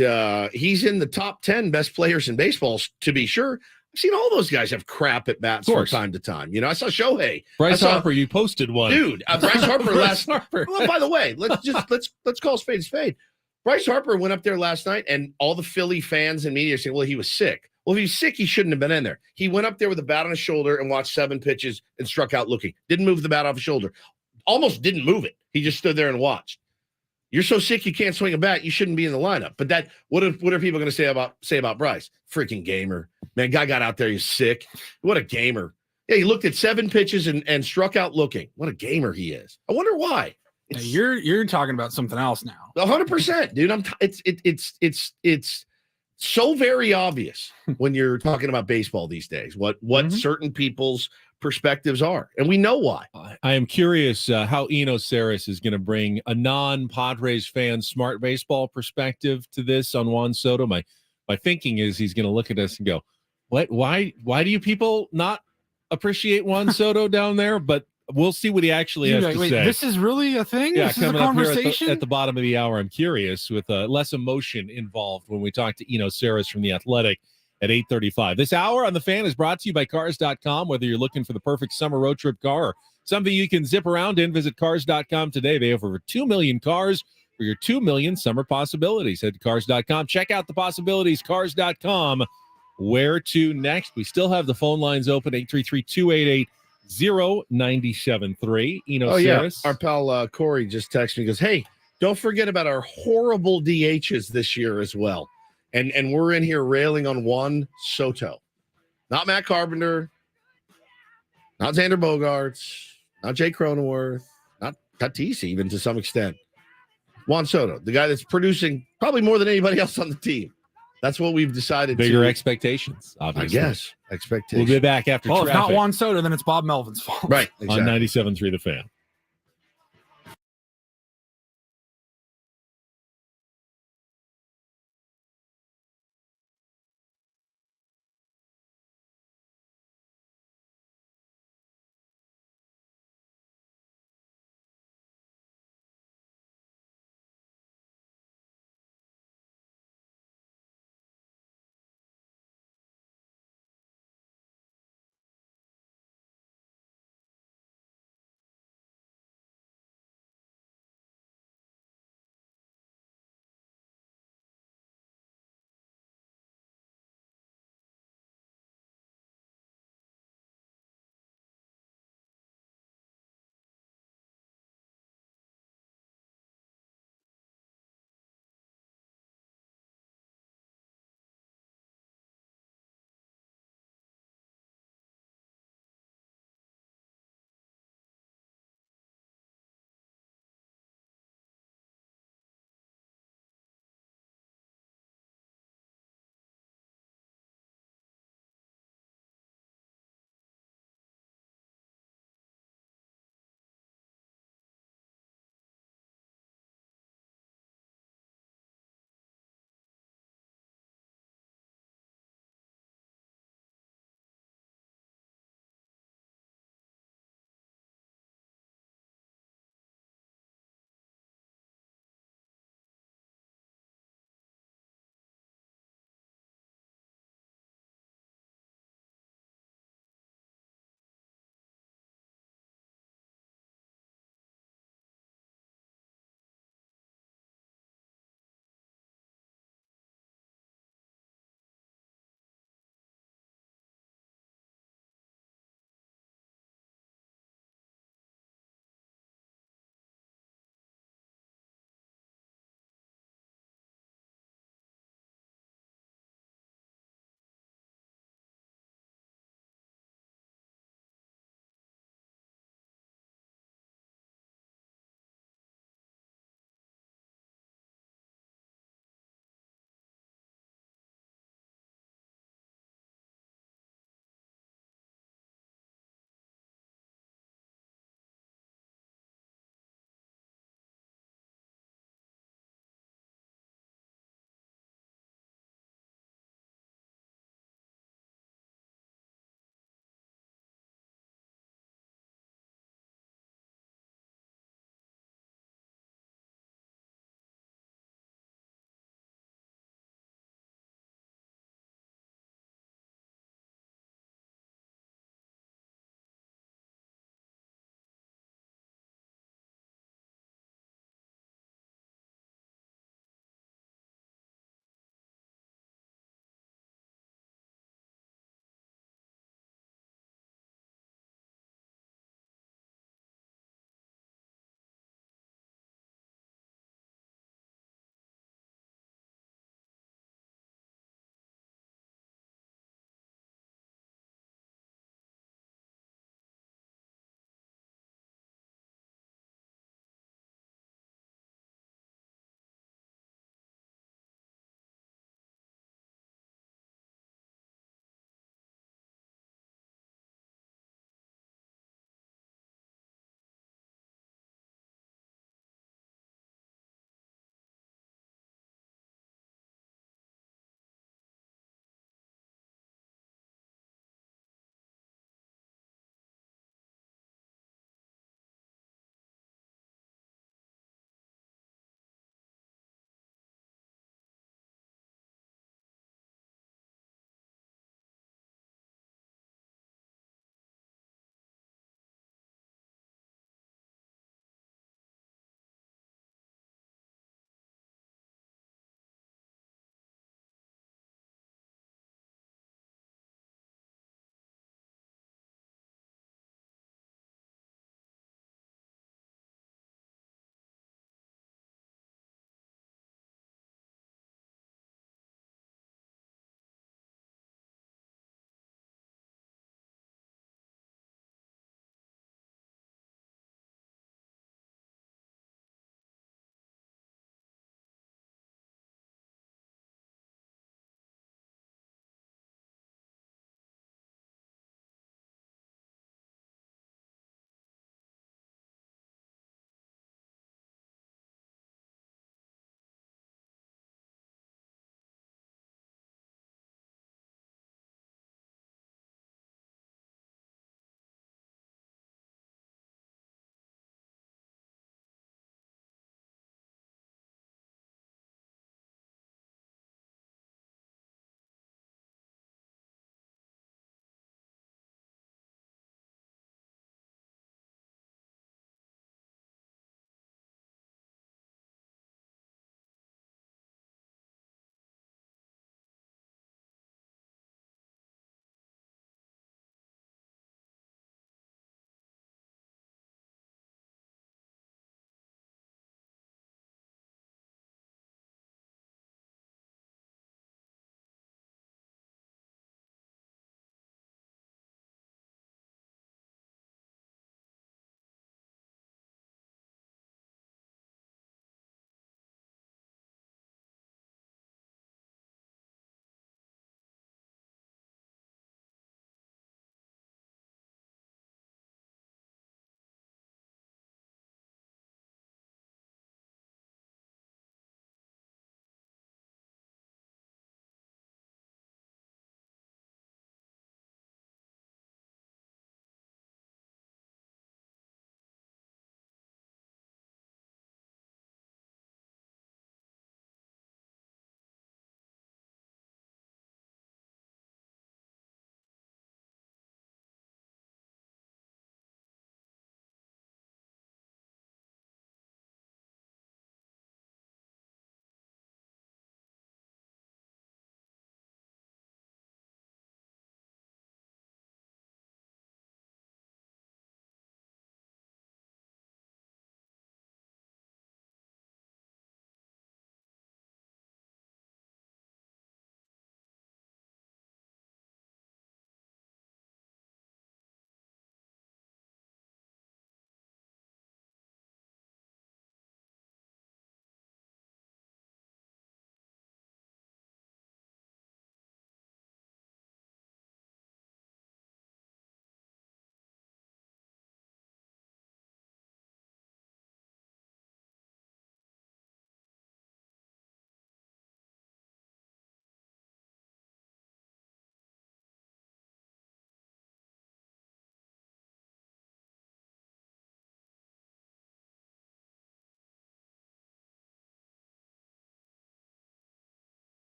he's in the top 10 best players in baseball, to be sure. I've seen all those guys have crap at bats from time to time. I saw Shohei. Bryce Harper, you posted one. Dude, Bryce Harper last night. Well, by the way, let's call spade a spade. Bryce Harper went up there last night, and all the Philly fans and media are saying, well, he was sick. Well, if he was sick, he shouldn't have been in there. He went up there with a bat on his shoulder and watched 7 pitches and struck out looking. Didn't move the bat off his shoulder. Almost didn't move it. He just stood there and watched. You're so sick you can't swing a bat, you shouldn't be in the lineup. But what are people going to say about Bryce? Freaking gamer. Man, guy got out there, he's sick. What a gamer. Yeah, he looked at 7 pitches and struck out looking. What a gamer he is. I wonder why. You're talking about something else now. 100%, dude. It's so very obvious when you're talking about baseball these days what certain people's perspectives are, and we know why. I am curious how Eno Saris is going to bring a non-Padres fan smart baseball perspective to this on Juan Soto. My thinking is he's going to look at us and go, "What? Why do you people not appreciate Juan Soto down there?" But we'll see what he actually has to say. This is really a thing? Yeah, this is a coming up here conversation? at the bottom of the hour. I'm curious with less emotion involved when we talk to Eno Saris from The Athletic at 8:35. This hour on The Fan is brought to you by Cars.com. Whether you're looking for the perfect summer road trip car or something you can zip around in, visit Cars.com today. They have over 2 million cars for your 2 million summer possibilities. Head to Cars.com. Check out the possibilities. Cars.com. Where to next? We still have the phone lines open, 833-288-0973. Eno Saris. Our pal Corey just texted me, goes, hey, don't forget about our horrible DHs this year as well. And we're in here railing on Juan Soto. Not Matt Carpenter, not Xander Bogaerts, not Jay Cronenworth, not Tatis even to some extent. Juan Soto, the guy that's producing probably more than anybody else on the team. That's what we've decided. Bigger expectations, obviously. I guess. Expectations. We'll be back after Well, traffic. if not Juan Soto, then it's Bob Melvin's fault. Right. Exactly. On 97.3 The Fan.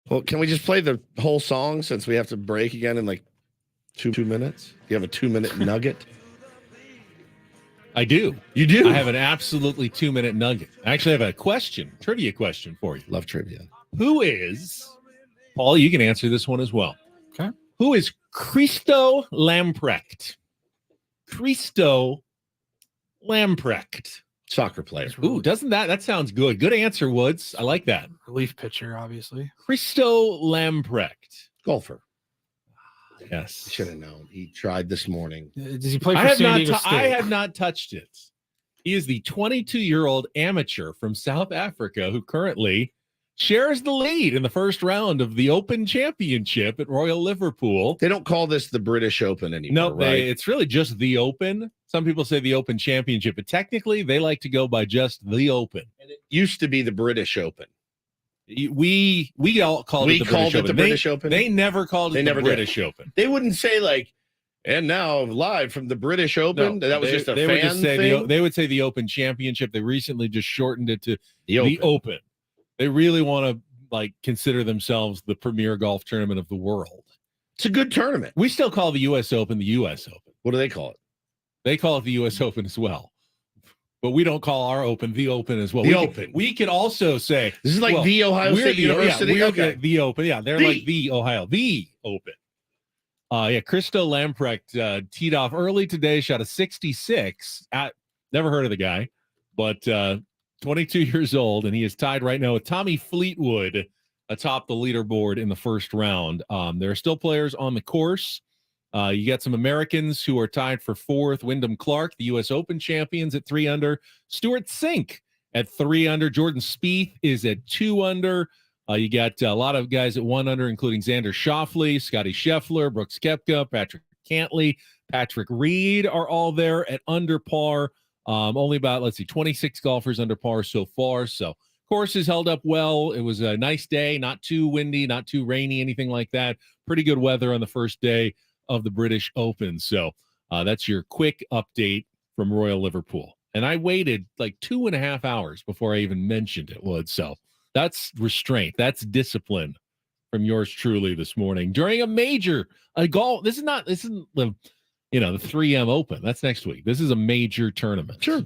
Well, can we just play the whole song since we have to break again in like two minutes? You have a 2-minute nugget? I do. You do? I have an absolutely 2-minute nugget. I actually have a trivia question for you. Love trivia. Who is, Paul, you can answer this one as well. Okay. Who is Christo Lamprecht? Christo Lamprecht. Soccer player. Ooh, doesn't that sounds good. Good answer, Woods. I like that. Relief pitcher, obviously. Christo Lamprecht. Golfer. Yes. I should have known. He tried this morning. Does he play for San Diego State? I have not touched it. He is the 22-year-old amateur from South Africa who currently shares the lead in the first round of the Open Championship at Royal Liverpool. They don't call this the British Open anymore, No, right? it's really just the Open. Some people say the Open Championship, but technically they like to go by just the Open. And it used to be the British Open. We all called it the British Open. They never called it the British Open. They wouldn't say like, and now live from the British Open. No, that was just a they fan would just say thing. they would say the Open Championship. They recently just shortened it to the Open. They really want to like consider themselves the premier golf tournament of the world. It's a good tournament. We still call the U.S. Open the U.S. Open. What do they call it? They call it the U.S. Open as well. But we don't call our Open the Open as well. Open. We could also say this is like the Ohio State University. Yeah, we're the Open. Yeah, they're like the Ohio, the Open. Christo Lamprecht teed off early today, shot a 66. Never heard of the guy, but 22 years old, and he is tied right now with Tommy Fleetwood atop the leaderboard in the first round. There are still players on the course. You got some Americans who are tied for fourth. Wyndham Clark, the U.S. Open champions, at 3 under. Stuart Sink at 3 under. Jordan Spieth is at 2 under. You got a lot of guys at 1 under, including Xander Schauffele, Scotty Scheffler, Brooks Koepka, Patrick Cantley, Patrick Reed are all there at under par. Only about, 26 golfers under par so far. So course has held up well. It was a nice day, not too windy, not too rainy, anything like that. Pretty good weather on the first day of the British Open. So that's your quick update from Royal Liverpool. And I waited like 2.5 hours before I even mentioned it, Wood. So that's restraint. That's discipline from yours truly this morning during a golf. This isn't the 3M Open. That's next week. This is a major tournament. Sure.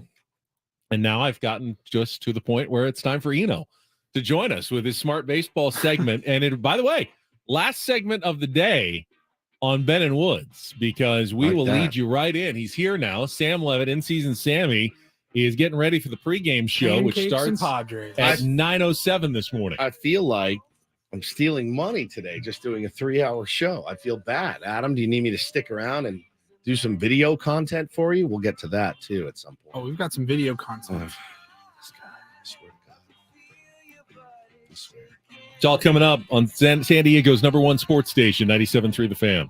And now I've gotten just to the point where it's time for Eno to join us with his Smart Baseball segment. And by the way, last segment of the day on Ben and Woods, because we will lead you right in. He's here now. Sam Levitt, in-season Sammy, is getting ready for the pregame show, which starts at 9:07 this morning. I feel like I'm stealing money today just doing a 3-hour show. I feel bad. Adam, do you need me to stick around and do some video content for you? We'll get to that, too, at some point. Oh, we've got some video content. This guy, I swear to God. I swear. It's all coming up on San Diego's #1 sports station, 97.3 The Fan.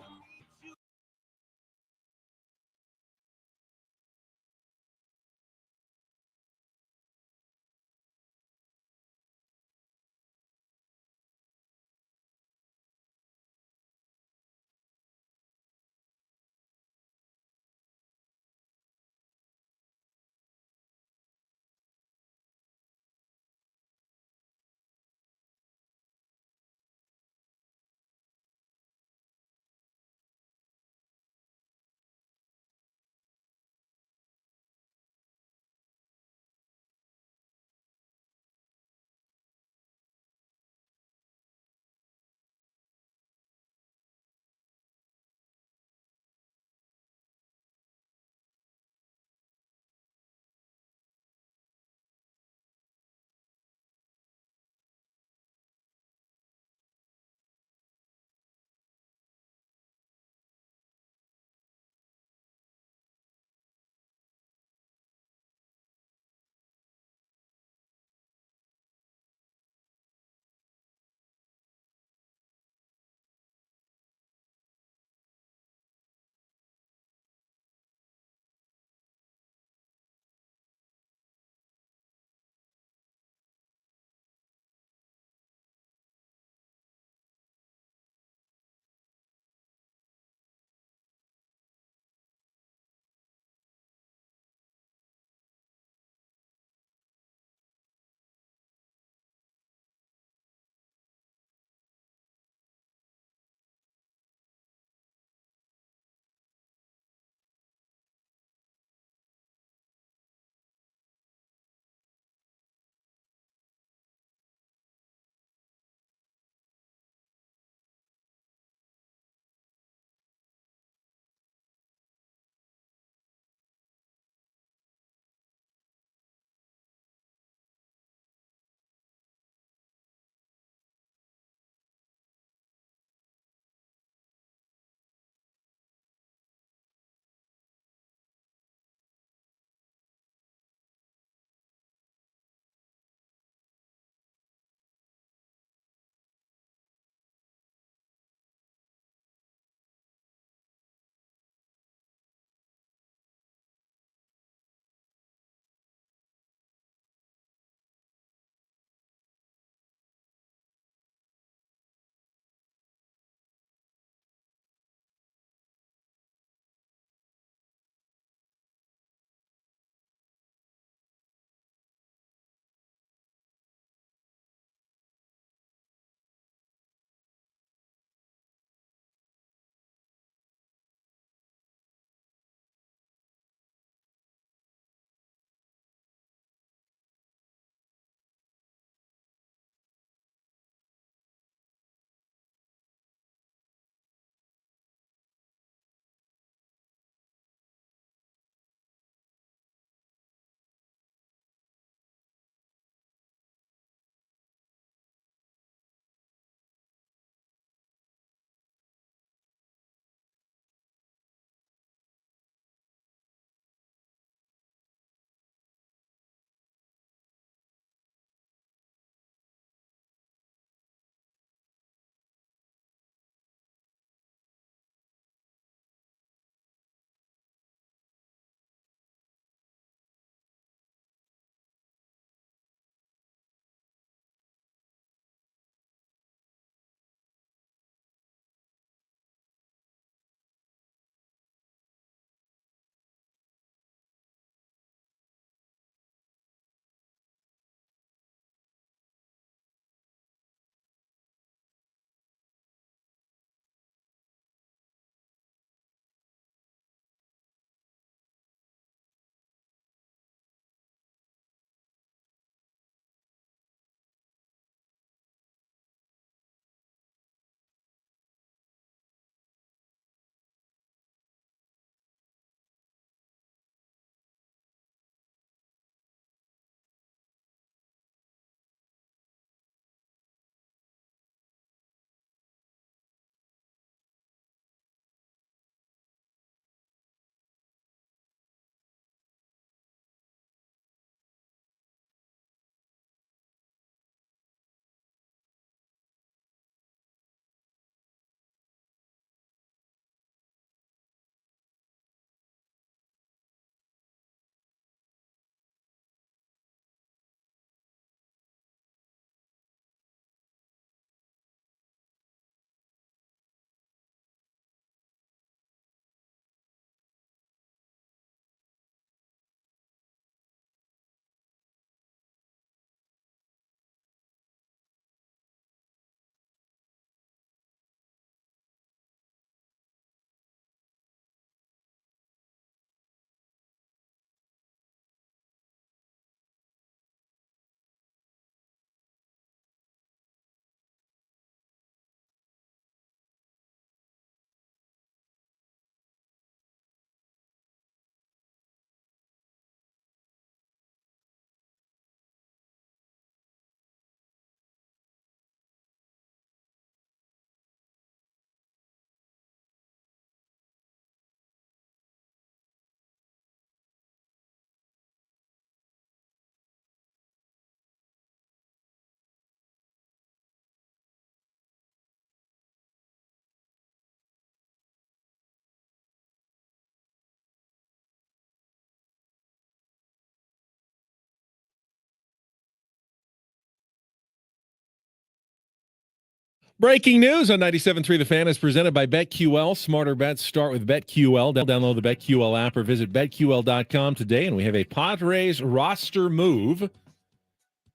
Breaking news on 97.3 The Fan is presented by BetQL. Smarter bets start with BetQL. Download the BetQL app or visit BetQL.com today. And we have a Padres roster move.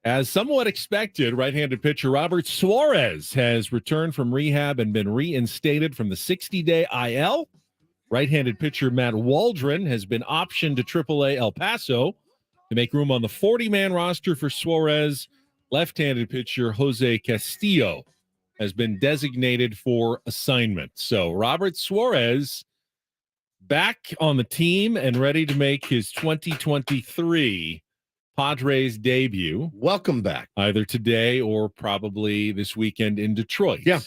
As somewhat expected, right-handed pitcher Robert Suarez has returned from rehab and been reinstated from the 60-day IL. Right-handed pitcher Matt Waldron has been optioned to AAA El Paso to make room on the 40-man roster for Suarez. Left-handed pitcher Jose Castillo has been designated for assignment. So Robert Suarez back on the team and ready to make his 2023 Padres debut. Welcome back. Either today or probably this weekend in Detroit. Yeah,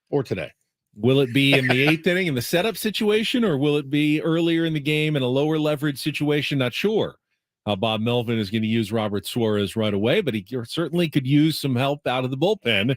or today. Will it be in the eighth inning in the setup situation, or will it be earlier in the game in a lower leverage situation? Not sure how Bob Melvin is going to use Robert Suarez right away, but he certainly could use some help out of the bullpen.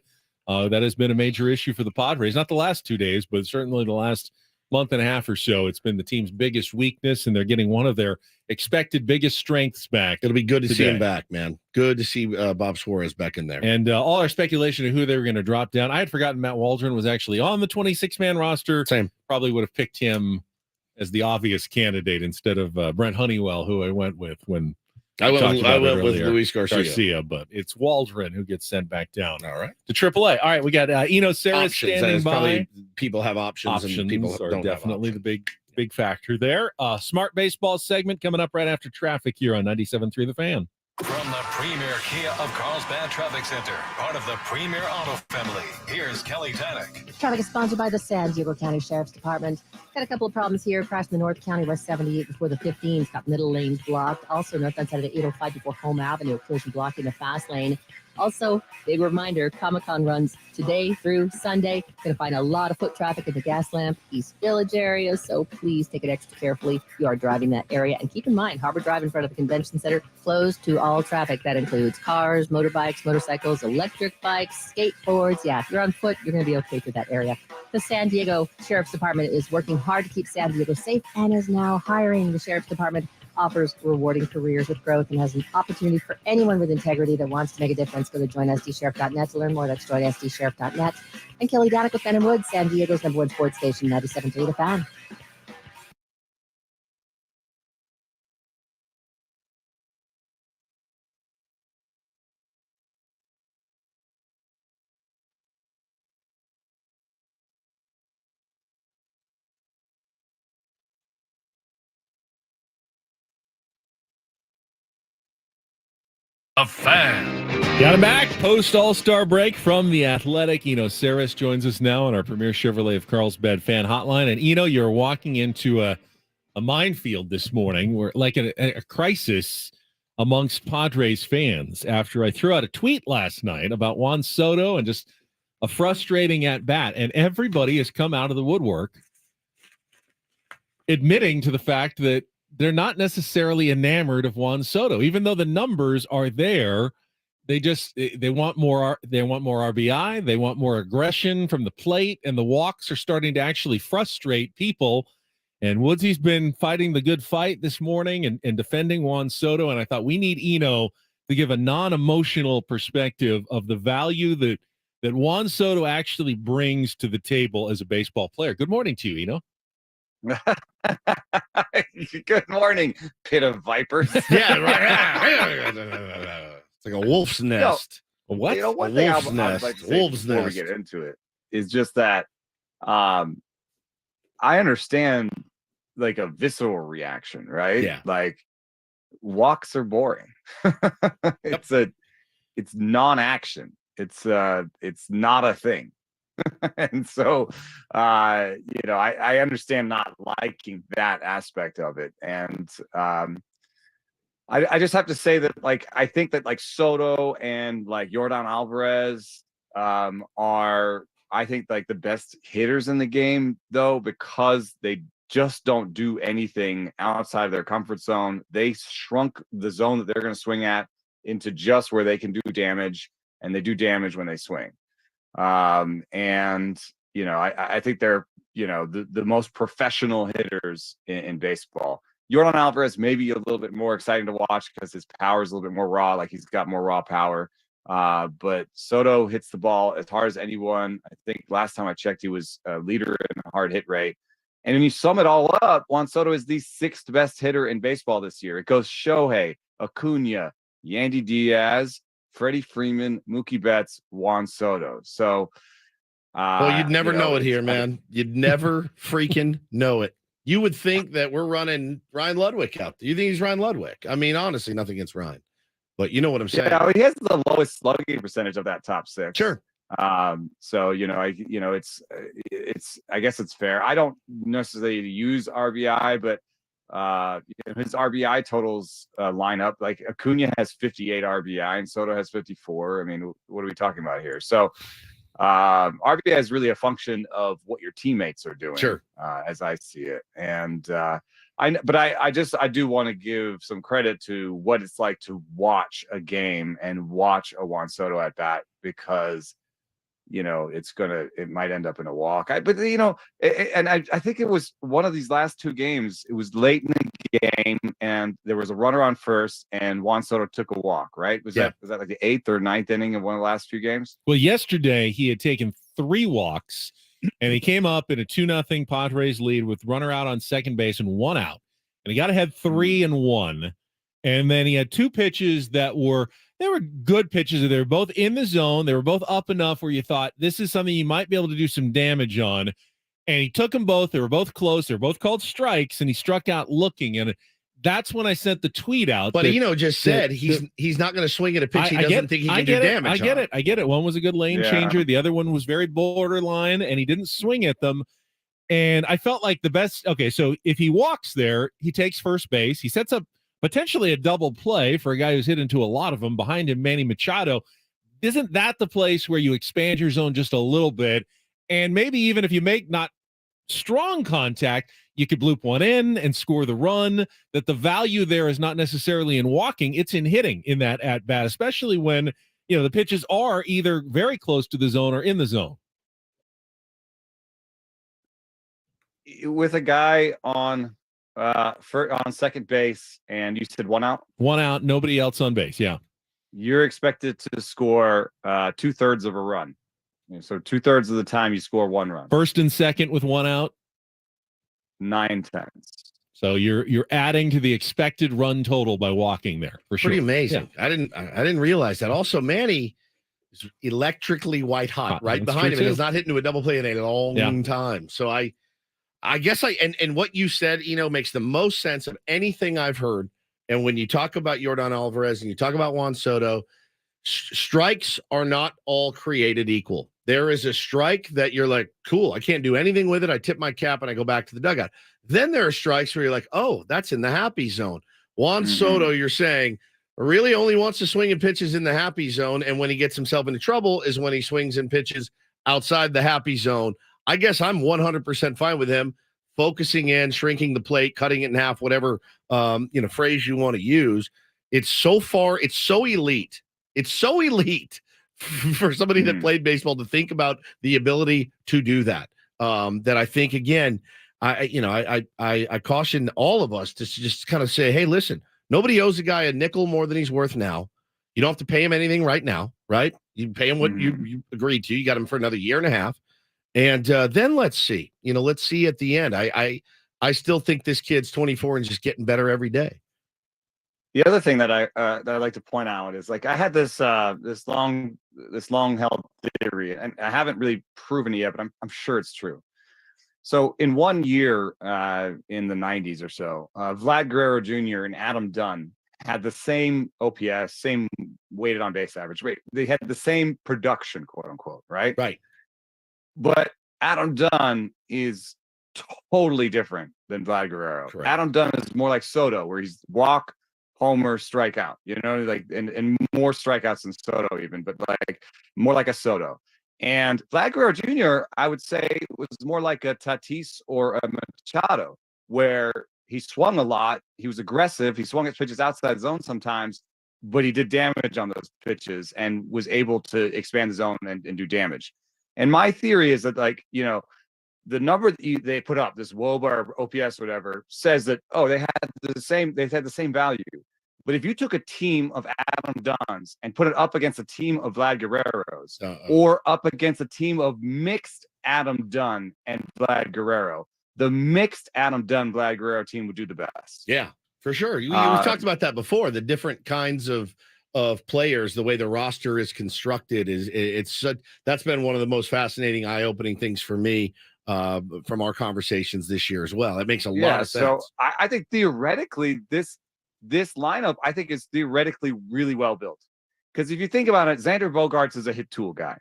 That has been a major issue for the Padres. Not the last 2 days, but certainly the last month and a half or so. It's been the team's biggest weakness, and they're getting one of their expected biggest strengths back. It'll be good to see him back, man. Good to see Bob Suarez back in there. And all our speculation of who they were going to drop down. I had forgotten Matt Waldron was actually on the 26-man roster. Same. Probably would have picked him as the obvious candidate instead of Brent Honeywell, who I went with when I went with Luis Garcia. But it's Waldron who gets sent back down. All right. To AAA. All right, we got Eno Sarah standing by. People have options and people are don't definitely have the big factor there. Smart Baseball segment coming up right after traffic here on 97.3 The Fan. From the premier Kia of Carlsbad Traffic Center, part of the Premier Auto family, here's Kelly Tannick. Traffic is sponsored by the San Diego County Sheriff's Department. Got a couple of problems here. Crash in the North County West 78 before the 15's got middle lanes blocked. Also, northbound side of the 805 before Home Avenue, collision blocking the fast lane. Also, big reminder, Comic-Con runs today through Sunday. Going to find a lot of foot traffic in the Gaslamp East Village area, so please take it extra carefully if you are driving that area. And keep in mind, Harbor Drive in front of the convention center closed to all traffic. That includes cars, motorbikes, motorcycles, electric bikes, skateboards. Yeah, if you're on foot, you're going to be okay through that area. The San Diego Sheriff's Department is working hard to keep San Diego safe and is now hiring. The Sheriff's Department offers rewarding careers with growth and has an opportunity for anyone with integrity that wants to make a difference. Go to joinsdsheriff.net to learn more. That's joinsdsheriff.net. And Kelly Danik with Ben & Wood, San Diego's #1 sports station, 97.3 The Fan. A Fan. Got him back post All-Star break from the Athletic. Eno Saris joins us now on our premier Chevrolet of Carlsbad fan hotline. And Eno, you're walking into a minefield this morning, where like a crisis amongst Padres fans after I threw out a tweet last night about Juan Soto and just a frustrating at bat, and everybody has come out of the woodwork admitting to the fact that they're not necessarily enamored of Juan Soto, even though the numbers are there. They want more. They want more RBI. They want more aggression from the plate, and the walks are starting to actually frustrate people. And Woodsy's been fighting the good fight this morning and defending Juan Soto. And I thought we need Eno to give a non-emotional perspective of the value that Juan Soto actually brings to the table as a baseball player. Good morning to you, Eno. Good morning, pit of vipers. Yeah, right. It's like a wolf's nest. What? A One thing wolf's I'd nest. like to say Wolf's before nest. we get into it is just that I understand like a visceral reaction, right? Yeah. Like walks are boring. It's non-action. It's not a thing. And so I understand not liking that aspect of it. And I just have to say that, like, I think that like Soto and like Yordan Alvarez are, I think, like the best hitters in the game, though, because they just don't do anything outside of their comfort zone. They shrunk the zone that they're going to swing at into just where they can do damage, and they do damage when they swing. And I think they're the most professional hitters in baseball. Yordan Alvarez may be a little bit more exciting to watch because his power is a little bit more raw. Like, he's got more raw power. But Soto hits the ball as hard as anyone. I think last time I checked, he was a leader in hard hit rate. And when you sum it all up, Juan Soto is the 6th best hitter in baseball this year. It goes Shohei, Acuna, Yandy Diaz, Freddie Freeman, Mookie Betts, Juan Soto. So, well, you'd never know it here, man. You'd never freaking know it. You would think that we're running Ryan Ludwig out there. You think he's Ryan Ludwig? I mean, honestly, nothing against Ryan, but you know what I'm saying. Yeah, he has the lowest slugging percentage of that top 6. Sure. So it's I guess it's fair. I don't necessarily use RBI, but his RBI totals line up. Like Acuna has 58 RBI and Soto has 54. I mean, what are we talking about here? So RBI is really a function of what your teammates are doing. Sure. As I see it, and I do want to give some credit to what it's like to watch a game and watch a Juan Soto at bat, because it might end up in a walk. I think it was one of these last 2 games. It was late in the game, and there was a runner on first, and Juan Soto took a walk. Right? Was that like the 8th or 9th inning of one of the last few games? Well, yesterday he had taken 3 walks, and he came up in a 2-0 Padres lead with runner out on second base and 1 out, and he got ahead 3-1, and then he had 2 pitches that were. They were good pitches. They were both in the zone. They were both up enough where you thought this is something you might be able to do some damage on. And he took them both. They were both close. They were both called strikes, and he struck out looking. And that's when I sent the tweet out. But just said he's not going to swing at a pitch he doesn't think he can do damage. I get it. One was a good lane changer. The other one was very borderline, and he didn't swing at them. And I felt like the best. Okay, so if he walks there, he takes first base. He sets up potentially a double play for a guy who's hit into a lot of them. Behind him, Manny Machado. Isn't that the place where you expand your zone just a little bit? And maybe even if you make not strong contact, you could bloop one in and score the run. That the value there is not necessarily in walking, it's in hitting in that at bat, especially when the pitches are either very close to the zone or in the zone. With a guy on second base, and you said 1 out? 1 out, nobody else on base. Yeah. You're expected to score 2/3 of a run. So 2/3 of the time you score 1 run. First and second with 1 out. 9/10. So you're adding to the expected run total by walking there for sure. Pretty amazing. Yeah. I didn't realize that. Also, Manny is electrically white hot right behind him and has not hit into a double play in a long time. So I guess and what you said, makes the most sense of anything I've heard. And when you talk about Yordan Alvarez and you talk about Juan Soto, strikes are not all created equal. There is a strike that you're like, cool, I can't do anything with it. I tip my cap and I go back to the dugout. Then there are strikes where you're like, oh, that's in the happy zone. Juan Soto, you're saying, really only wants to swing and pitches in the happy zone. And when he gets himself into trouble is when he swings and pitches outside the happy zone. I guess I'm 100% fine with him focusing in, shrinking the plate, cutting it in half, whatever phrase you want to use. It's so elite. It's so elite for somebody that played baseball to think about the ability to do that. That I think, again, I caution all of us to just kind of say, hey, listen, nobody owes a guy a nickel more than he's worth now. You don't have to pay him anything right now, right? You pay him what you agreed to. You got him for another year and a half. And then let's see. Let's see at the end. I still think this kid's 24 and just getting better every day. The other thing that I like to point out is, like, I had this long held theory, and I haven't really proven it yet, but I'm sure it's true. So in 1 year in the 90s or so, Vlad Guerrero Jr. and Adam Dunn had the same OPS, same weighted on base average rate. They had the same production, quote unquote, right? Right. But Adam Dunn is totally different than Vlad Guerrero. Correct. Adam Dunn is more like Soto, where he's walk, homer, strikeout, and more strikeouts than Soto even, but like more like a Soto. And Vlad Guerrero Jr., I would say, was more like a Tatis or a Machado, where he swung a lot, he was aggressive, he swung his pitches outside zone sometimes, but he did damage on those pitches and was able to expand the zone and do damage. And my theory is that, the number that they put up, this WOBA or OPS, whatever, says that, they had the same value. But if you took a team of Adam Dunns and put it up against a team of Vlad Guerreros, or up against a team of mixed Adam Dunn and Vlad Guerrero, the mixed Adam Dunn Vlad Guerrero team would do the best. Yeah, for sure. We talked about that before. The different kinds of players, the way the roster is constructed that's been one of the most fascinating, eye-opening things for me from our conversations this year as well. It makes a lot of sense. So I think theoretically this lineup I think is theoretically really well built, because if you think about it, Xander Bogaerts is a hit tool guy.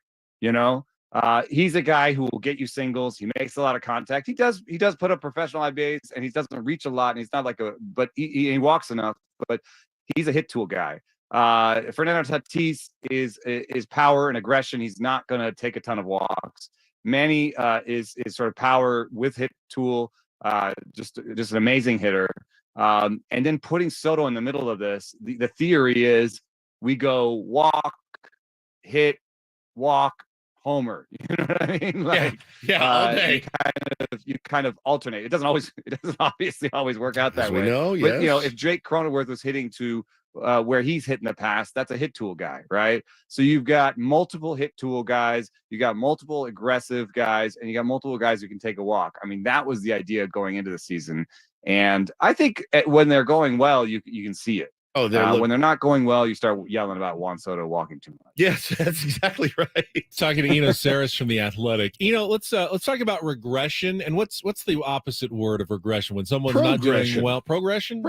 He's a guy who will get you singles. He makes a lot of contact. He does put up professional IBAs, and he doesn't reach a lot, and he's not like but he walks enough, but he's a hit tool guy. Fernando Tatis is power and aggression. He's not going to take a ton of walks. Manny is sort of power with hit tool, just an amazing hitter. And then putting Soto in the middle of this, the theory is we go walk, hit, walk, homer. You know what I mean? All day. You kind of alternate. It doesn't obviously always work out that way. We know, but yes. If Jake Cronenworth was hitting to where he's hit in the past, that's a hit tool guy, right? So you've got multiple hit tool guys, you got multiple aggressive guys, and you got multiple guys who can take a walk. I mean, that was the idea going into the season. And I think when they're going well, you can see it. Oh, when they're not going well, you start yelling about Juan Soto walking too much. Yes, that's exactly right. Talking to Eno Saris from The Athletic. Let's talk about regression. And what's the opposite word of regression when someone's not doing well? Progression.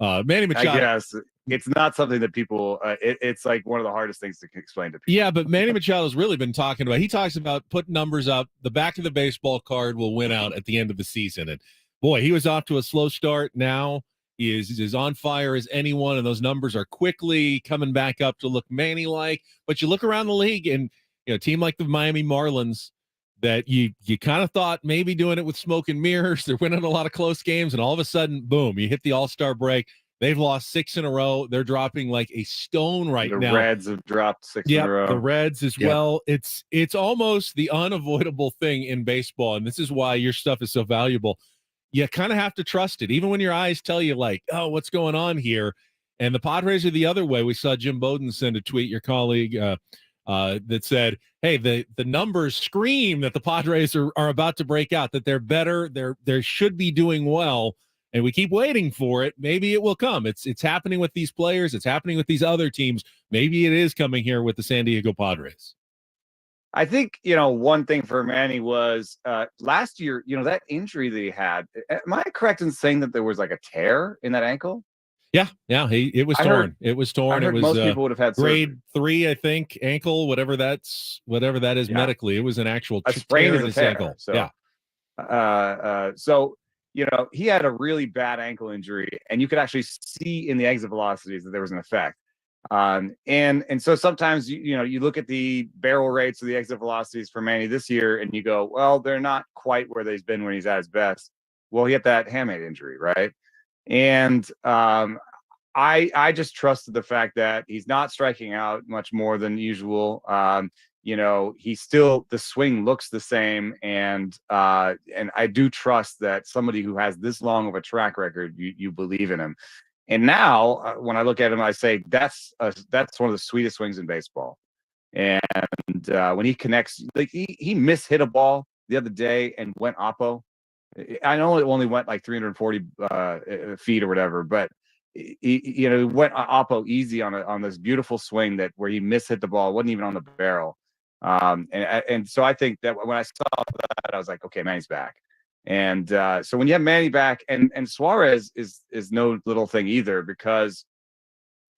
Manny Machado. I guess it's not something that people. It's like one of the hardest things to explain to people. Yeah, but Manny Machado's really been talking about. He talks about putting numbers up. The back of the baseball card will win out at the end of the season. And boy, he was off to a slow start. Now he is on fire as anyone, and those numbers are quickly coming back up to look Manny-like. But you look around the league, and a team like the Miami Marlins that you kind of thought maybe doing it with smoke and mirrors. They're winning a lot of close games, and all of a sudden, boom, you hit the All-Star break. They've lost 6 in a row. They're dropping like a stone right now. The Reds have dropped 6 in a row. The Reds as well. It's almost the unavoidable thing in baseball, and this is why your stuff is so valuable. You kind of have to trust it, even when your eyes tell you like, oh, what's going on here? And the Padres are the other way. We saw Jim Bowden send a tweet, your colleague, that said, hey, the numbers scream that the Padres are about to break out, that they're better, they should be doing well, and we keep waiting for it. Maybe it will come. It's happening with these players. It's happening with these other teams. Maybe it is coming here with the San Diego Padres. I think, one thing for Manny was last year, that injury that he had. Am I correct in saying that there was like a tear in that ankle? Yeah. It was torn. It was torn. I heard it was most people would have had grade surgery. 3, I think, ankle, whatever that is medically. It was an actual sprain tear in his ankle. So, yeah. So he had a really bad ankle injury, and you could actually see in the exit velocities that there was an effect. And so sometimes you look at the barrel rates of the exit velocities for Manny this year, and you go, well, they're not quite where they've been when he's at his best. Well, he had that hamate injury, right? And I just trusted the fact that he's not striking out much more than usual. He's still, the swing looks the same, and I do trust that somebody who has this long of a track record, you believe in him. And now, when I look at him, I say that's one of the sweetest swings in baseball. And when he connects, like he mishit a ball the other day and went oppo. I know it only went like 340 feet or whatever, but he went oppo easy on this beautiful swing where he mishit the ball. It wasn't even on the barrel. And so I think that when I saw that, I was like, okay, Manny's back. And so when you have Manny back, and Suarez is no little thing either, because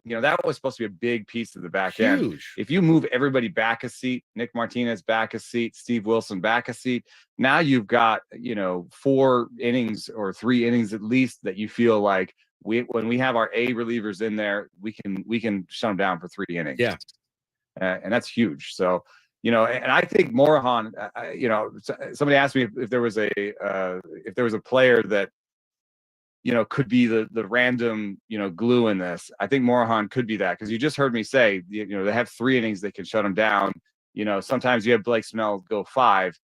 that was supposed to be a big piece of the back end. If you move everybody back a seat, Nick Martinez back a seat, Steve Wilson back a seat, now you've got 4 innings or 3 innings at least that you feel like when we have our A relievers in there, we can shut them down for 3 innings. Yeah, and that's huge. So. And I think Morahan, somebody asked me if there was a player that, could be the random, glue in this. I think Morahan could be that, because you just heard me say, they have 3 innings that can shut them down. Sometimes you have Blake Snell go 5.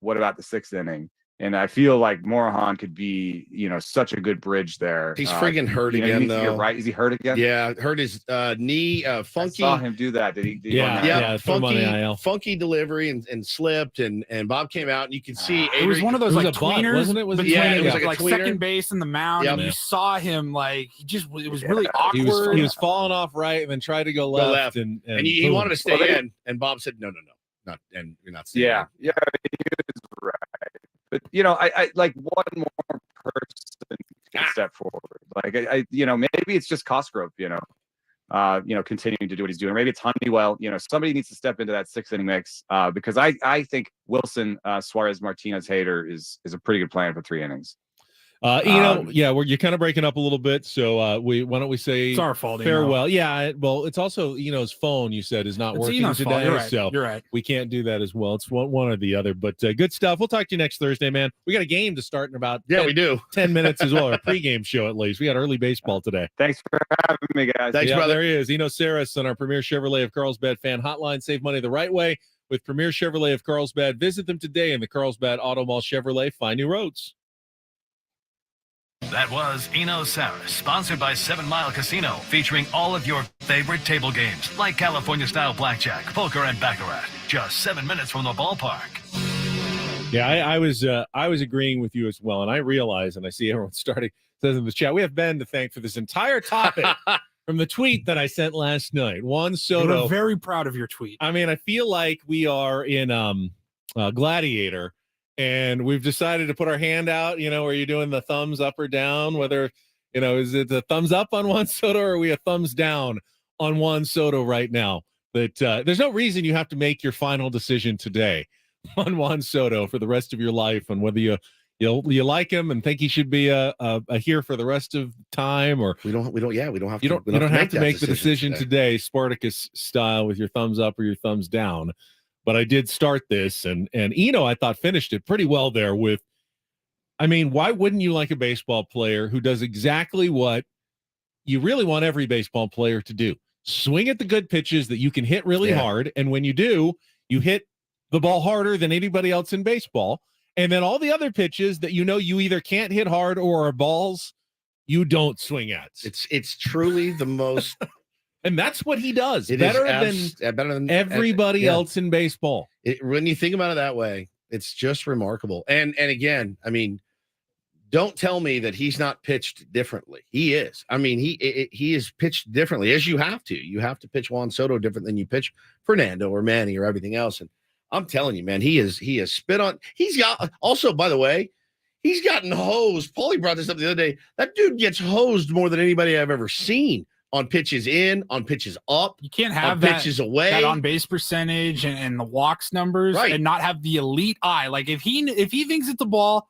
What about the 6th inning? And I feel like Morahan could be, such a good bridge there. He's friggin' hurt again, though. Right? Is he hurt again? Yeah, hurt his knee. Funky. I saw him do that. Did he? Funky delivery and slipped, and Bob came out, and you can see it was one of those like tweeners, wasn't it? Was it was like like second base in the mound, and you saw him like it was really awkward. He was falling off right, and then tried to go left, and he wanted to stay in, and Bob said no, not, and you're not staying. Yeah, he was right. But I like one more person to step forward. Like maybe it's just Cosgrove. Continuing to do what he's doing. Or maybe it's Honeywell. Somebody needs to step into that 6th inning mix because I think Wilson Suarez Martinez Hader is a pretty good plan for 3 innings. You're kind of breaking up a little bit. So why don't we say it's our fault, farewell? Yeah, well, it's also Eno's phone. You said is not working today, you're right. So you're right. We can't do that as well. It's one or the other. But good stuff. We'll talk to you next Thursday, man. We got a game to start in about we do 10 minutes as well. Our pregame show at least. We got early baseball today. Thanks for having me, guys. Thanks, brother. There he is, Eno Saris on our Premier Chevrolet of Carlsbad fan hotline. Save money the right way with Premier Chevrolet of Carlsbad. Visit them today in the Carlsbad Auto Mall Chevrolet. Find new roads. That was Eno Saris, sponsored by 7 Mile Casino, featuring all of your favorite table games like California-style blackjack, poker, and baccarat. Just 7 minutes from the ballpark. Yeah, I was agreeing with you as well, and I realize, and I see everyone says in the chat, we have Ben to thank for this entire topic from the tweet that I sent last night. Juan Soto. We're very proud of your tweet. I mean, I feel like we are in Gladiator. And we've decided to put our hand out, where you're doing the thumbs up or down, whether, is it a thumbs up on Juan Soto or are we a thumbs down on Juan Soto right now? But there's no reason you have to make your final decision today on Juan Soto for the rest of your life on whether you like him and think he should be a here for the rest of time, or we don't have to. You don't have to make the decision today, Spartacus style, with your thumbs up or your thumbs down. But I did start this, and Eno, I thought, finished it pretty well there with, I mean, why wouldn't you like a baseball player who does exactly what you really want every baseball player to do? Swing at the good pitches that you can hit really hard, and when you do, you hit the ball harder than anybody else in baseball. And then all the other pitches that you either can't hit hard or are balls you don't swing at. It's truly the most... And that's what he does. Better than everybody else in baseball. When you think about it that way, it's just remarkable. And again, I mean, don't tell me that he's not pitched differently. He is. I mean, he is pitched differently, as you have to. You have to pitch Juan Soto different than you pitch Fernando or Manny or everything else. And I'm telling you, man, he has spit on. He's got also, by the way, he's gotten hosed. Paulie brought this up the other day. That dude gets hosed more than anybody I've ever seen. On pitches in, on pitches up. You can't have pitches away, that on base percentage and the walks numbers, and not have the elite eye. Like if he thinks it's a ball,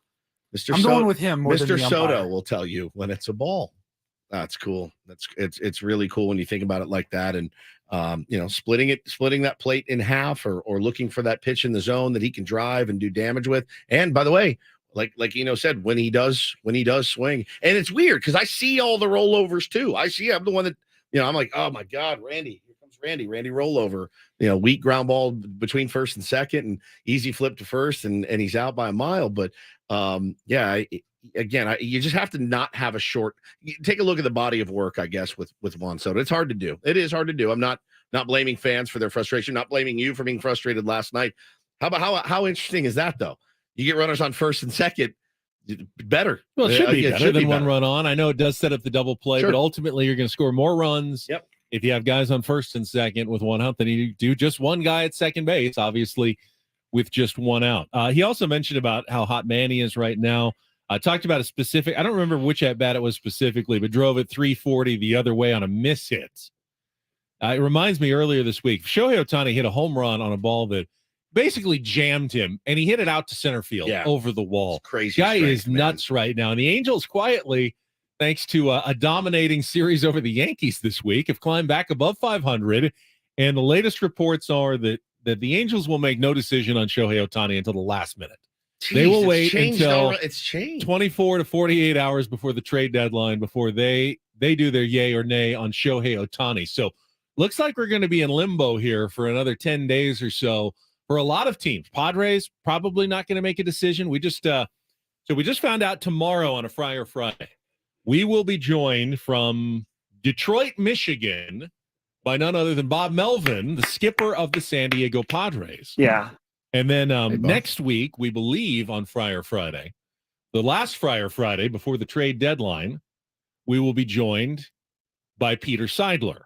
I'm going with him. Mr. Soto will tell you when it's a ball. That's cool. It's really cool when you think about it like that, and splitting that plate in half, or looking for that pitch in the zone that he can drive and do damage with. And by the way, like Eno said, when he does swing, and it's weird because I see all the rollovers too. I'm the one that, I'm like, oh my God, Randy, here comes Randy rollover, weak ground ball between first and second and easy flip to first. And he's out by a mile. But you just have to not have a short, take a look at the body of work, I guess, with Juan Soto. It's hard to do. It is hard to do. I'm not blaming fans for their frustration, not blaming you for being frustrated last night. How interesting is that though? You get runners on first and second, better. Well, it should be better than one run on. I know it does set up the double play, but ultimately you're going to score more runs if you have guys on first and second with one out than you do just one guy at second base, obviously, with just one out. He also mentioned about how hot Manny is right now. Talked about a specific, I don't remember which at-bat it was specifically, but drove it 340 the other way on a miss hit. It reminds me earlier this week, Shohei Ohtani hit a home run on a ball that basically jammed him, and he hit it out to center field over the wall. It's crazy. Guy is nuts right now. And the Angels quietly, thanks to a dominating series over the Yankees this week, have climbed back above 500. And the latest reports are that the Angels will make no decision on Shohei Ohtani until the last minute. Jeez, they will wait until it's changed 24 to 48 hours before the trade deadline before they do their yay or nay on Shohei Ohtani. So looks like we're going to be in limbo here for another 10 days or so. For a lot of teams, Padres probably not going to make a decision. We just So we just found out tomorrow on a Friar Friday, we will be joined from Detroit, Michigan, by none other than Bob Melvin, the skipper of the San Diego Padres. Yeah. And then next week, we believe on Friar Friday, the last Friar Friday before the trade deadline, we will be joined by Peter Seidler.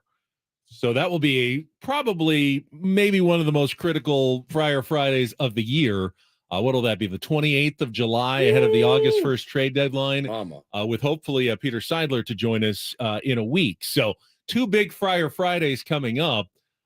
So that will be probably maybe one of the most critical Friar Fridays of the year. What'll that be? The 28th of July ahead of the August 1st trade deadline, with hopefully Peter Seidler to join us in a week. So 2 big Friar Fridays coming up,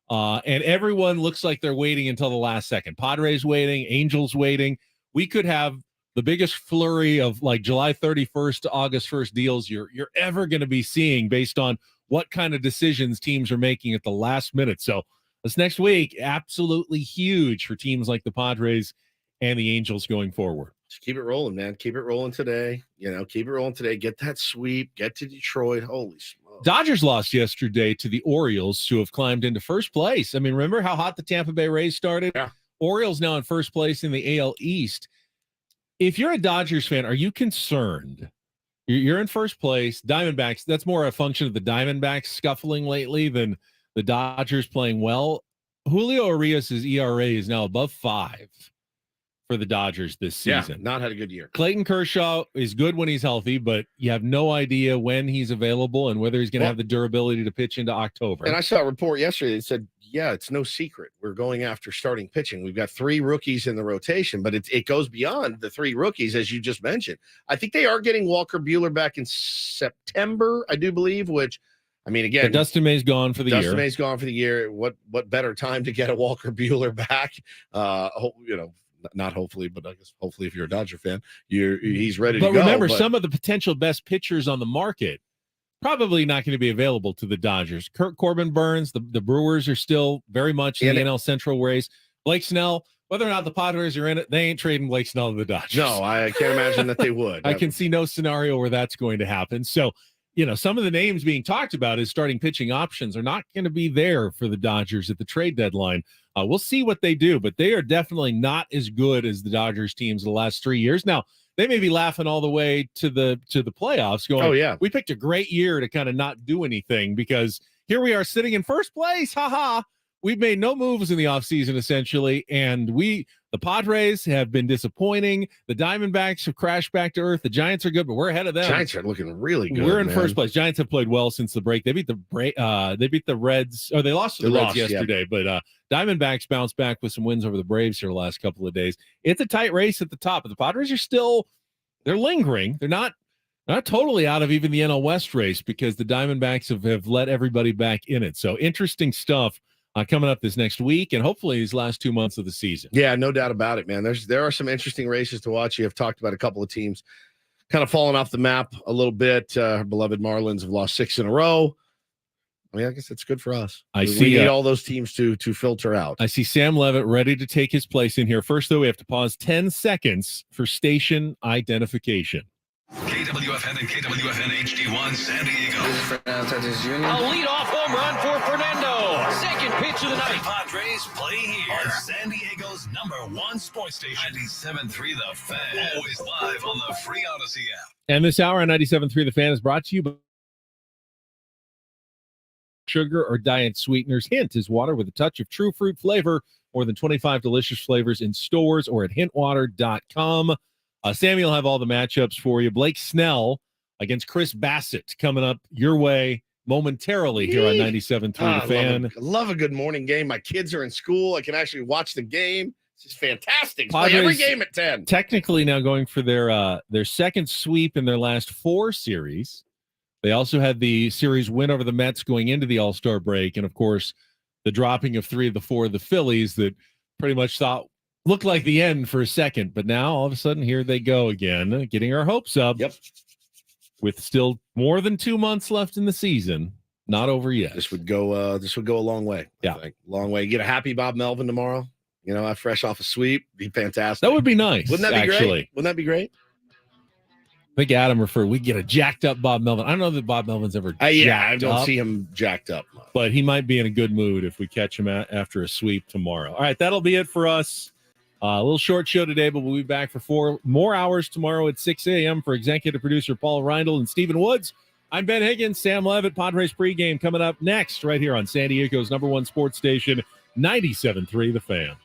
and everyone looks like they're waiting until the last second. Padres waiting, Angels waiting. We could have the biggest flurry of like July 31st to August 1st deals you're ever going to be seeing based on what kind of decisions teams are making at the last minute. So this next week, absolutely huge for teams like the Padres and the Angels going forward. Just keep it rolling, man. Keep it rolling today. Keep it rolling today. Get that sweep. Get to Detroit. Holy smokes. Dodgers lost yesterday to the Orioles, who have climbed into first place. I mean, remember how hot the Tampa Bay Rays started? Yeah. Orioles now in first place in the AL East. If you're a Dodgers fan, are you concerned? You're in first place. Diamondbacks, that's more a function of the Diamondbacks scuffling lately than the Dodgers playing well. Julio Urias' ERA is now above 5 for the Dodgers this season. Yeah, not had a good year. Clayton Kershaw is good when he's healthy, but you have no idea when he's available and whether he's going to have the durability to pitch into October. And I saw a report yesterday that said, yeah, it's no secret. We're going after starting pitching. We've got 3 rookies in the rotation, but it goes beyond the 3 rookies, as you just mentioned. I think they are getting Walker Buehler back in September, I do believe, which, I mean, again, but Dustin May's gone for the year. Dustin May's gone for the year. What better time to get a Walker Buehler back? Not hopefully, but I guess hopefully if you're a Dodger fan, he's ready to go. But remember, some of the potential best pitchers on the market probably not going to be available to the Dodgers. Kurt Corbin Burns, the Brewers are still very much in the NL Central race. Blake Snell, whether or not the Padres are in it, they ain't trading Blake Snell to the Dodgers. No, I can't imagine that they would. I can see no scenario where that's going to happen. So, some of the names being talked about as starting pitching options are not going to be there for the Dodgers at the trade deadline. We'll see what they do, but they are definitely not as good as the Dodgers teams the last 3 years. Now, they may be laughing all the way to the playoffs going, oh, yeah, we picked a great year to kind of not do anything because here we are sitting in first place. Ha. We've made no moves in the offseason, essentially, and the Padres have been disappointing. The Diamondbacks have crashed back to earth. The Giants are good, but we're ahead of them. Giants are looking really good. We're in first place. Giants have played well since the break. They beat the Reds, or they lost to the Reds yesterday, but Diamondbacks bounced back with some wins over the Braves here the last couple of days. It's a tight race at the top, but the Padres are they're lingering. They're not totally out of even the NL West race because the Diamondbacks have let everybody back in it. So interesting stuff coming up this next week and hopefully these last 2 months of the season. Yeah, no doubt about it, man. There are some interesting races to watch. You have talked about a couple of teams kind of falling off the map a little bit. Our beloved Marlins have lost 6 in a row. I mean, I guess it's good for us. We need all those teams to filter out. I see Sam Levitt ready to take his place in here. First, though, we have to pause 10 seconds for station identification. KWFN and KWFN HD1 San Diego. A leadoff home run for Fernando. Second pitch of the night. The Padres play here on San Diego's #1 sports station. 97.3 The Fan. Always live on the free Odyssey app. And this hour on 97.3 The Fan is brought to you by sugar or diet sweeteners. Hint is water with a touch of true fruit flavor. More than 25 delicious flavors in stores or at hintwater.com. Sammy will have all the matchups for you. Blake Snell against Chris Bassett coming up your way momentarily here on 97.3 The Fan. I love a good morning game. My kids are in school. I can actually watch the game. It's just fantastic. Padres, play every game at 10. Technically now going for their second sweep in their last 4 series. They also had the series win over the Mets going into the All-Star break. And, of course, the dropping of 3 of the 4 of the Phillies that pretty much looked like the end for a second. But now, all of a sudden, here they go again, getting our hopes up. Yep. With still more than 2 months left in the season. Not over yet. This would go a long way. Yeah. Long way. You get a happy Bob Melvin tomorrow. Fresh off a sweep. Be fantastic. That would be nice. Wouldn't that be great? Wouldn't that be great? I think Adam referred. We get a jacked up Bob Melvin. I don't know that Bob Melvin's ever I don't see him jacked up. But he might be in a good mood if we catch him after a sweep tomorrow. All right, that'll be it for us A little short show today, but we'll be back for 4 more hours tomorrow at 6 a.m. For executive producer Paul Reindl and Stephen Woods. I'm Ben Higgins. Sam Levitt, Padres pregame coming up next right here on San Diego's #1 sports station, 97.3 The Fan.